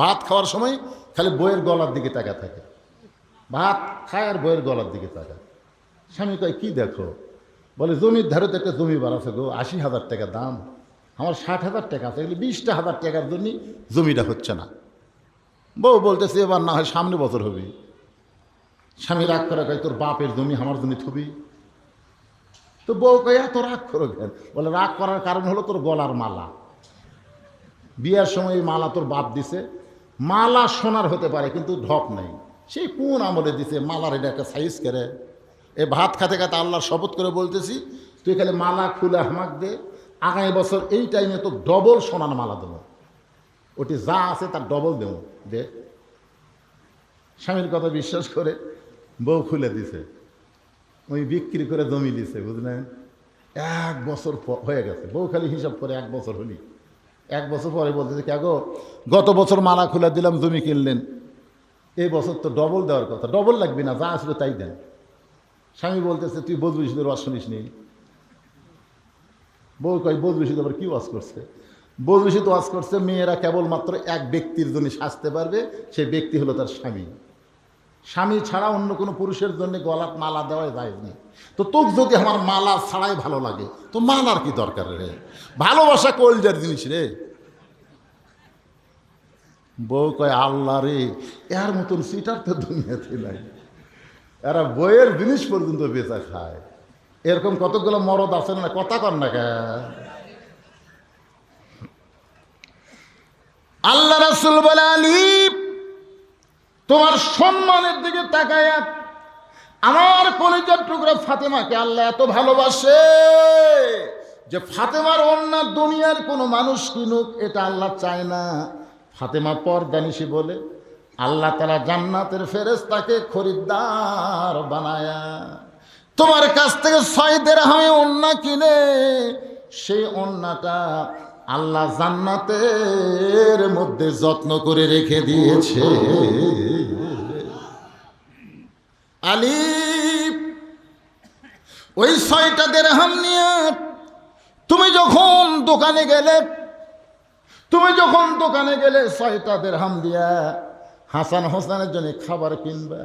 Speaker 1: ভাত খাওয়ার সময় খালি বইয়ের গলার দিকে তাকা থাকে, ভাত খায় আর বইয়ের গলার দিকে তাকায়। স্বামী কয়, কি দেখো? বলে, জমির ধারে তো একটা জমি বার আছে গো, ৮০,০০০ টাকা দাম, আমার ৬০,০০০ টাকা আছে, এগুলি ২০,০০০ টাকার জন্য জমিটা হচ্ছে না। বউ বলতেছে, এবার না হয় সামনে বছর হবে। স্বামী রাগ করে কয়, তোর বাপের জমি আমার জমি থবি? তো বউ কয়, এত রাগ করো কেন? বলে, রাগ করার কারণ হলো তোর গলার মালা, বিয়ার সময় এই মালা তোর বাপ দিছে, মালা সোনার হতে পারে কিন্তু ঢপ নেই, সেই কোন আমলে দিছে মালার এটা একটা সাইজ করে। এ ভাত খাতে খাতে আল্লাহর শপথ করে বলতেছি, তুই খালি মালা খুলে হামাক দে, আগামী বছর এই টাইমে তো ডবল সোনার মালা দেবো, ওটি যা আছে তার ডবল দেবো দে। স্বামীর কথা বিশ্বাস করে বউ খুলে দিছে, ওই বিক্রি করে জমি দিছে, বুঝলেন? 1 বছর হয়ে গেছে, বউ খালি হিসাব করে 1 বছর হলি। 1 বছর পরে বলতেছে, কে গো, গত বছর মালা খুলে দিলাম, জমি কিনলেন, এই বছর তো ডবল দেওয়ার কথা। ডবল লাগবে না, যা আসবে তাই দেন। স্বামী বলতেছে, তুই বদবিশুদের ওয়াজ শুনিস নি? বউ কয়, বদবিশুদ আবার কি ওয়াজ করছে? বদবিশুদ ওয়াজ করছে, মেয়েরা কেবলমাত্র এক ব্যক্তির জন্য সাজতে পারবে, সেই ব্যক্তি হলো তার স্বামী। স্বামী ছাড়া অন্য কোনো পুরুষের জন্য গলার মালা দেওয়াই যায়নি। তো তোকে যদি আমার মালা ছাড়াই ভালো লাগে, তো মালার কি দরকার রে? ভালোবাসা কলজার জিনিস রে। বউ কয়, আল্লাহ রে, এর মতন সিটার তো দুনিয়াতে নাই, এরা বইয়ের জিনিস পর্যন্ত বেচা খায়। এরকম কতগুলো মরদ আছে না? কথা কর না কে? আল্লাহ রাসূল বলে, আলী, তোমার সম্মানের দিকে তাকায়া আমার কলিজার টুকরা ফাতেমাকে আল্লাহ এত ভালোবাসে যে ফাতেমার অন্য দুনিয়ার কোনো মানুষ কিনুক, এটা আল্লাহ চায় না। ফাতেমা পর্দানিশী বলে আল্লাহ তাআলা জান্নাতের ফেরেশতাকে খরিদ্দার বানায়া তোমার কাছ থেকে 6 দিরহামে ওড়না কিনে সেই ওড়নাটা আল্লাহ জান্নাতের মধ্যে যত্ন করে রেখে দিয়েছে। আলী, ওই 6টা দিরহাম নিয়ে তুমি যখন দোকানে গেলে 6টা দিরহাম দিয়া হাসান হোসেনের জন্য খাবার কিনবা,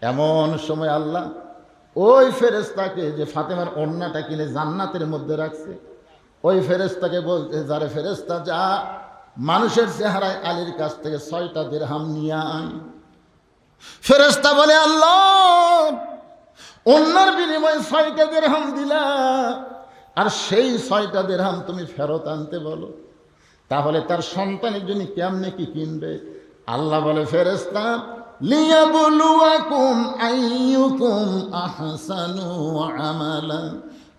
Speaker 1: এমন সময় আল্লাহ ওই ফেরেশতাকে যে ফাতেমার ওড়নাটা কিনে জান্নাতের মধ্যে রাখছে, ওই ফেরেশতাকে বলতে, যারে ফেরেশতা যা মানুষের চেহারায় আলীর কাছ থেকে 6টা দিরহাম নিয়ে আয়। ফেরেশতা বলে, আল্লাহ, ওড়নার বিনিময়ে 6টা দিরহাম দিলা, আর সেই 6টা দিরহাম তুমি ফেরত আনতে বলো, তাহলে তার সন্তানের জন্য কেমনে কি কিনবে? আল্লাহ বলে, ফেরেশতা, লিয়াবলুয়াকুম আইয়ুকুম আহসানু আমালা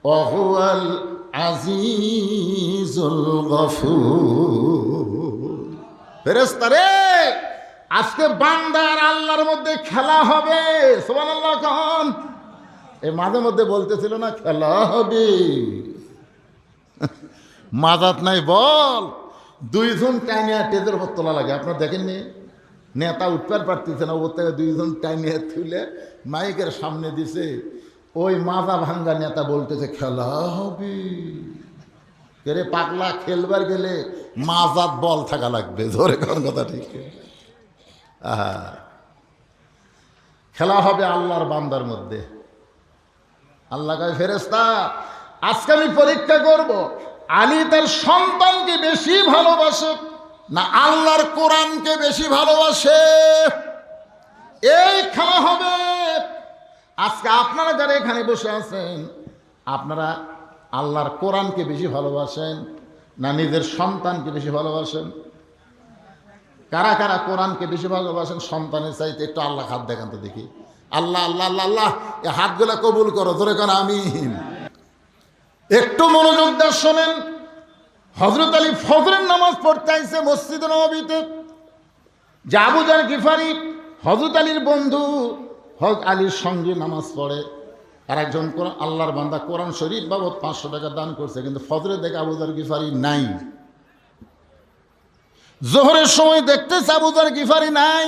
Speaker 1: ওয়া হুয়াল আজিজুল গফুর। ফেরেশতারে, আজকে বান্দার আল্লাহর মধ্যে খেলা হবে। সুবহানাল্লাহ কন। এই মাঝে মধ্যে বলতেছিল না খেলা হবে, মাজাত নাই বল, দুইজন টাইনিয়া টেজের উপর তোলা লাগে। আপনার দেখেননি, নেতা উঠবার পারতেছে না, ওর থেকে দুইজন টাইনিয়া তুলে মাইকের সামনে দিছে। ওই মাজা ভাঙ্গা নেতা বলতেছে খেলা হবে। রে পাগলা, খেলবার গেলে মাজাত বল থাকা লাগবে। ধরে কোন কথা ঠিক। খেলা হবে আল্লাহর বান্দার মধ্যে। আল্লাহ কয় ফেরেশতা, আজকে আমি পরীক্ষা করব আলী তার সন্তানকে বেশি ভালোবাসে না আল্লাহর কোরআনকে বেশি ভালোবাসে। এই খেলা হবে। আজকে আপনারা যারা এখানে বসে আছেন, আপনারা আল্লাহর কোরআনকে বেশি ভালোবাসেন না নিজের সন্তানকে বেশি ভালোবাসেন? কারা কারা কোরআনকে বেশি ভালোবাসেন সন্তানের চাইতে? একটু আল্লাহ হাত দেখান তো দেখি। আল্লাহ আল্লাহ আল্লাহ আল্লাহ, এই হাতগুলা কবুল করো, ধরে কেন আমিন। একটু মনোযোগ দিয়ে শোনেন। হযরত আলী ফজরের নামাজ পড়তে আইছে মসজিদে নববীতে। যে আবু যার গিফারি হযরত আলীর বন্ধু, হযরত আলীর সঙ্গে নামাজ পড়ে। আর একজন আল্লাহর বান্দা কোরআন শরীফ বাবদ 500 টাকা দান করছে, কিন্তু ফজরে দেখে আবু যার গিফারি নাই। জোহরের সময় দেখতেছে আবু যার গিফারি নাই।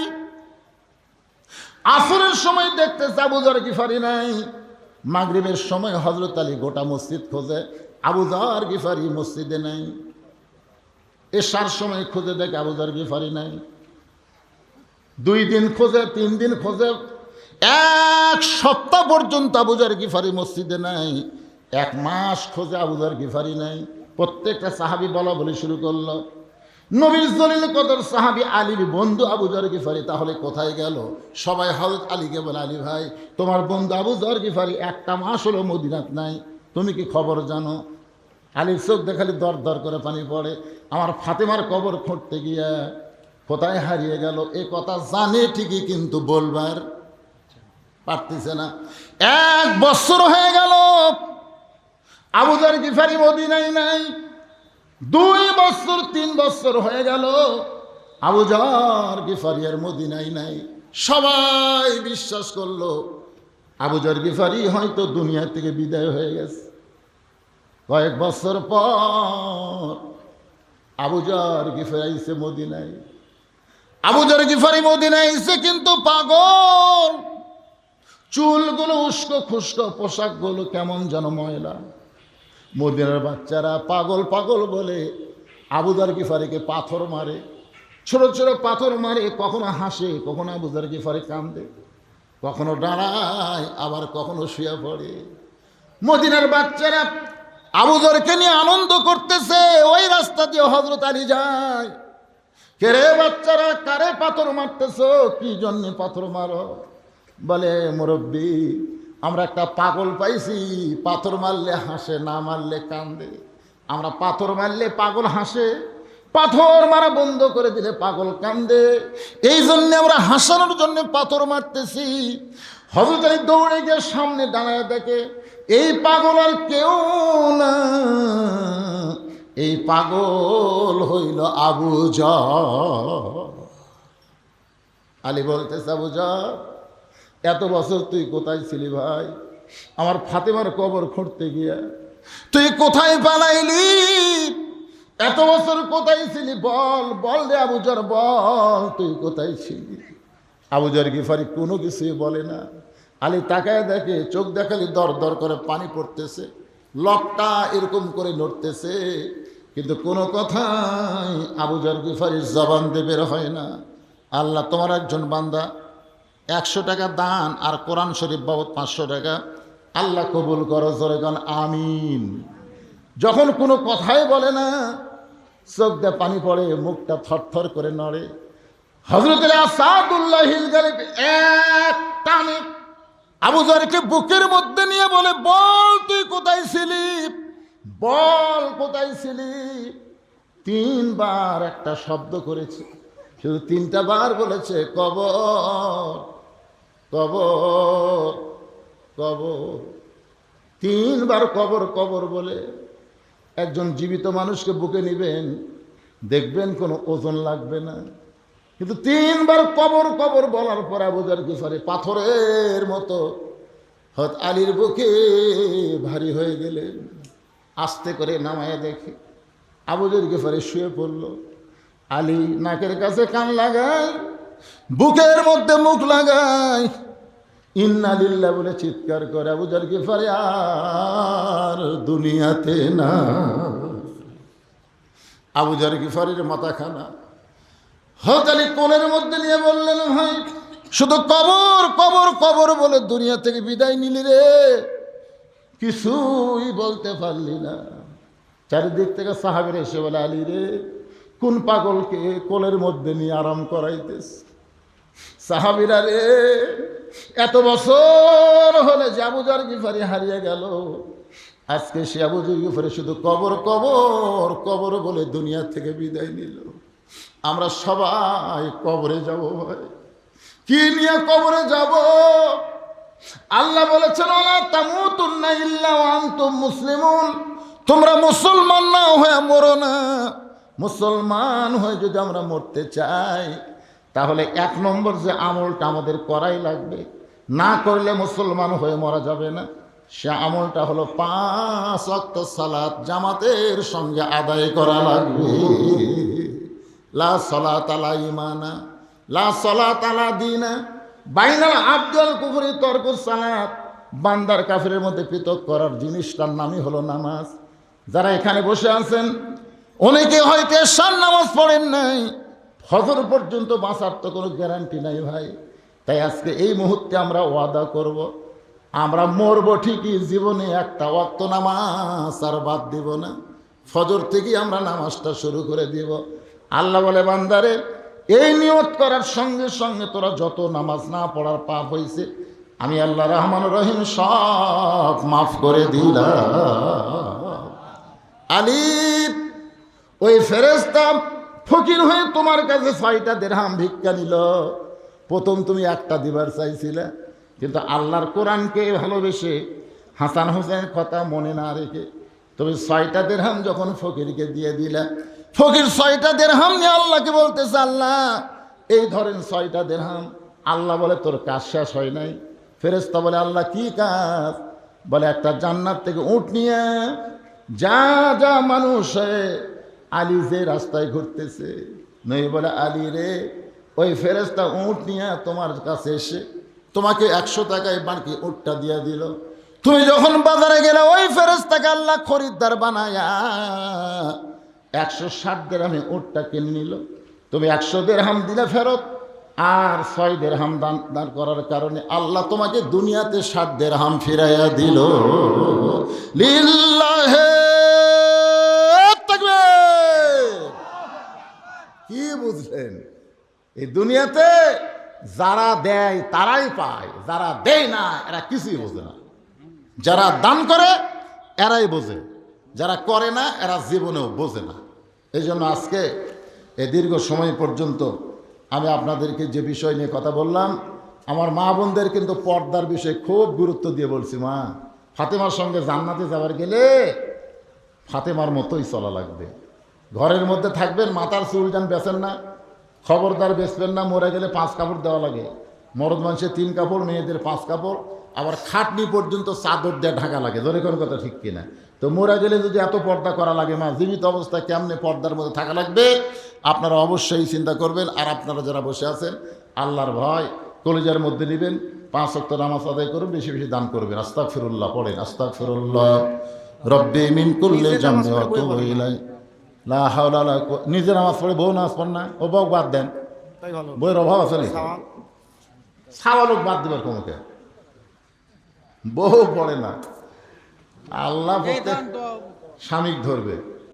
Speaker 1: আসরের সময় দেখতেছে আবু যার গিফারি নাই। মাগরিবের সময় হযরত আলী গোটা মসজিদ খোঁজে, আবু যার গিফারি মসজিদে নাই। এশার সময় খুঁজে দেখে আবু যার গিফারি নাই। 2 দিন খোঁজে, 3 দিন খোঁজে, 1 সপ্তাহ পর্যন্ত আবু যার গিফারি মসজিদে নাই। 1 মাস খোঁজে, আবু যার গিফারি নাই। প্রত্যেকটা সাহাবী বলা বলি শুরু করলো, নবীর জলিল কদর সাহাবী আলীর বন্ধু আবু যার গিফারি তাহলে কোথায় গেল? সবাই হযরত আলীকে বলে, আলী ভাই, তোমার বন্ধু আবু যার গিফারি 1টা মাস হলো মদিনাত নাই, তুমি কি খবর জানো? আলীর চোখ দেখালি দর দর করে পানি পড়ে। আমার ফাতেমার কবর খুঁড়তে গিয়া কোথায় হারিয়ে গেল, এ কথা জানে ঠিকই, কিন্তু বলবার পারতেছে না। 1 বছর হয়ে গেল আবু যার গিফারি মদিনায় নাই। 2 বছর 3 বছর হয়ে গেল আবু যার গিফারি আর মদিনায় নাই। সবাই বিশ্বাস করলো আবু যার গিফারি হয়তো দুনিয়া থেকে বিদায় হয়ে গেছে। কয়েক বছর পর আবু যার গিফারি আইছে মদিনায়। আবু যার গিফারি মদিনায় আইছে কিন্তু পাগল। চুলগুলো উস্কো খুস্কো, পোশাকগুলো কেমন যেন ময়লা। মদিনার বাচ্চারা পাগল পাগল বলে আবু যার গিফারিকে পাথর মারে, ছোট ছোট পাথর মারে। কখনো হাসে, কখনো আবু যার গিফারি কান্দে, কখনো দাঁড়ায়, আবার কখনো শুয়ে পড়ে। মদিনার বাচ্চারা আবু যারকে নিয়ে আনন্দ করতেছে। ওই রাস্তা দিয়ে হযরত আলী যায়। কে রে বাচ্চারা, কারে পাথর মারতেছ? কি জন্যে পাথর মারো? বলে, মুরব্বী, আমরা একটা পাগল পাইছি, পাথর মারলে হাসে, না মারলে কান্দে। আমরা পাথর মারলে পাগল হাসে, পাথর মারা বন্ধ করে দিলে পাগল কান্দে। এই জন্য আমরা হাসানোর জন্য পাথর মারতেছি। হযরত আলী দৌড়ে গিয়ে সামনে দাঁড়ায় দেখে এই পাগল আর কেউ না, এই পাগল হইল আবু যার। আলী বলতেছে, আবু যার, এত বছর তুই কোথায় ছিলি ভাই? আমার ফাতেমার কবর খুঁড়তে গিয়া তুই কোথায় পালাইলি? এত বছর কোথায় ছিলি? বল বল রে আবু যার, বল তুই কোথায় ছিলি? আবু যার গিফারি কোনো কিছুই বলে না। আলী তাকায় দেখে, চোখ দেখালি দর দর করে পানি পড়তেছে, লকটা এরকম করে নড়তেছে, কিন্তু কোনো কথাই আবু যার গিফারির জবান দিয়ে বের হয় না। আল্লাহ, তোমার একজন বান্দা 100 টাকা দান আর কোরআন শরীফ বাবদ 500 টাকা আল্লাহ কবুল করো, জোরে গান আমিন। যখন কোনো কথাই বলে না, চোখ দিয়ে পানি পড়ে, মুখটা থরথর করে নড়ে। হযরত আসাদুল্লাহিল গালিব এক টানে আবু যারকে বুকের মধ্যে নিয়ে বলে, বল তুই কোথায় ছিলি? বল কোথায় ছিলি? 3 বার একটা শব্দ করেছে, শুধু 3টা বার বলেছে, কবর কবর কবর। 3 বার কবর কবর বলে একজন জীবিত মানুষকে বুকে নিবেন, দেখবেন কোনো ওজন লাগবে না। কিন্তু 3 বার কবর কবর বলার পর আবু যর গিফারি পাথরের মতো হযরত আলীর বুকে ভারী হয়ে গেলেন। আস্তে করে নামায়া দেখে আবু যর গিফারি শুয়ে পড়ল। আলী নাকের কাছে কান লাগায়, বুকের মধ্যে মুখ লাগায়, ইন্না লিল্লাহ বলে চিৎকার করে আবু যর গিফারি আর দুনিয়াতে না। আবু যর গিফারির মাথাখানা হযরত আলী কোলের মধ্যে নিয়ে বললেন, ভাই শুধু কবর কবর কবর বলে দুনিয়া থেকে বিদায় নিলি রে, কিছুই বলতে পারলি না। চারিদিক থেকে সাহাবীরা এসে বলে, আলী রে কোন পাগলকে কোলের মধ্যে নিয়ে আরাম করাইতেস? সাহাবীরা রে এত বছর হলে যে আবু যর গিফারি হারিয়ে গেল, আজকে সে আবু যর গিফারি শুধু কবর কবর কবর বলে দুনিয়া থেকে বিদায় নিল। আমরা সবাই কবরে যাব ভাই, কি নিয়ে কবরে যাব? আল্লাহ বলেছেন, ওয়ালা তামুতুন্না ইল্লা ওয়া আনতুম মুসলিমুন, তোমরা মুসলমান না হয়ে মরো না। মুসলমান হয়ে যদি আমরা মরতে চাই, তাহলে 1 নম্বর যে আমলটা আমাদের করাই লাগবে, না করলে মুসলমান হয়ে মরা যাবে না। সে আমলটা হলো 5 ওয়াক্ত সালাত জামাতের সঙ্গে আদায় করা লাগবে। লা সালাত আলা ঈমানা, লা সালাত আলা দীনা, বাইনাল আবদুল কুফরি তরকুস সালাত। বান্দার কাফিরের মধ্যে পৃথক করার জিনিসটার নামই হলো নামাজ। যারা এখানে বসে আছেন, অনেকে হয়তো এশার নামাজ পড়েন নাই, ফজর পর্যন্ত বাঁচার তো কোনো গ্যারান্টি নাই ভাই। তাই আজকে এই মুহূর্তে আমরা ওয়াদা করব, আমরা মরবো ঠিকই, জীবনে একটা ওয়াক্ত নামাজ আর বাদ দিব না। ফজর থেকেই আমরা নামাজটা শুরু করে দিব। আল্লাহ বলে, বান্দারে এই নিয়ত করার সঙ্গে সঙ্গে তোরা যত নামাজ না পড়ার পাপ হয়েছে, আমি আল্লাহ রহমান রহিম সব মাফ করে দিলাম। আলী ওই ফেরেশতা ফকির হয়ে তোমার কাছে 6টা দিরহাম ভিক্ষা নিল। প্রথম তুমি একটা দিবার চাইছিলে, কিন্তু আল্লাহর কোরআনকে ভালোবেসে হাসান হোসেনের কথা মনে না রেখে তুমি 6টা দিরহাম যখন ফকিরকে দিয়ে দিলা, ফকির 6টা দিরহাম নিয়ে আল্লাহকে বলতেছে, আল্লাহ এই ধরেন 6টা দিরহাম। আল্লাহ বলে, তোর কাজ শেষ হয় নাই। ফেরেশতা বলে, আল্লাহ কি কাজ? বলে, একটা জান্নাত থেকে উট নিয়ে যা যা মানুষ আলী যে রাস্তায় ঘুরতেছে, নই বলে, আলী রে ওই ফেরেশতা উট নিয়ে তোমার কাছে এসে তোমাকে 100 টাকায় বাকি উটটা দিয়ে দিল। তুমি যখন বাজারে গেলে ওই ফেরেশতাকে আল্লাহ খরিদ্দার বানায়া 160 দিরহামে উটটা কিনে নিল। তুমি 100 দিরহাম দিলে ফেরত, আর 6 দিরহাম দান করার কারণে আল্লাহ তোমাকে দুনিয়াতে 60 দিরহাম ফিরাইয়া দিল। লিল্লাহে তাকবীর। কি বুঝলেন? এই দুনিয়াতে যারা দেয় তারাই পায়, যারা দেয় না এরা কিছুই বোঝে না। যারা দান করে এরাই বোঝে, যারা করে না এরা জীবনেও বোঝে না। এই জন্য আজকে এই দীর্ঘ সময় পর্যন্ত আমি আপনাদেরকে যে বিষয় নিয়ে কথা বললাম, আমার মা বোনদের কিন্তু পর্দার বিষয়ে খুব গুরুত্ব দিয়ে বলছি। মা, ফাতেমার সঙ্গে জান্নাতে যাবার গেলে ফাতেমার মতোই চলা লাগবে। ঘরের মধ্যে থাকবেন, মাথার চুল যান বেচেন না, খবরদার বেচবেন না। মরে গেলে 5 কাপড় দেওয়া লাগে, মরদ মানুষের 3 কাপড়, মেয়েদের 5 কাপড়, আবার খাটনি পর্যন্ত চাদর দিয়ে ঢাকা লাগে। ধরে কোনো কথা ঠিক কিনা? তো মরে গেলে যদি এত পর্দা করা লাগে, মা জীবিত অবস্থায় কেমনে পর্দার মধ্যে থাকা লাগবে আপনারা অবশ্যই চিন্তা করবেন। আর আপনারা যারা বসে আছেন, আল্লাহর ভয় কলিজার মধ্যে নেবেন, 5 ওয়াক্ত নামাজ আদায় করুন, বেশি বেশি দান করবেন। আস্তাগফিরুল্লাহ পড়েন, আস্তাগফিরুল্লাহ রব্বি মিন কুল্লি জামবি ওয়া তুবু ইলাই লা হাওলা ওয়ালা কুওয়াতা। নিজে নামাজ পড়ে বউ নামাজ পড় না, ও বউ বাদ দেন, বইয়ের অভাব আছে নাকি? ছাওয়া লোক বাদ দিবার কমকে, বউ পড়ে না। আল্লাহ স্বামী ধরবে।